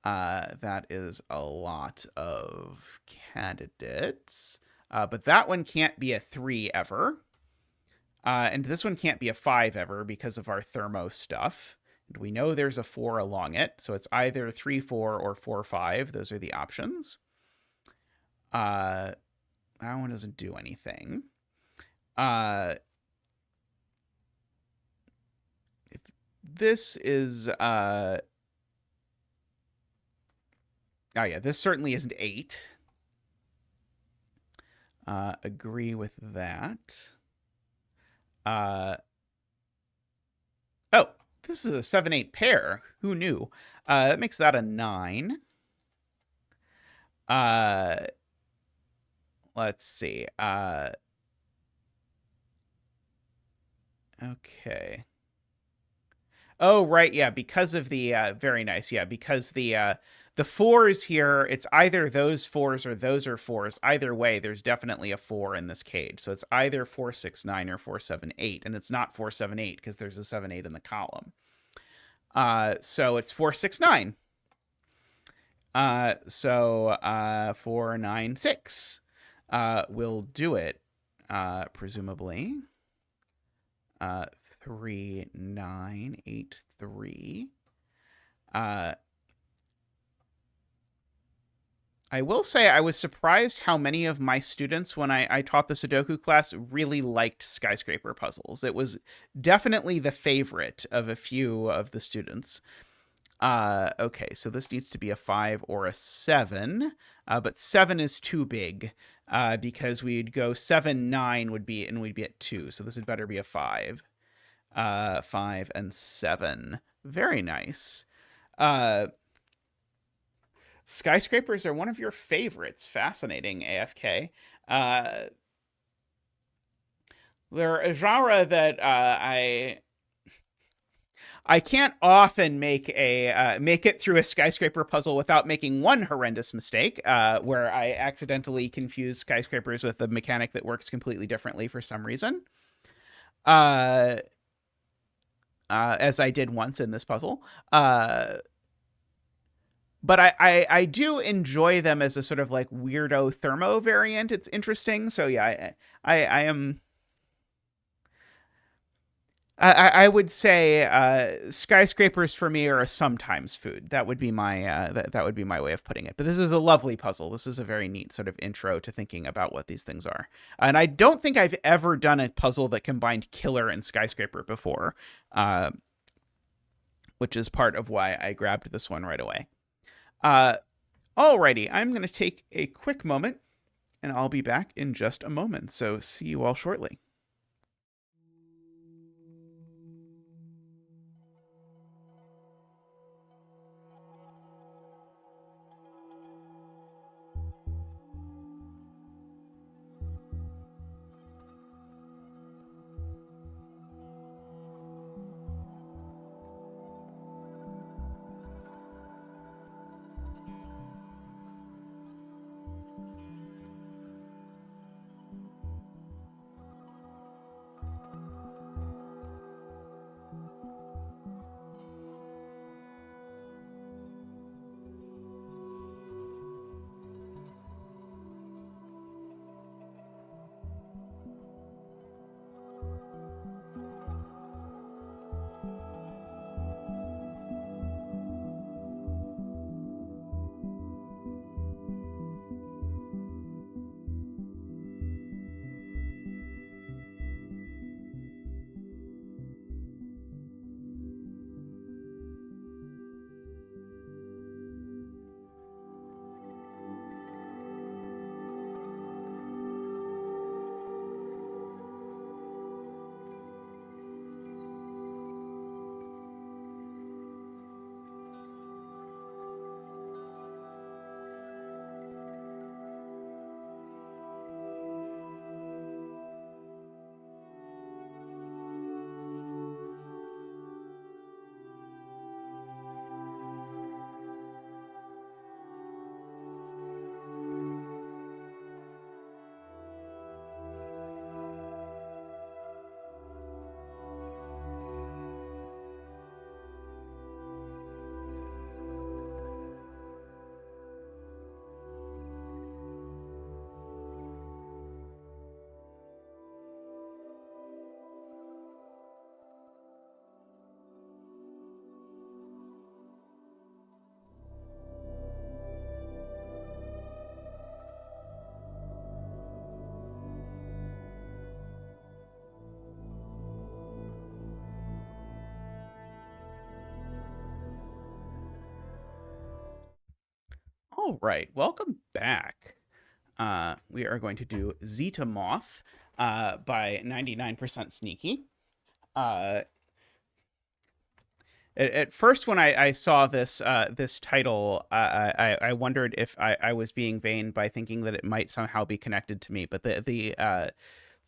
That is a lot of candidates. But that one can't be a 3 ever. And this one can't be a 5 ever because of our thermo stuff. And we know there's a 4 along it, so it's either 3, 4 or 4, 5. Those are the options. That one doesn't do anything. If this is oh yeah, this certainly isn't 8. Agree with that. Oh, this is a 7-8 pair. Who knew? That makes that a 9. Let's see. Okay. Oh, right, yeah, because of the very nice, yeah, because the 4s here, it's either those 4s or those are 4s. Either way, there's definitely a 4 in this cage. So it's either 4, 6, 9 or 4, 7, 8, and it's not 4, 7, 8 because there's a 7, 8 in the column. So it's 4, 6, 9. So 4, 9, 6 will do it, presumably. 3, 9, 8, 3. I will say I was surprised how many of my students, when I taught the Sudoku class, really liked skyscraper puzzles. It was definitely the favorite of a few of the students. Okay, so this needs to be a 5 or a 7, but 7 is too big because we'd go 7, 9 would be, and we'd be at 2. So this had better be a 5. 5 and 7. Very nice. Skyscrapers are one of your favorites. Fascinating, AFK. They're a genre that I can't often make it through a skyscraper puzzle without making one horrendous mistake, where I accidentally confuse skyscrapers with a mechanic that works completely differently for some reason. As I did once in this puzzle. But I do enjoy them as a sort of like weirdo thermo variant. It's interesting. So yeah, I am. I would say skyscrapers for me are a sometimes food. That would be my that would be my way of putting it. But this is a lovely puzzle. This is a very neat sort of intro to thinking about what these things are. And I don't think I've ever done a puzzle that combined killer and skyscraper before, which is part of why I grabbed this one right away. Alrighty, I'm going to take a quick moment, and I'll be back in just a moment. So see you all shortly. All right, welcome back. We are going to do Zetamath by 99% Sneaky. At first, when I saw this this title, I wondered if I was being vain by thinking that it might somehow be connected to me. But the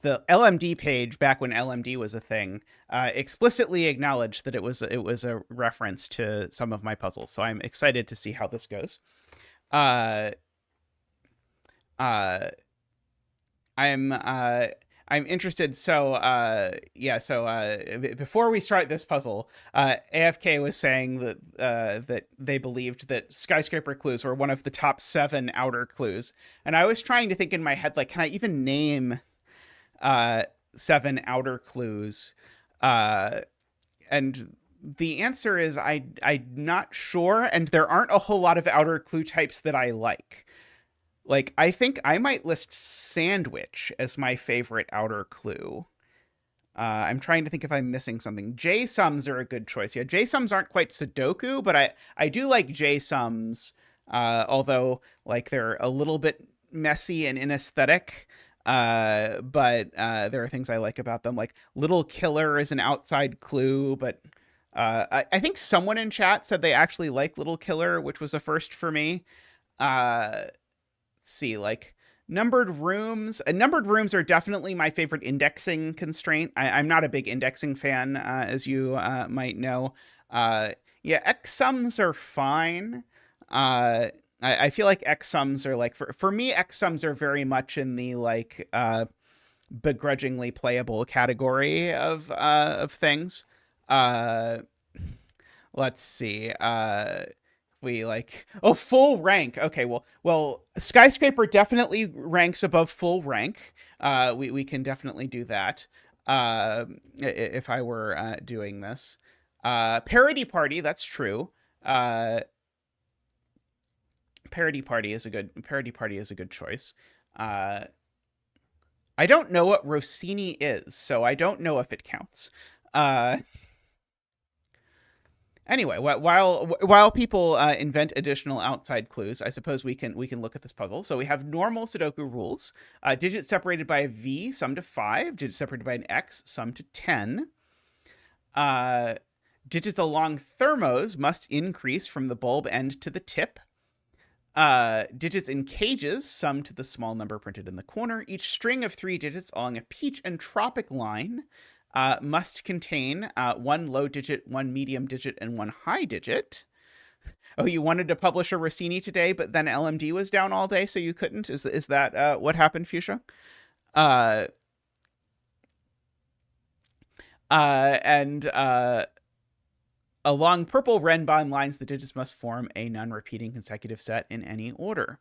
LMD page, back when LMD was a thing, explicitly acknowledged that it was a reference to some of my puzzles. So I'm excited to see how this goes. Uh, uh, I'm interested. So yeah. So before we start this puzzle, AFK was saying that that they believed that skyscraper clues were one of the top 7 outer clues, and I was trying to think in my head, like, can I even name 7 outer clues? And the answer is I'm not sure, and there aren't a whole lot of outer clue types that I like. Like, I think I might list sandwich as my favorite outer clue. I'm trying to think if I'm missing something. J-sums are a good choice. Yeah, J-sums aren't quite Sudoku, but I do like J-sums, although, like, they're a little bit messy and inesthetic. But there are things I like about them. Like, Little Killer is an outside clue, but I think someone in chat said they actually like Little Killer, which was a first for me. See, like, numbered rooms are definitely my favorite indexing constraint. I'm not a big indexing fan, as you might know. Yeah, X sums are fine. I feel like X sums are, like, for me, X sums are very much in the, like, begrudgingly playable category of things. Let's see. We like, oh, full rank. Okay, well, skyscraper definitely ranks above full rank. We can definitely do that. If I were doing this, parody party, that's true. Parody party is a good choice. I don't know what Rossini is, so I don't know if it counts. Anyway, while people invent additional outside clues, I suppose we can look at this puzzle. So we have normal Sudoku rules: digits separated by a V, sum to 5; digits separated by an X, sum to 10. Digits along thermos must increase from the bulb end to the tip. Digits in cages sum to the small number printed in the corner. Each string of 3 digits along a peach and tropic line must contain 1 low digit, 1 medium digit, and 1 high digit. Oh, you wanted to publish a Rossini today, but then LMD was down all day, so you couldn't? Is that what happened, Fuchsia? Along purple Renbon lines, the digits must form a non-repeating consecutive set in any order.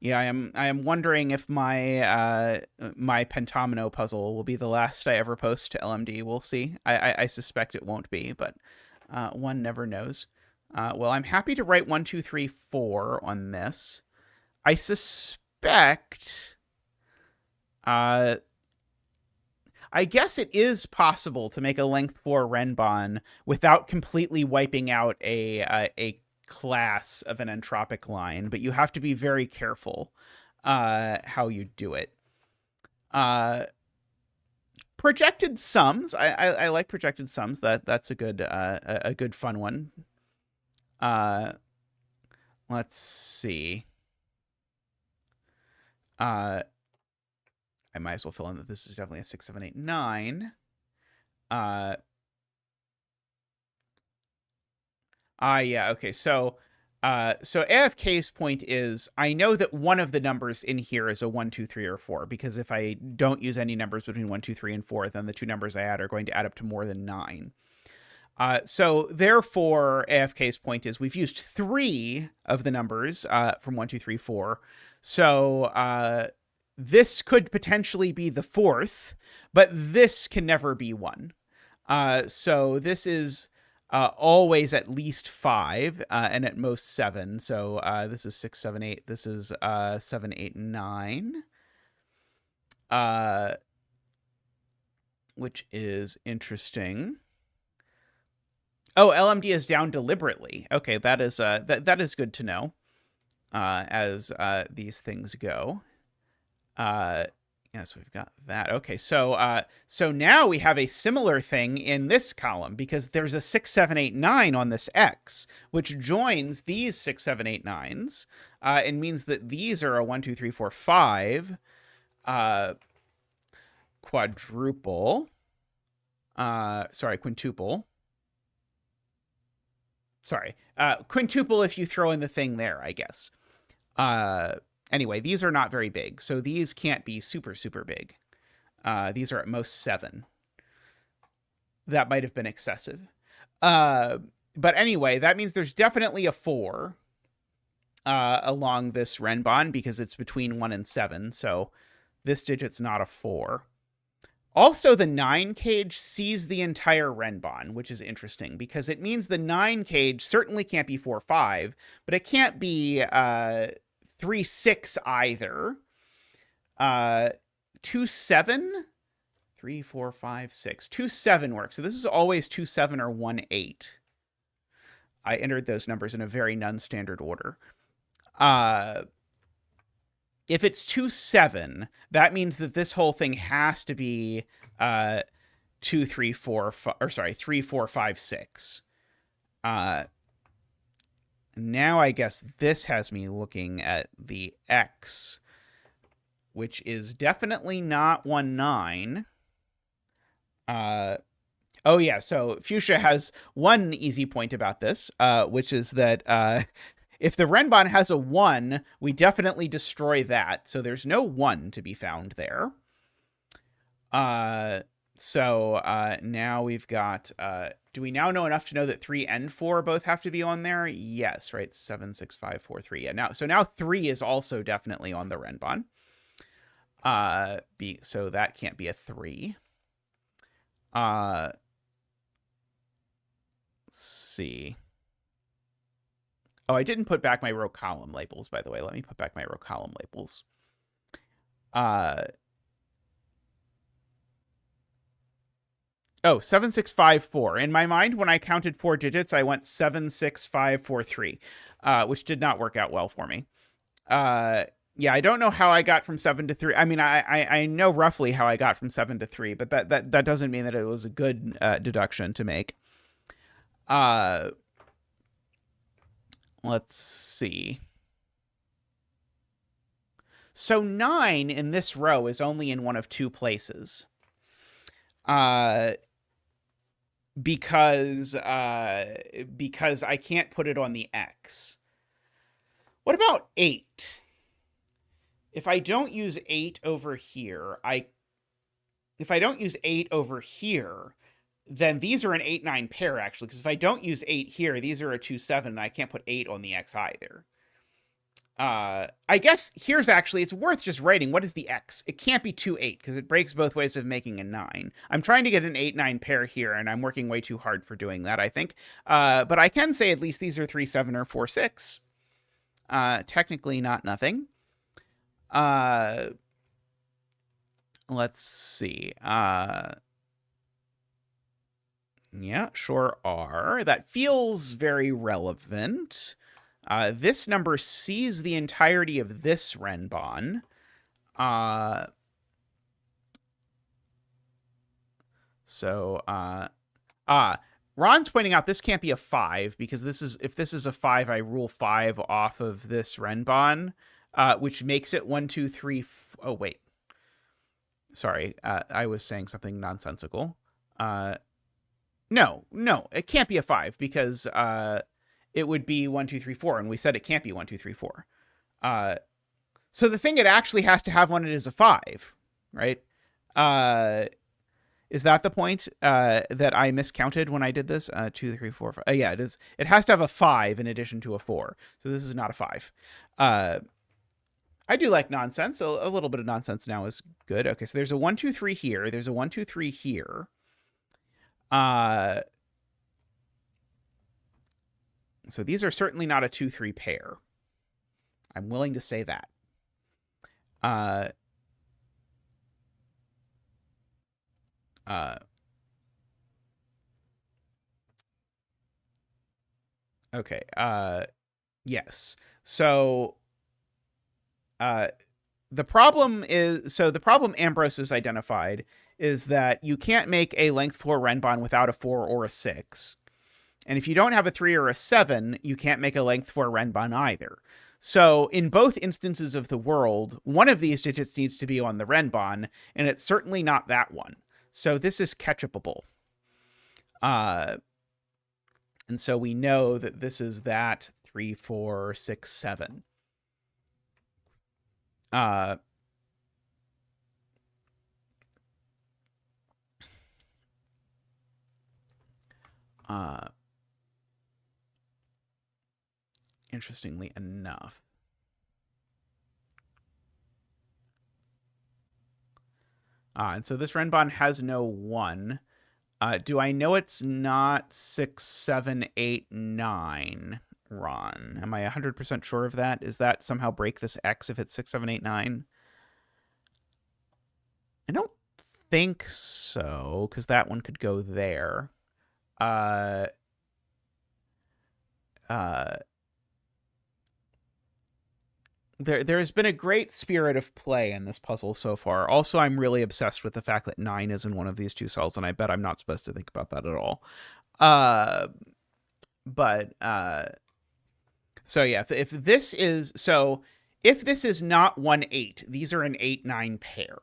Yeah, I am wondering if my my pentomino puzzle will be the last I ever post to LMD. We'll see. I suspect it won't be, but one never knows. Well, I'm happy to write 1, 2, 3, 4 on this. I suspect. I guess it is possible to make a length 4 Renbon without completely wiping out a class of an entropic line, but you have to be very careful how you do it. Projected sums. I like projected sums. That's a good fun one. Let's see. I might as well fill in that this is definitely a 6, 7, 8, 9. Yeah, okay. So AFK's point is, I know that one of the numbers in here is a 1, 2, 3, or 4, because if I don't use any numbers between 1, 2, 3, and 4, then the 2 numbers I add are going to add up to more than 9. So therefore, AFK's point is we've used 3 of the numbers from 1, 2, 3, 4. So this could potentially be the 4th, but this can never be 1. So this is always at least 5, and at most 7. So this is 6, 7, 8. This is 7, 8, 9. Which is interesting. Oh, LMD is down deliberately. Okay, that is that is good to know as these things go. Yes, we've got that. Okay, so now we have a similar thing in this column because there's a 6, 7, 8, 9 on this X, which joins these 6, 7, 8, 9s, and means that these are a 1, 2, 3, 4, 5 quadruple. Sorry, quintuple. Sorry, quintuple if you throw in the thing there, I guess. Anyway, these are not very big, so these can't be super, super big. These are at most 7. That might have been excessive. But anyway, that means there's definitely a 4 along this Renbon because it's between 1 and 7, so this digit's not a 4. Also, the 9 cage sees the entire Renbon, which is interesting because it means the 9 cage certainly can't be 4, 5, but it can't be 3, 6 either. 2, 7, 3, 4, 5, 6. 2, 7 works. So this is always 2, 7 or 1, 8. I entered those numbers in a very non-standard order. If it's 2, 7, that means that this whole thing has to be 2, 3, 4, 5, or sorry, 3, 4, 5, 6. Now I guess this has me looking at the X, which is definitely not 1, 9. Oh yeah, so Fuchsia has one easy point about this, which is that if the Renbon has a 1, we definitely destroy that. So there's no 1 to be found there. So now we've got, do we now know enough to know that 3 and 4 both have to be on there? Yes, right? 7, 6, 5, 4, 3. Yeah, so now 3 is also definitely on the Renbon. So that can't be a 3. Let's see. Oh, I didn't put back my row column labels, by the way. Let me put back my row column labels. Oh, 7, 6, 5, 4. In my mind, when I counted 4 digits, I went 7, 6, 5, 4, 3, which did not work out well for me. Yeah, I don't know how I got from 7 to 3. I mean, I know roughly how I got from 7 to 3, but that doesn't mean that it was a good deduction to make. Let's see. So 9 in this row is only in one of 2 places. Because I can't put it on the X. What about 8? If I don't use 8 over here, then these are an 8, 9 pair, actually, because if I don't use 8 here, these are a 2, 7, and I can't put 8 on the X either. I guess here's actually, it's worth just writing, what is the X? It can't be 2, 8, because it breaks both ways of making a 9. I'm trying to get an 8, 9 pair here, and I'm working way too hard for doing that, I think. But I can say at least these are 3, 7, or 4, 6. Technically not nothing. Let's see. Yeah, sure are. That feels very relevant. This number sees the entirety of this Renbon. Ron's pointing out this can't be a 5 because if this is a 5, I rule 5 off of this Renbon, which makes it 1, 2, 3. Oh, wait. Sorry, I was saying something nonsensical. No, it can't be a 5 because it would be 1, 2, 3, 4, and we said it can't be 1, 2, 3, 4. So the thing it actually has to have when it is a 5, right? Is that the point that I miscounted when I did this? 2, 3, 4, 5. Yeah, it is. It has to have a 5 in addition to a 4. So this is not a 5. I do like nonsense. So a little bit of nonsense now is good. Okay, so there's a 1, 2, 3 here. There's a 1, 2, 3 here. So these are certainly not a 2, 3 pair. I'm willing to say that. Okay. Yes. So uh, the problem Ambrose has identified is that you can't make a length 4 Renbon without a 4 or a 6. And if you don't have a 3 or a 7, you can't make a length 4 Renbon either. So in both instances of the world, one of these digits needs to be on the Renbon, and it's certainly not that one. So this is catch-upable. And so we know that this is that 3, 4, 6, 7. Interestingly enough. And so this Renbon has no 1. Do I know it's not 6, 7, 8, 9, Ron? Am I 100% sure of that? Is that somehow break this X if it's 6, 7, 8, 9? I don't think so, because that one could go there. There has been a great spirit of play in this puzzle so far. Also, I'm really obsessed with the fact that 9 is in one of these two cells, and I bet I'm not supposed to think about that at all. So yeah, if this is not 1, 8, these are an 8, 9 pair.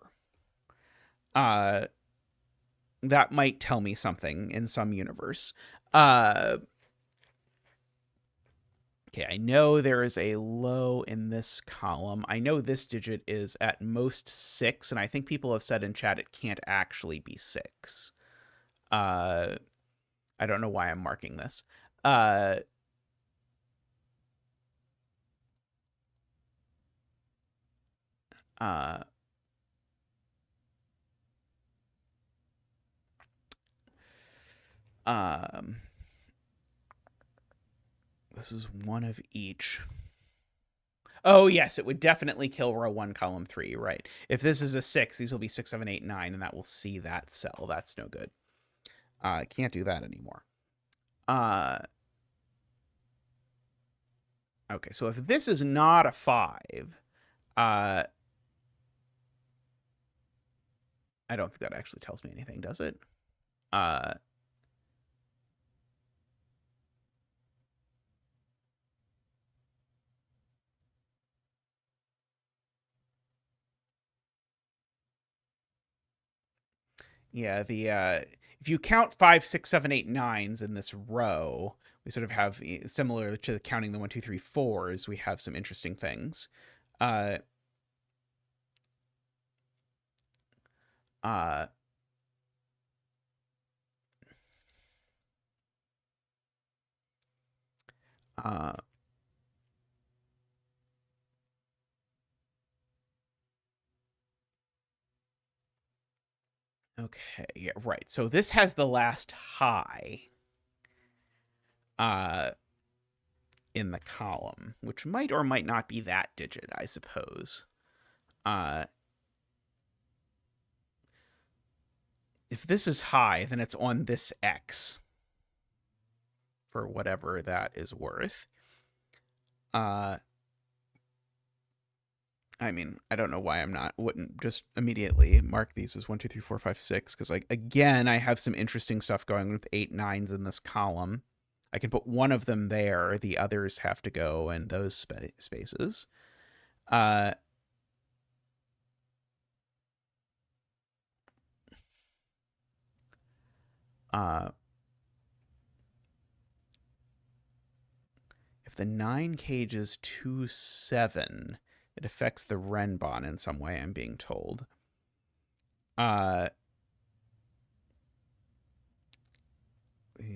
That might tell me something in some universe. Okay, I know there is a low in this column. I know this digit is at most 6, and I think people have said in chat it can't actually be 6. I don't know why I'm marking this. This is one of each. Oh, yes, it would definitely kill row 1, column 3, right. If this is a 6, these will be 6, 7, 8, 9, and that will see that cell. That's no good. I can't do that anymore. Okay, so if this is not a 5, I don't think that actually tells me anything, does it? Yeah, if you count 5, 6, 7, 8, 9s in this row, we sort of have, similar to counting the 1, 2, 3, 4s, we have some interesting things. Okay, yeah, right. So this has the last high in the column, which might or might not be that digit, I suppose. If this is high, then it's on this X for whatever that is worth. I mean, I don't know why wouldn't just immediately mark these as 1, 2, 3, 4, 5, 6, because, like, again, I have some interesting stuff going with 8, 9s in this column. I can put one of them there. The others have to go in those spaces. If the 9 cage is 2, 7, it affects the Renbon in some way, I'm being told.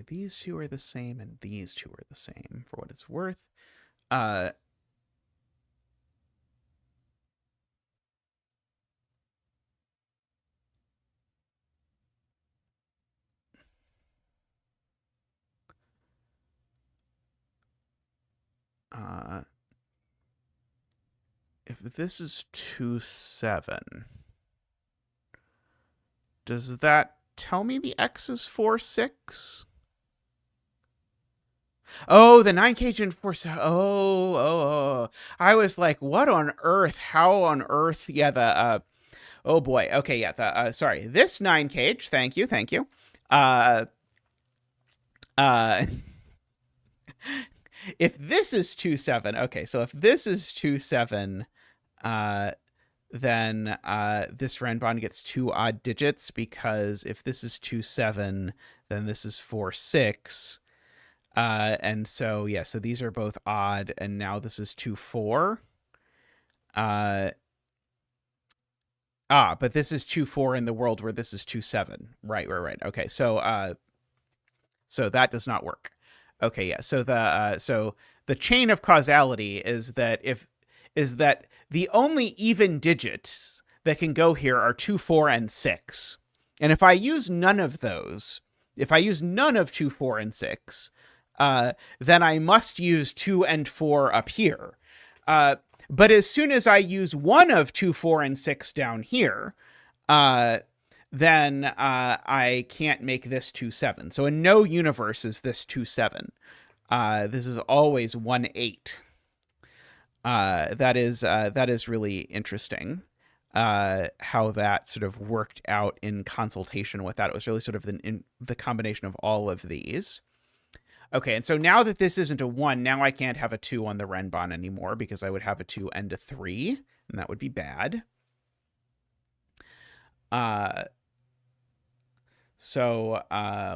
These two are the same, and these two are the same, for what it's worth. If this is 2, 7, does that tell me the X is 4, 6? Oh, the 9 cage and 4/7. Oh. I was like, what on earth? How on earth? Yeah, oh boy. Okay, yeah, sorry. This 9 cage, thank you. Uh, uh, if this is 2/7, okay, so if this is 2/7, uh, then this renbon gets 2 odd digits, because if this is 2/7, then this is 4/6. And so, yeah, so these are both odd, and now this is 2/4. But this is 2/4 in the world where this is 2/7. Right. Okay, so that does not work. Okay, yeah. So the chain of causality is that the only even digits that can go here are 2, 4, and 6. And if I use none of those, if I use none of 2, 4, and 6, then I must use 2 and 4 up here. But as soon as I use one of 2, 4, and 6 down here, then I can't make this 2/7. So in no universe is this 2/7. This is always 1/8. That is really interesting. How that sort of worked out in consultation with that. It was really sort of the combination of all of these. Okay, and so now that this isn't a 1, now I can't have a 2 on the renbon anymore, because I would have a 2 and a 3, and that would be bad. So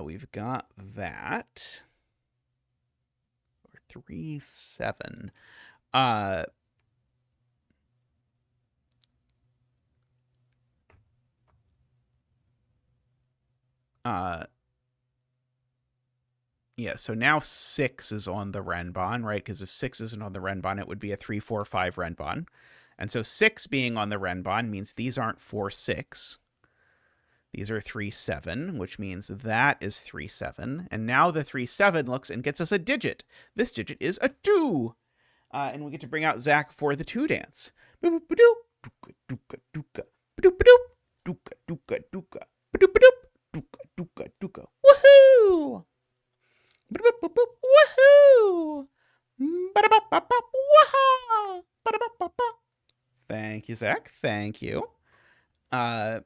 we've got that. 3, 7. Yeah, so now 6 is on the renbon, right? Because if 6 isn't on the renbon, it would be a 3, 4, 5 renbon. And so 6 being on the renbon means these aren't 4, 6. These are 3, 7, which means that is 3, 7. And now the 3, 7 looks and gets us a digit. This digit is a 2. And we get to bring out Zach for the 2 dance. Woohoo! Woohoo! Thank you, Zach. Thank you. It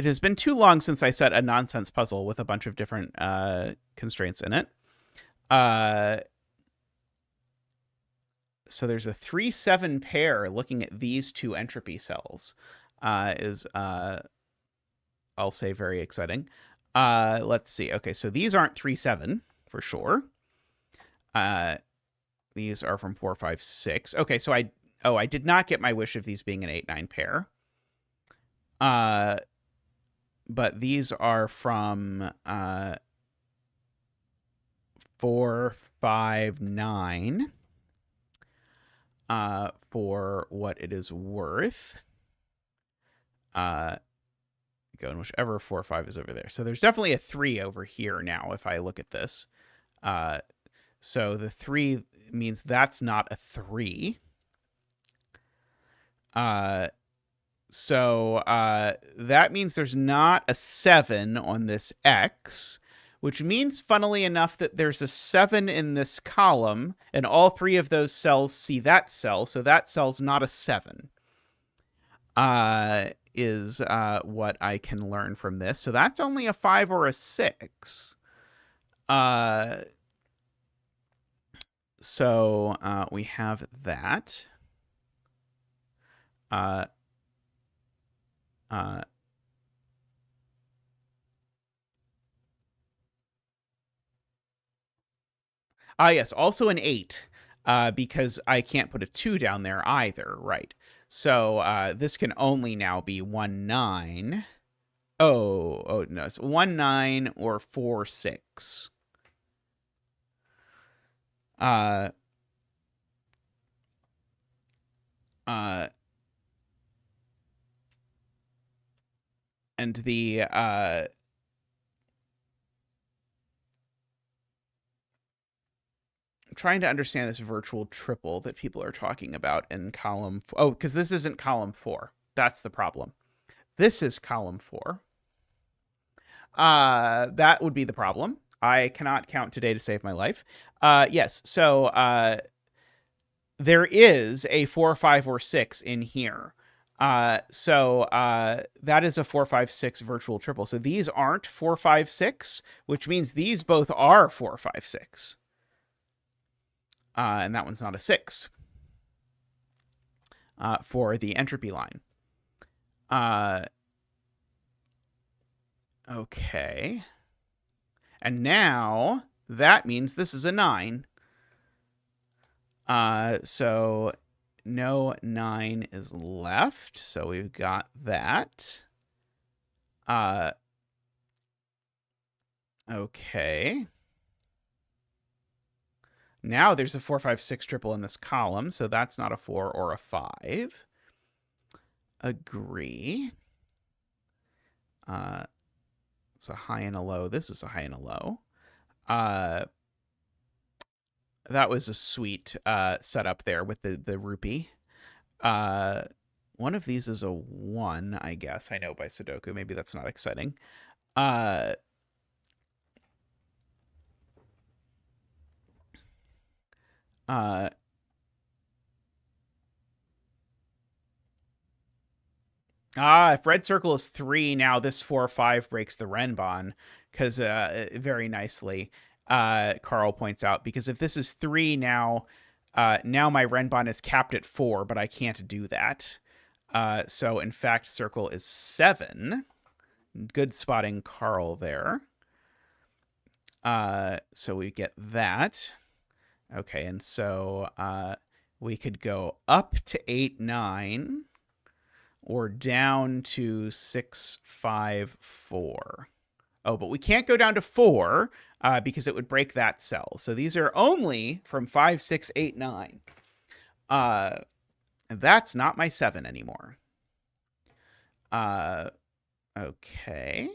has been too long since I set a nonsense puzzle with a bunch of different constraints in it. So there's a 3, 7 pair looking at these 2 entropy cells. Is I'll say very exciting. Let's see. Okay, so these aren't 3, 7 for sure. These are from 4, 5, 6. Okay, so I did not get my wish of these being an 8, 9 pair. But these are from 4, 5, 9. For what it is worth. Go in whichever 4, 5 is over there. So there's definitely a 3 over here now if I look at this. So the 3 means that's not a 3. So that means there's not a 7 on this X, which means, funnily enough, that there's a 7 in this column, and all 3 of those cells see that cell, so that cell's not a 7. Is what I can learn from this. So that's only a 5 or a 6. So we have that. Yes, also an 8, because I can't put a 2 down there either, right? So this can only now be 1, 9. Oh no, it's 1, 9 or 4, 6. And the I'm trying to understand this virtual triple that people are talking about in column. Oh, because this isn't column 4. That's the problem. This is column 4. That would be the problem. I cannot count today to save my life. Yes, so there is a 4, 5, or 6 in here. So that is a 4, 5, 6 virtual triple. So these aren't 4, 5, 6, which means these both are 4, 5, 6. And that one's not a 6 for the entropy line. Okay. And now that means this is a 9. So no 9 is left. So we've got that. Okay. Now there's a 4, 5, 6 triple in this column, so that's not a 4 or a 5. Agree. It's a high and a low. This is a high and a low. That was a sweet setup there with the rupee. One of these is a 1, I guess. I know by Sudoku. Maybe that's not exciting. If red circle is 3, now this 4 or 5 breaks the Renbon, because very nicely, Carl points out, because if this is 3 now, now my Renbon is capped at 4, but I can't do that. So in fact, circle is 7. Good spotting, Carl, there. So we get that. Okay, and so we could go up to 8, 9. Or down to 6, 5, 4. Oh, but we can't go down to 4 because it would break that cell. So these are only from 5, 6, 8, 9. That's not my 7 anymore. Okay.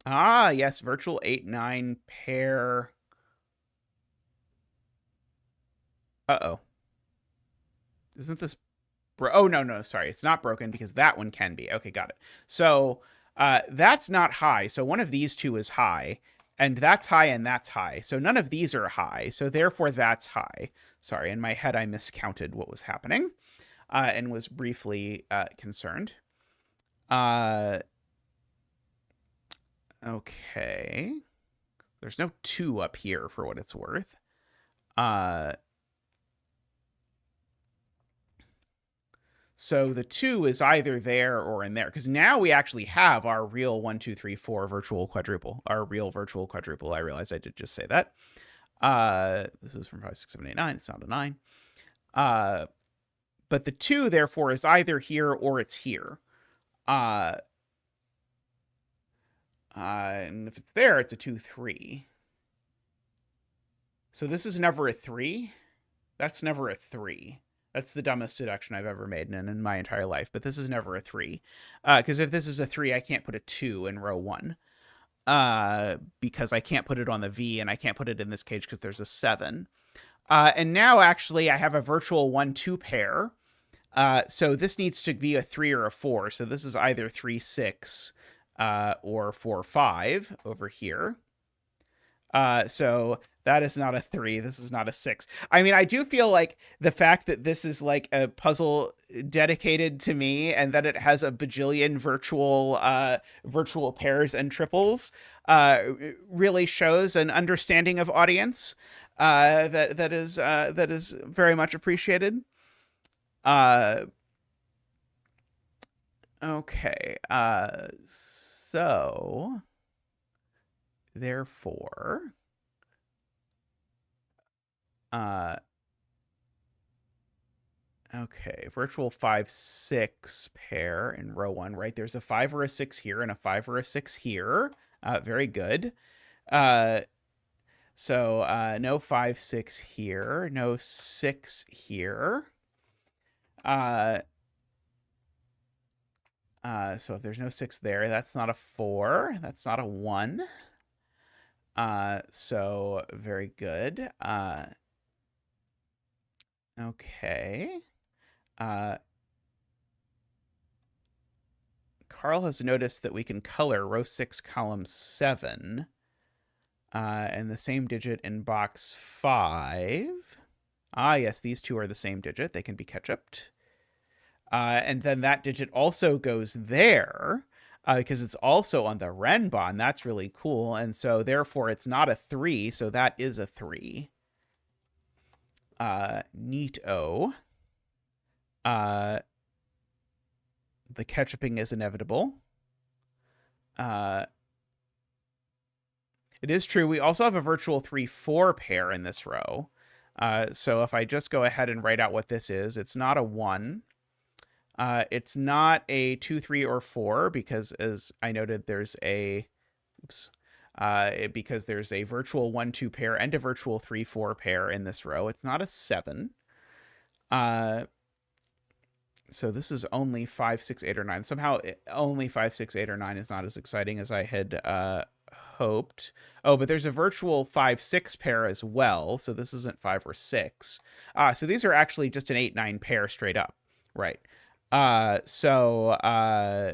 Yes, virtual 8, 9 pair. Uh-oh. Isn't this... Oh, no, sorry. It's not broken because that one can be. Okay, got it. So that's not high. So one of these two is high. And that's high and that's high. So none of these are high. So therefore that's high. Sorry, in my head I miscounted what was happening and was briefly concerned. Okay. There's no 2 up here for what it's worth. So the 2 is either there or in there, because now we actually have our real 1, 2, 3, 4 virtual quadruple. Our real virtual quadruple. I realized I did just say that. This is from 5, 6, 7, 8, 9. It's not a 9. But the 2, therefore, is either here or it's here. And if it's there, it's a 2, 3. So this is never a 3. That's never a 3. That's the dumbest deduction I've ever made in my entire life. But this is never a 3. Because if this is a 3, I can't put a 2 in row 1. Because I can't put it on the V, and I can't put it in this cage because there's a 7. And now, actually, I have a virtual 1, 2 pair. So this needs to be a 3 or a 4. So this is either 3, 6 or 4, 5 over here. So that is not a 3. This is not a 6. I mean, I do feel like the fact that this is like a puzzle dedicated to me and that it has a bajillion virtual pairs and triples really shows an understanding of audience that is very much appreciated. Okay. So therefore, okay, virtual 5, 6 pair in row 1, right? There's a 5 or a 6 here and a 5 or a 6 here. Very good. So no 5, 6 here, no 6 here. So if there's no 6 there, that's not a 4. That's not a 1. So very good. Okay. Carl has noticed that we can color row 6, column 7, and the same digit in box 5. Ah, yes, these two are the same digit. They can be ketchuped. And then that digit also goes there because it's also on the renbon. That's really cool. And so therefore it's not a 3, so that is a 3. Neato. The ketchuping is inevitable. It is true. We also have a virtual 3-4 pair in this row. So if I just go ahead and write out what this is, it's not a 1. It's not a 2, 3, or 4 because, as I noted, there's a because there's a virtual 1, 2 pair and a virtual 3, 4 pair in this row. It's not a 7. So this is only 5, 6, 8, or 9. Somehow only 5, 6, 8, or 9 is not as exciting as I had hoped. Oh, but there's a virtual 5, 6 pair as well. So this isn't 5 or 6. So these are actually just an 8, 9 pair straight up. Right. So yeah,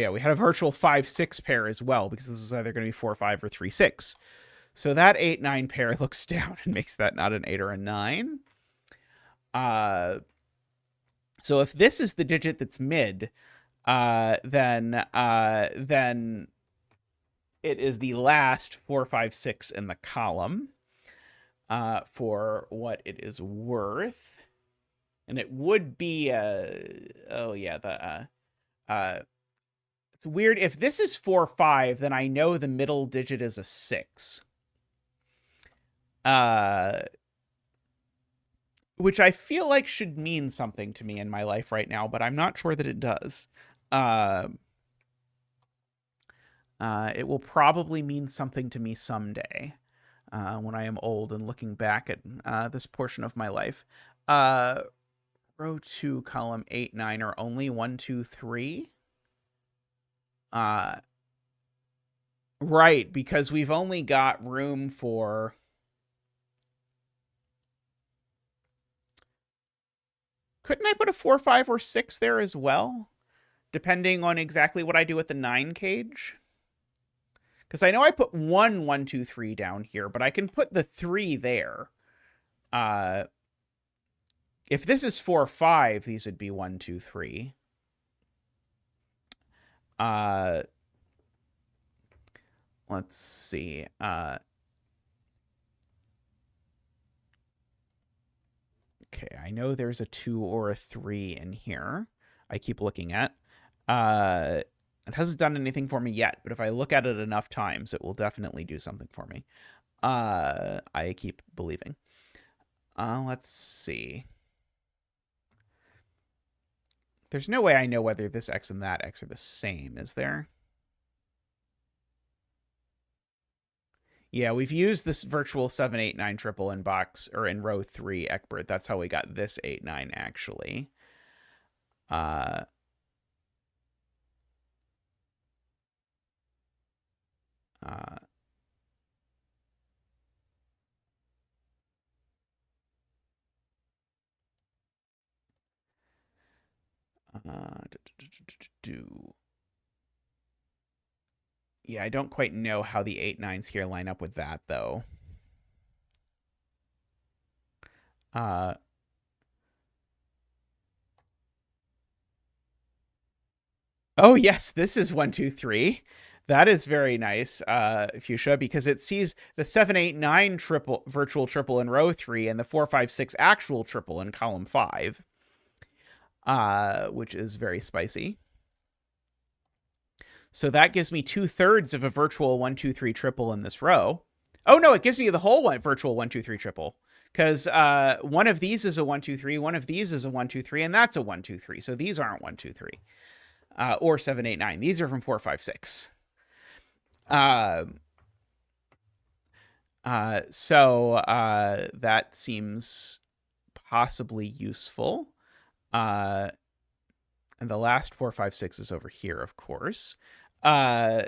we had a virtual 5, 6 pair as well because this is either going to be 4, 5, or 3, 6. So that 8, 9 pair looks down and makes that not an 8 or a 9. So if this is the digit that's mid, then it is the last 4, 5, 6 in the column for what it is worth. And it would be, oh yeah, it's weird. If this is 4, 5, then I know the middle digit is a 6. Which I feel like should mean something to me in my life right now, but I'm not sure that it does. It will probably mean something to me someday when I am old and looking back at this portion of my life. Row 2, column 8, 9 are only 1, 2, 3. Right, because we've only got room for... Couldn't I put a 4, 5, or 6 there as well? Depending on exactly what I do with the 9 cage? Because I know I put 1, 1, 2, 3 down here, but I can put the 3 there. If this is 4, 5, these would be 1, 2, 3. Let's see. Okay, I know there's a 2 or a 3 in here. I keep looking at. It hasn't done anything for me yet, but if I look at it enough times, it will definitely do something for me. I keep believing. Let's see. There's no way I know whether this X and that X are the same, is there? Yeah, we've used this virtual 7, 8, 9 triple in box, or in row 3, Eckbert. That's how we got this 8, 9, actually. Yeah, I don't quite know how the 8, 9s here line up with that, though. Oh, yes, this is 1, 2, 3. That is very nice, Fuchsia, because it sees the 7, 8, 9 triple, virtual triple in row 3 and the 4, 5, 6 actual triple in column 5, which is very spicy. So that gives me 2/3 of a virtual 1, 2, 3 triple in this row. Oh, no, it gives me the whole virtual 1, 2, 3 triple. Because one of these is a 1, 2, 3, one of these is a 1, 2, 3, and that's a 1, 2, 3. So these aren't 1, 2, 3. Or 7, 8, 9. These are from 4, 5, 6. So that seems possibly useful. And the last 4, 5, 6 is over here, of course. I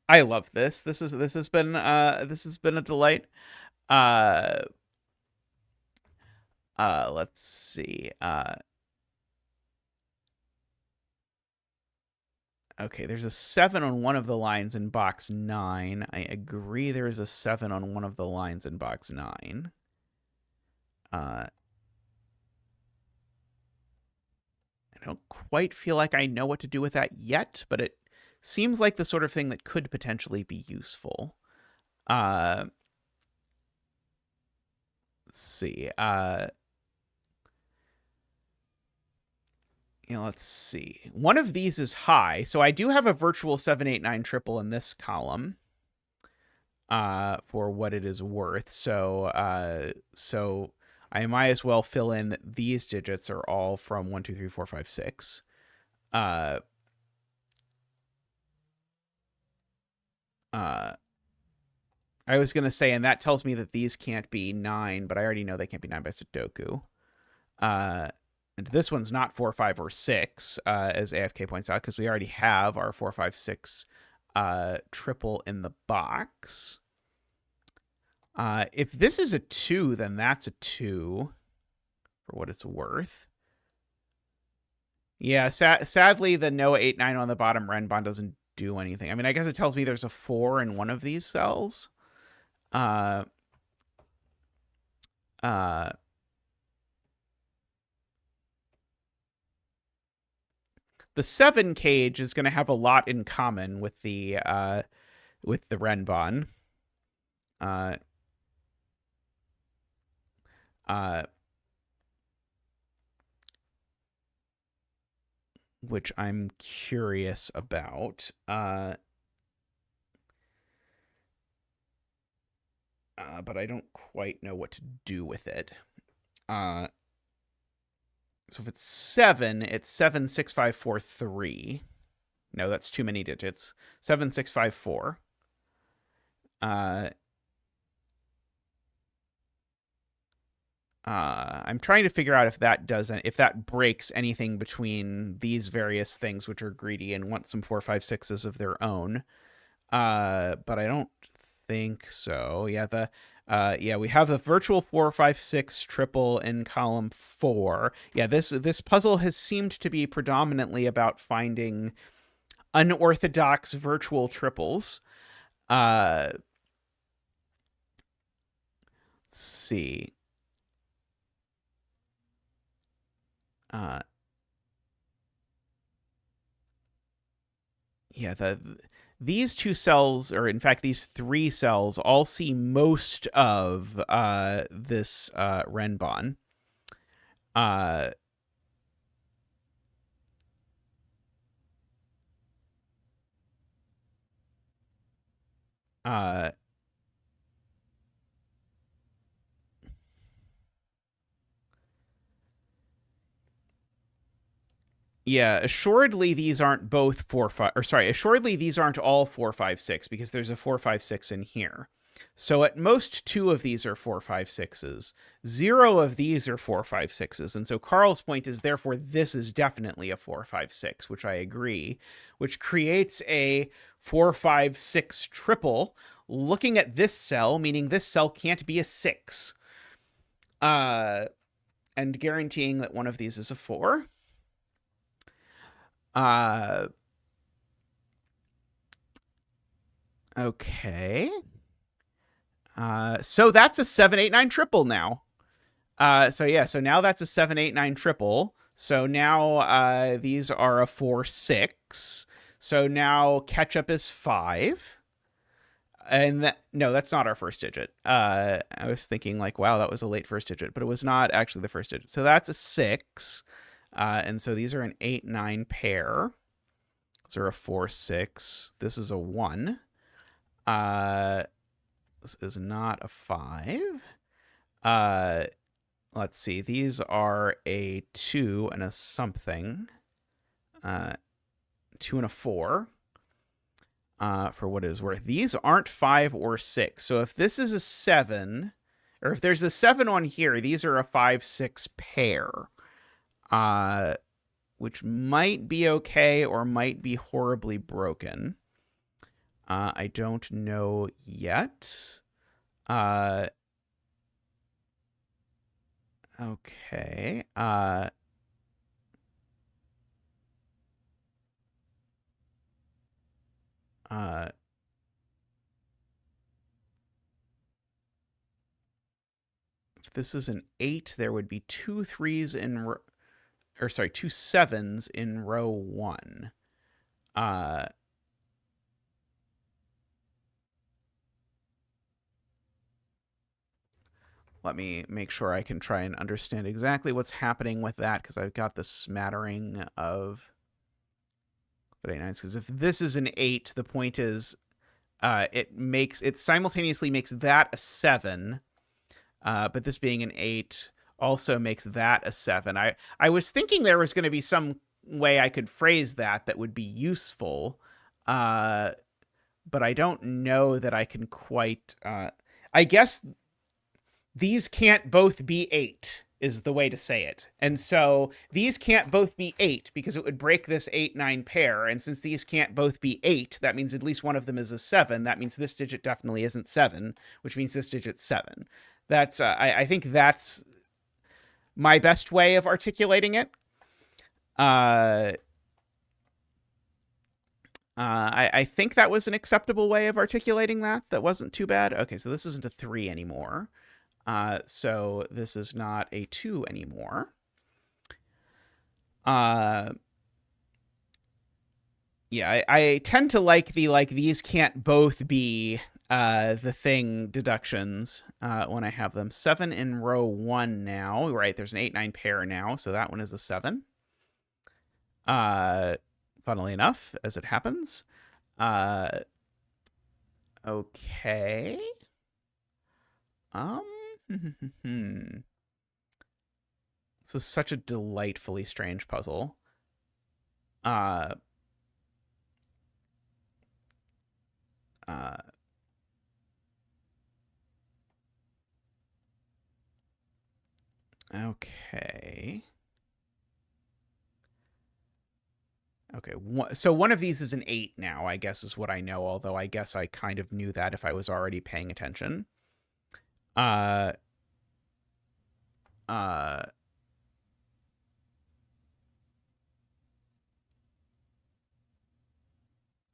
love this. This has been a delight. Let's see. Okay, there's a 7 on one of the lines in box 9. I agree there is a 7 on one of the lines in box 9. I don't quite feel like I know what to do with that yet, but it seems like the sort of thing that could potentially be useful. Let's see. Let's see. One of these is high, so I do have a virtual 789 triple in this column. For what it is worth. So so I might as well fill in that these digits are all from 1, 2, 3, 4, 5, 6. I was gonna say, and that tells me that these can't be 9, but I already know they can't be 9 by sudoku. And this one's not 4, 5, or 6, as AFK points out, because we already have our 4, 5, 6 triple in the box. If this is a 2, then that's a 2, for what it's worth. Yeah, sadly, the no 8, 9 on the bottom Renbon doesn't do anything. I mean, I guess it tells me there's a 4 in one of these cells. The 7 cage is going to have a lot in common with the Renbon. Which I'm curious about. But I don't quite know what to do with it. So if it's 7, it's 7, 6, 5, 4, 3. No, that's too many digits. 7, 6, 5, 4. I'm trying to figure out if that breaks anything between these various things, which are greedy and want some 4, 5, 6s of their own. But I don't think so. Yeah, we have a virtual 4, 5, 6 triple in column 4. Yeah, this puzzle has seemed to be predominantly about finding unorthodox virtual triples. Let's see. Yeah, these two cells, or in fact, these 3 cells, all see most of this Renbon. Yeah, assuredly these aren't both 4, 5, or sorry, assuredly these aren't all 4, 5, 6, because there's a 4, 5, 6 in here. So at most 2 of these are 4, 5, 6s. 0 of these are 4, 5, 6s. And so Carl's point is, therefore, this is definitely a 4, 5, 6, which I agree, which creates a 4, 5, 6 triple looking at this cell, meaning this cell can't be a 6. And guaranteeing that one of these is a 4. Okay. So that's a 7, 8, 9 triple now. So now that's a 7, 8, 9 triple. So now these are a 4, 6. So now ketchup is 5. And no, that's not our first digit. I was thinking like, wow, that was a late first digit, but it was not actually the first digit. So that's a 6. And so these are an 8, 9 pair. These are a 4, 6. This is a 1. This is not a 5. Let's see. These are a 2 and a something. 2 and a 4. For what it is worth. These aren't 5 or 6. So if this is a 7, or if there's a 7 on here, these are a 5, 6 pair. Which might be okay or might be horribly broken. I don't know yet. Okay. If this is an 8, there would be 2 3s in or sorry, 2 7s in row 1. Let me make sure I can try and understand exactly what's happening with that, because I've got the smattering of 89s. Because if this is an 8, the point is it simultaneously makes that a 7, but this being an 8 also makes that a 7. I was thinking there was going to be some way I could phrase that would be useful, but I don't know that I can quite. I guess these can't both be 8 is the way to say it. And so these can't both be 8 because it would break this 8-9 pair. And since these can't both be 8, that means at least one of them is a 7. That means this digit definitely isn't 7, which means this digit's 7. That's I think that's my best way of articulating it. I think that was an acceptable way of articulating that. That wasn't too bad. Okay, so this isn't a 3 anymore. So this is not a 2 anymore. Yeah, I tend to like these can't both be the thing deductions when I have them. 7 in row 1 now. Right, there's an 8-9 pair now, so that one is a 7. Funnily enough, as it happens. Okay. This is such a delightfully strange puzzle. Okay. Okay, so one of these is an 8 now, I guess is what I know, although I guess I kind of knew that if I was already paying attention. Oh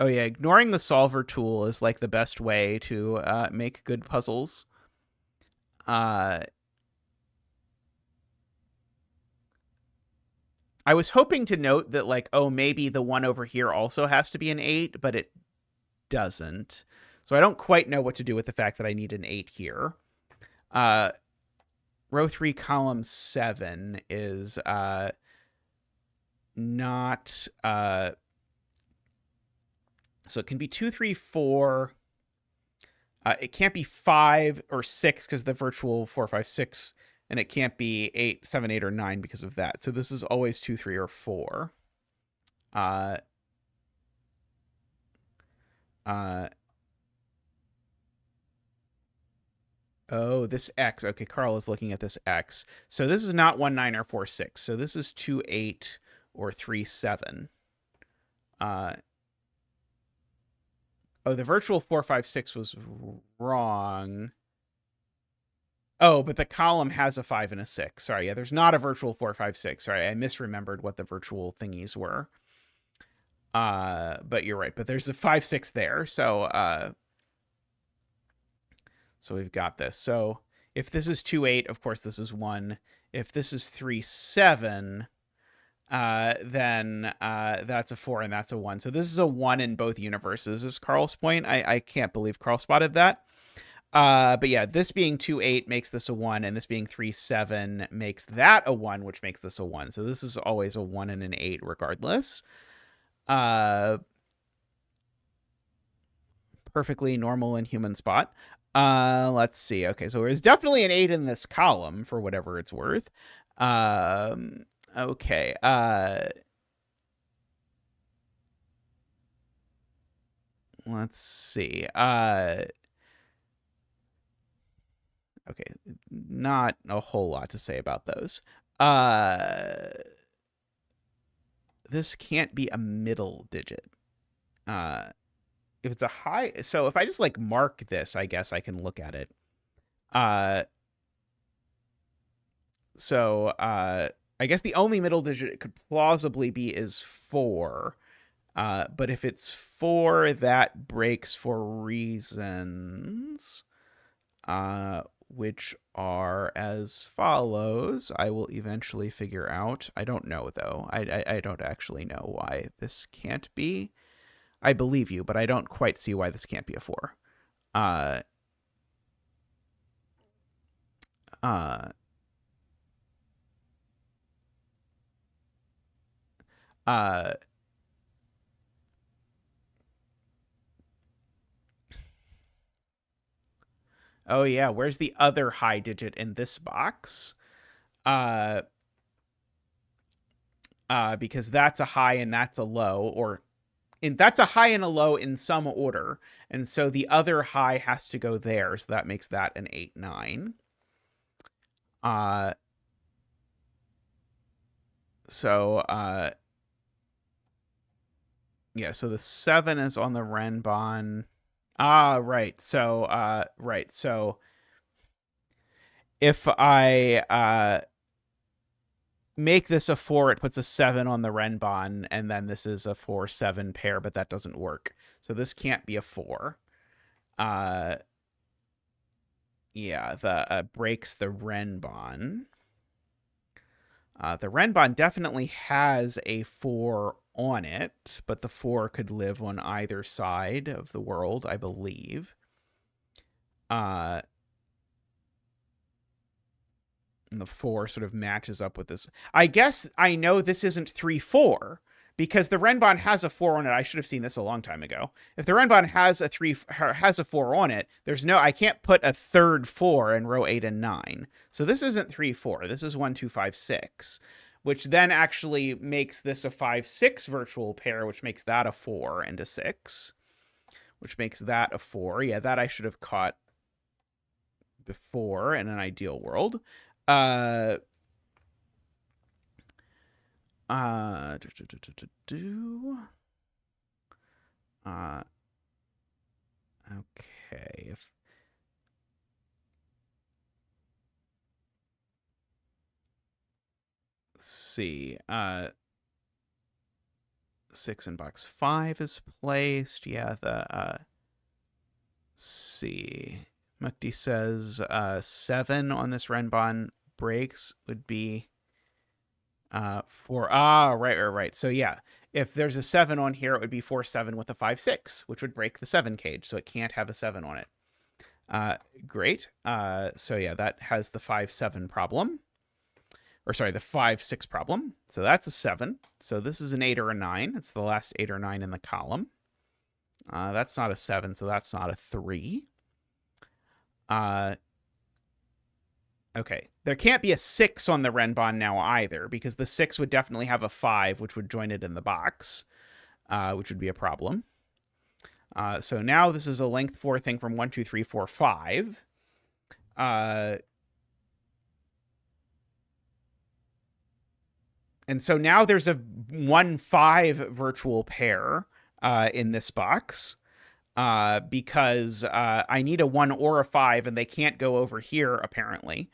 yeah, ignoring the solver tool is like the best way to make good puzzles. I was hoping to note that, like, oh, maybe the one over here also has to be an 8, but it doesn't. So I don't quite know what to do with the fact that I need an 8 here. Row 3, column 7 is not... so it can be 2, 3, 4. It can't be 5 or 6 because the virtual 4, 5, 6... and it can't be 8, 7, 8, or 9 because of that. So this is always 2, 3, or 4. Oh, this X. Okay, Carl is looking at this X. So this is not 1, 9, or 4, 6. So this is 2, 8, or 3, 7. Oh, the virtual 4, 5, 6 was wrong. Oh, but the column has a 5 and a 6. Sorry, yeah, there's not a virtual 4, 5, 6. Sorry, I misremembered what the virtual thingies were. But you're right. But there's a 5, 6 there. So we've got this. So if this is 2, 8, of course this is 1. If this is 3, 7, then that's a 4 and that's a 1. So this is a 1 in both universes, is Carl's point. I can't believe Carl spotted that. But yeah, this being 2, 8 makes this a 1, and this being 3, 7 makes that a 1, which makes this a 1. So this is always a 1 and an 8 regardless. Perfectly normal and human spot. Let's see. Okay, so there's definitely an 8 in this column for whatever it's worth. Okay. Let's see. Okay, not a whole lot to say about those. This can't be a middle digit. If it's a high, so if I just like mark this, I guess I can look at it. So I guess the only middle digit it could plausibly be is 4. But if it's 4, that breaks for reasons, which are as follows. I will eventually figure out. I don't know, though. I don't actually know why this can't be. I believe you, but I don't quite see why this can't be a 4. Uh, uh, uh, oh, yeah. Where's the other high digit in this box? Uh, because that's a high and that's a low, or that's a high and a low in some order. And so the other high has to go there. So that makes that an 8, 9. So yeah, so the 7 is on the Renbon. Right. So if I make this a 4, it puts a 7 on the Renbon, and then this is a 4-7 pair, but that doesn't work. So this can't be a 4. Yeah, the breaks the Renbon. The Renbon definitely has a 4 on it, but the 4 could live on either side of the world, I believe. And the 4 sort of matches up with this. I guess I know this isn't 3-4 because the Renbon has a 4 on it. I should have seen this a long time ago. If the Renbon has a 4 on it, I can't put a third 4 in row 8 and 9. So this isn't 3-4. This is 1, 2, 5, 6, which then actually makes this a 5-6 virtual pair, which makes that a 4 and a 6, which makes that a 4. Yeah, that I should have caught before in an ideal world. Okay, if let's see, 6 in box 5 is placed. Yeah, see, Mukti says 7 on this Renbon breaks would be 4. Right. So yeah, if there's a 7 on here, it would be 4-7 with a 5-6, which would break the 7 cage. So it can't have a 7 on it. Great. So yeah, that has the 5-7 problem. Or sorry, the 5-6 problem. So that's a 7. So this is an 8 or a 9. It's the last 8 or 9 in the column. That's not a 7, so that's not a 3. Okay, there can't be a 6 on the Renbon now either, because the 6 would definitely have a 5, which would join it in the box, which would be a problem. So now this is a length 4 thing from 1, 2, 3, 4, 5. And so now there's a 1-5 virtual pair in this box. Because I need a 1 or a 5, and they can't go over here, apparently.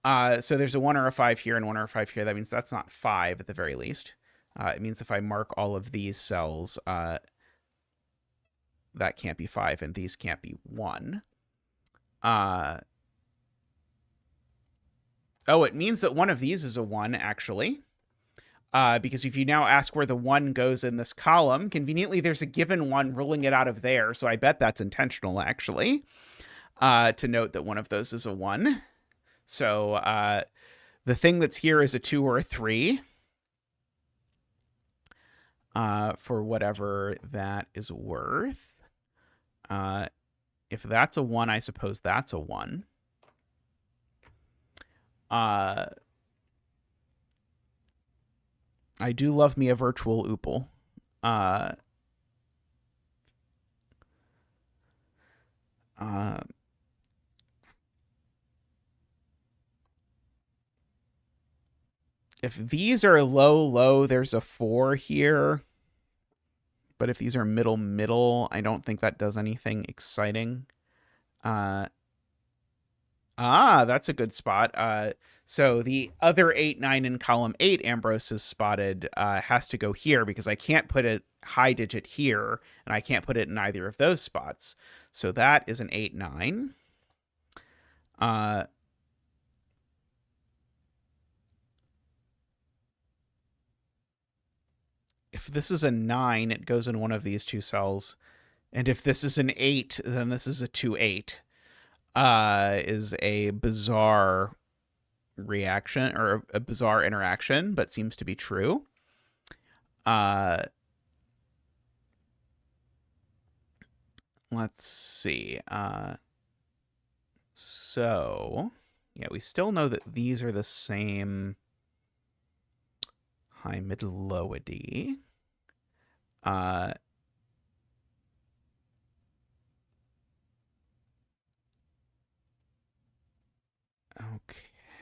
So there's a 1 or a 5 here and 1 or a 5 here. That means that's not 5 at the very least. It means if I mark all of these cells, that can't be 5, and these can't be 1. Oh, it means that one of these is a 1, actually. Because if you now ask where the 1 goes in this column, conveniently there's a given 1 ruling it out of there. So I bet that's intentional, actually, to note that one of those is a 1. So the thing that's here is a 2 or a 3, for whatever that is worth. If that's a 1, I suppose that's a 1. I do love me a virtual oople. If these are low, there's a 4 here. But if these are middle, I don't think that does anything exciting. Ah, that's a good spot. So the other 8, 9 in column 8 Ambrose is spotted has to go here because I can't put a high digit here, and I can't put it in either of those spots. So that is an 8, 9. If this is a 9, it goes in one of these two cells. And if this is an 8, then this is a 2, 8. Is a bizarre reaction or a bizarre interaction, but seems to be true. Let's see. So, yeah, we still know that these are the same high, mid, low-edy.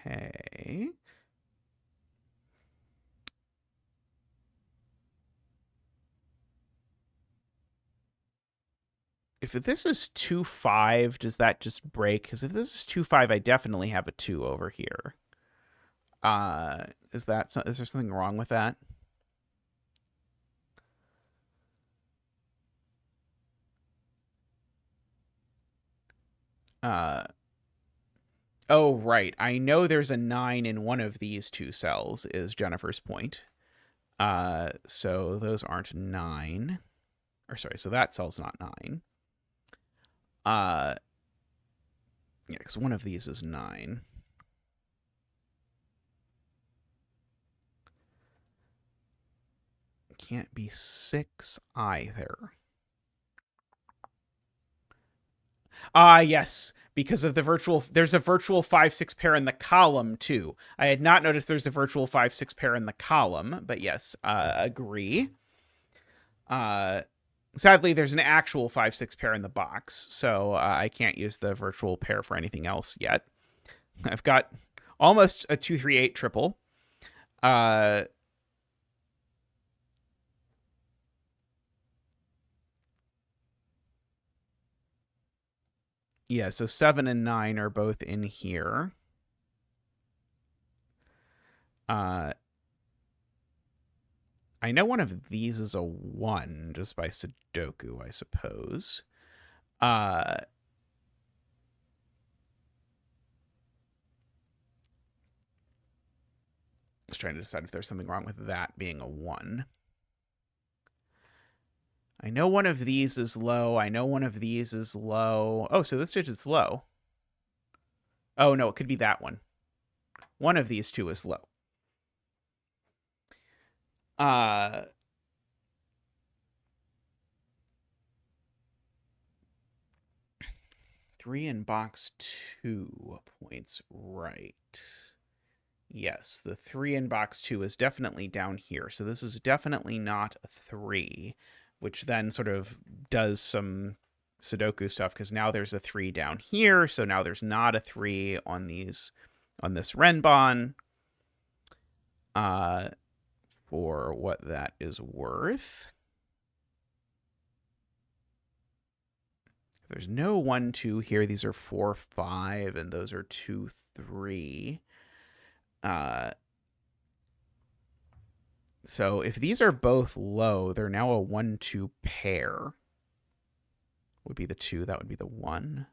Okay. If this is 2, 5, does that just break? Because if this is 2, 5, I definitely have a 2 over here. Is there something wrong with that? Oh, right. I know there's a 9 in one of these two cells, is Jennifer's point. So those aren't 9. Or sorry, so that cell's not 9. Yeah, because one of these is 9. Can't be 6 either. Yes, because of there's a virtual 5, 6 pair in the column too. I had not noticed there's a virtual 5, 6 pair in the column, but yes, agree. Sadly, there's an actual 5, 6 pair in the box, so I can't use the virtual pair for anything else yet. I've got almost a 2, 3, 8 triple. Yeah, so 7 and 9 are both in here. I know one of these is a 1 just by sudoku, I suppose. Just trying to decide if there's something wrong with that being a 1. I know one of these is low. I know one of these is low. Oh, so this digit's low. Oh, no, it could be that one. One of these two is low. 3 in box 2 points right. Yes, the 3 in box 2 is definitely down here. So this is definitely not a 3, which then sort of does some Sudoku stuff because now there's a 3 down here. So now there's not a 3 on this Renbon. For what that is worth. There's no 1, 2 here. These are 4, 5, and those are 2, 3. So if these are both low, they're now a 1, 2 pair. Would be the 2. That would be the 1.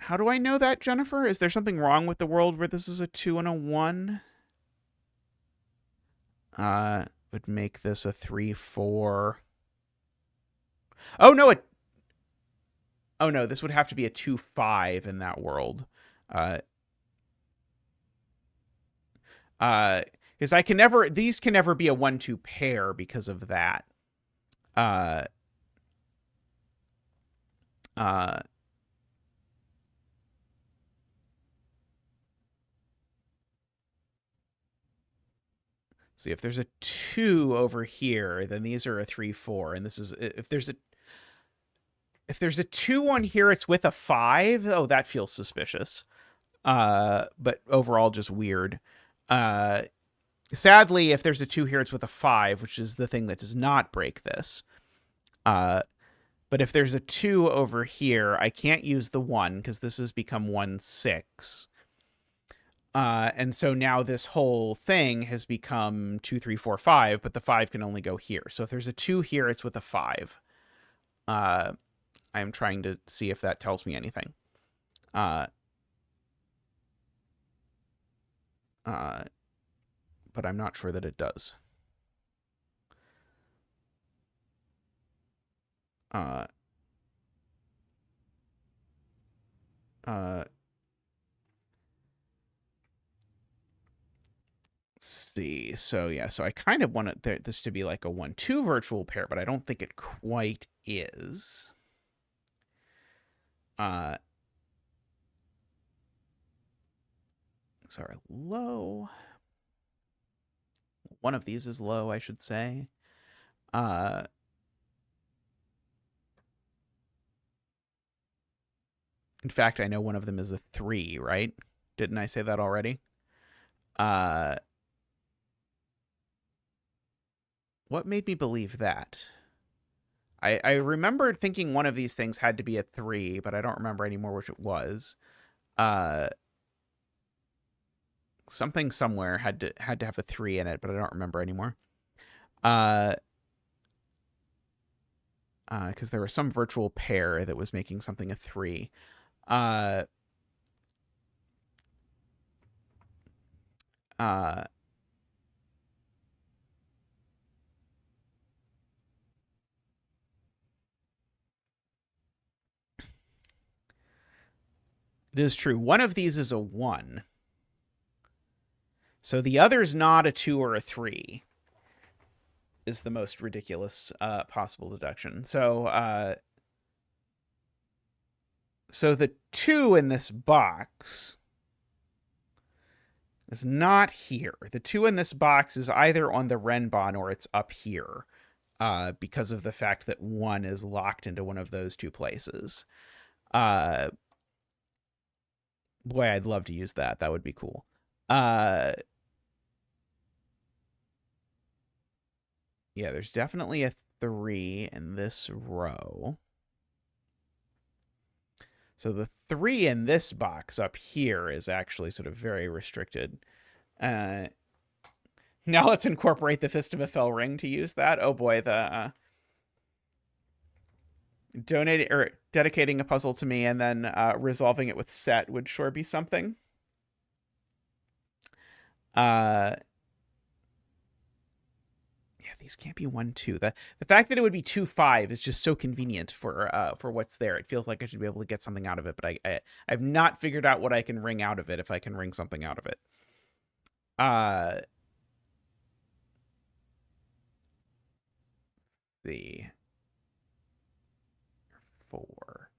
How do I know that, Jennifer? Is there something wrong with the world where this is a 2 and a 1? Would make this a 3, 4. Oh, no, oh, no, this would have to be a 2, 5 in that world. Because these can never be a 1, 2 pair because of that. See, if there's a 2 over here, then these are a 3, 4, and this is if there's a 2 on here, it's with a 5. Oh, that feels suspicious. But overall, just weird. Sadly, if there's a 2 here, it's with a 5, which is the thing that does not break this. But if there's a 2 over here, I can't use the 1 because this has become 1, 6. And so now this whole thing has become 2, 3, 4, 5, but the 5 can only go here. So if there's a 2 here, it's with a 5. I'm trying to see if that tells me anything. But I'm not sure that it does. Let's see. So yeah, so I kind of want this to be like a 1-2 virtual pair, but I don't think it quite is. Sorry, low. One of these is low, I should say. In fact, I know one of them is a 3, right? Didn't I say that already? What made me believe that? I remembered thinking one of these things had to be a 3, but I don't remember anymore which it was. Something somewhere had to have a 3 in it, but I don't remember anymore. Because there was some virtual pair that was making something a 3. It is true. One of these is a 1. So the other's not a 2 or a 3 is the most ridiculous possible deduction. So so the 2 in this box is not here. The 2 in this box is either on the Renbon or it's up here because of the fact that 1 is locked into one of those 2 places. Boy, I'd love to use that. That would be cool. Yeah, there's definitely a 3 in this row. So the 3 in this box up here is actually sort of very restricted. Now let's incorporate the Fist of a Fell Ring to use that. Oh boy, the donating or dedicating a puzzle to me and then resolving it with set would sure be something. Yeah, these can't be 1, 2. The fact that it would be 2, 5 is just so convenient for what's there. It feels like I should be able to get something out of it, but I've not figured out what I can wring out of it if I can wring something out of it. Let's see. 4.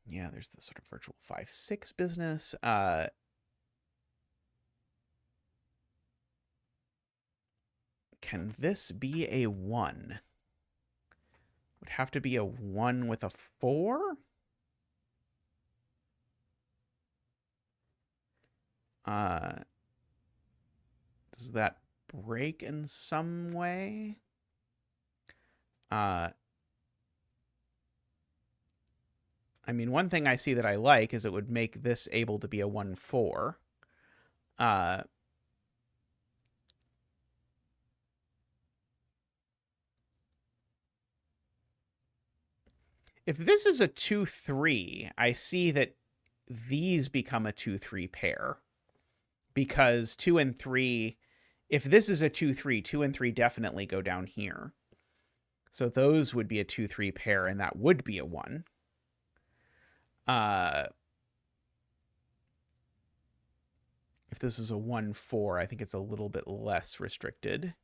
Yeah, there's this sort of virtual 5, 6 business. Can this be a 1? Would have to be a 1 with a 4? Does that break in some way? I mean, one thing I see that I like is it would make this able to be a 1, 4. If this is a 2, 3, I see that these become a 2, 3 pair. Because 2 and 3, if this is a 2, 3, 2 and 3 definitely go down here. So those would be a 2, 3 pair, and that would be a 1. If this is a 1, 4, I think it's a little bit less restricted.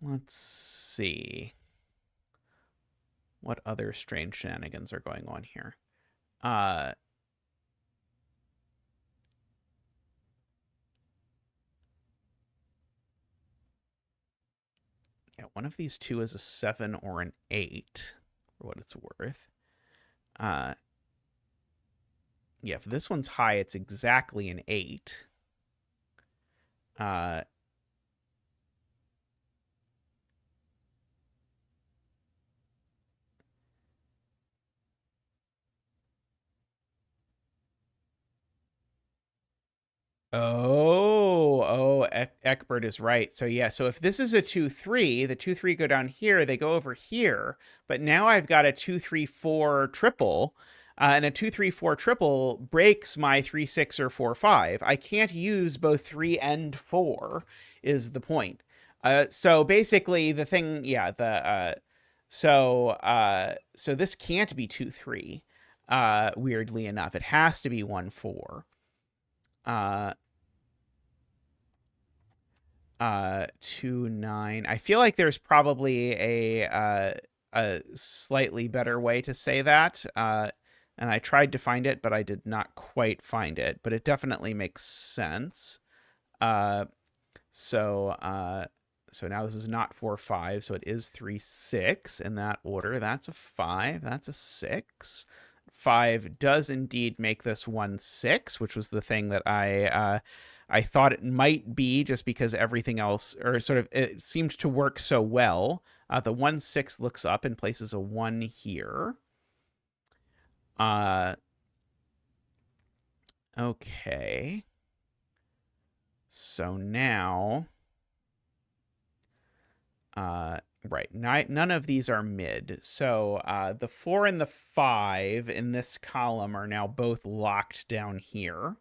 Let's see. What other strange shenanigans are going on here? Yeah, one of these 2 is a 7 or an 8, for what it's worth. Yeah, if this one's high, it's exactly an 8. Eckbert is right. So yeah, so if this is a 2-3, the 2-3 go down here, they go over here, but now I've got a 2-3-4 triple, and a 2-3-4 triple breaks my 3-6 or 4-5. I can't use both 3 and 4 is the point. So basically the thing, yeah, so this can't be 2-3. Weirdly enough, it has to be 1-4. 2-9. I feel like there's probably a slightly better way to say that. And I tried to find it, but I did not quite find it. But it definitely makes sense. So now this is not 4-5, so it is 3-6 in that order. That's a 5. That's a 6. 5 does indeed make this 1-6, which was the thing that I thought it might be, just because everything else, or sort of, it seemed to work so well. The 1-6 looks up and places a 1 here. Okay. So now, right, none of these are mid. So the 4 and the 5 in this column are now both locked down here.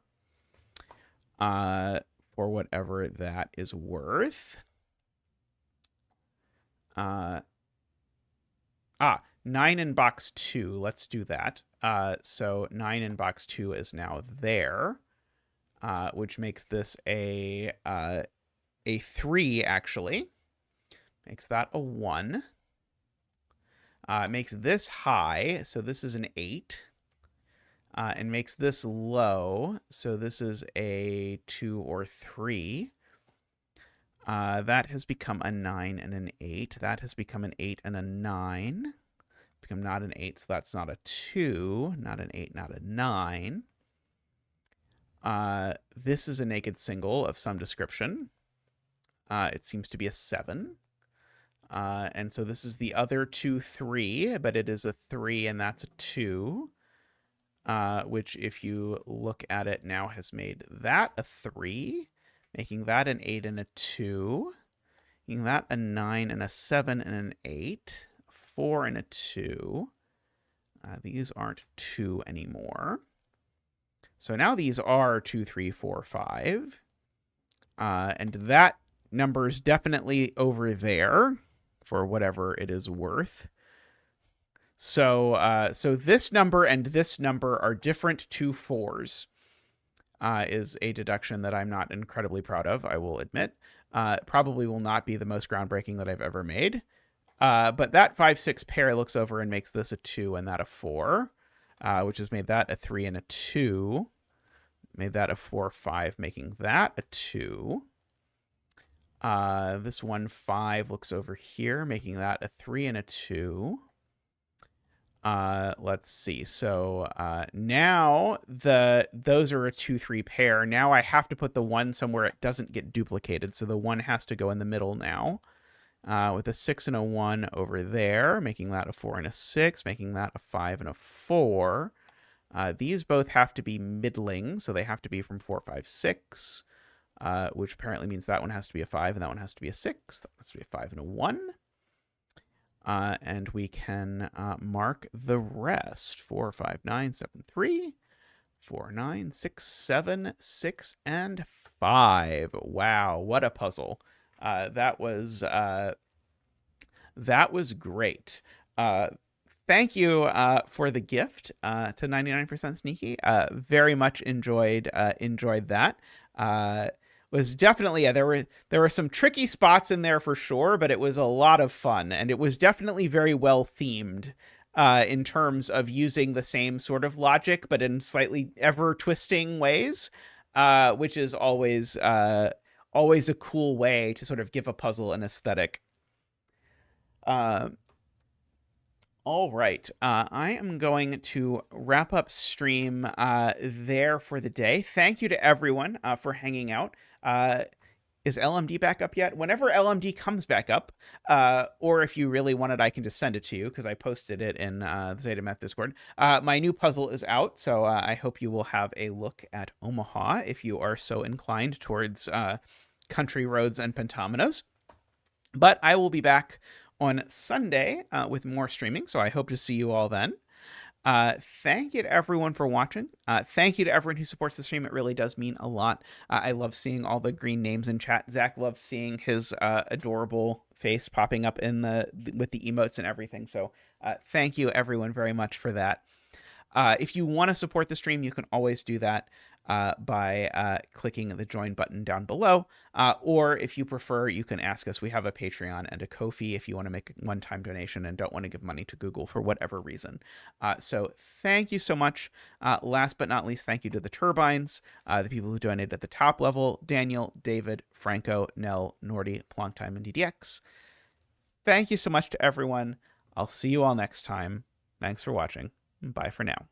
For whatever that is worth. 9 in box 2. Let's do that. So 9 in box 2 is now there, which makes this a 3, actually. Makes that a 1. Makes this high, so this is an 8. And makes this low, so this is a 2 or 3. That has become a 9 and an 8. That has become an 8 and a 9. Become not an 8, so that's not a 2, not an 8, not a 9. This is a naked single of some description. It seems to be a 7. And so this is the other 2-3, but it is a 3, and that's a 2. Which, if you look at it now, has made that a 3, making that an 8 and a 2, making that a 9 and a 7 and an 8, 4 and a 2. These aren't 2 anymore. So now these are 2, 3, 4, 5. And that number is definitely over there, for whatever it is worth. So this number and this number are different 2 4s, is a deduction that I'm not incredibly proud of, I will admit. Probably will not be the most groundbreaking that I've ever made. But that 5-6 pair looks over and makes this a 2 and that a 4, which has made that a 3 and a 2. Made that a 4-5, making that a 2. This 1-5 looks over here, making that a 3 and a 2. Let's see. So now those are a 2-3 pair. Now I have to put the 1 somewhere it doesn't get duplicated. So the 1 has to go in the middle now. With a 6 and a 1 over there, making that a 4 and a 6, making that a 5 and a 4. These both have to be middling, so they have to be from 4, 5, 6, which apparently means that one has to be a 5 and that one has to be a 6. That has to be a 5 and a 1. And we can mark the rest. 4, 5, 9, 7, 3, 4, 9, 6, 7, 6, and 5. Wow, what a puzzle. That was great. Thank you for the gift to 99% Sneaky. Very much enjoyed that. Was definitely, there were some tricky spots in there for sure, but it was a lot of fun, and it was definitely very well themed in terms of using the same sort of logic, but in slightly ever twisting ways, which is always a cool way to sort of give a puzzle an aesthetic. All right, I am going to wrap up stream there for the day. Thank you to everyone for hanging out. Is LMD back up yet? Whenever LMD comes back up, or if you really want it, I can just send it to you because I posted it in the zetamath Discord. My new puzzle is out, so I hope you will have a look at Omaha if you are so inclined towards country roads and pentominoes. But I will be back on Sunday with more streaming, so I hope to see you all then. Thank you to everyone for watching. Thank you to everyone who supports the stream. It really does mean a lot. I love seeing all the green names in chat. Zach loves seeing his adorable face popping up in with the emotes and everything. So thank you everyone very much for that. If you want to support the stream, you can always do that by clicking the join button down below. Or if you prefer, you can ask us. We have a Patreon and a Ko-fi if you want to make a one-time donation and don't want to give money to Google for whatever reason. So thank you so much. Last but not least, thank you to the Turbines, the people who donated at the top level: Daniel, David, Franco, Nell, Nordy, Plonktime, and DDX. Thank you so much to everyone. I'll see you all next time. Thanks for watching. Bye for now.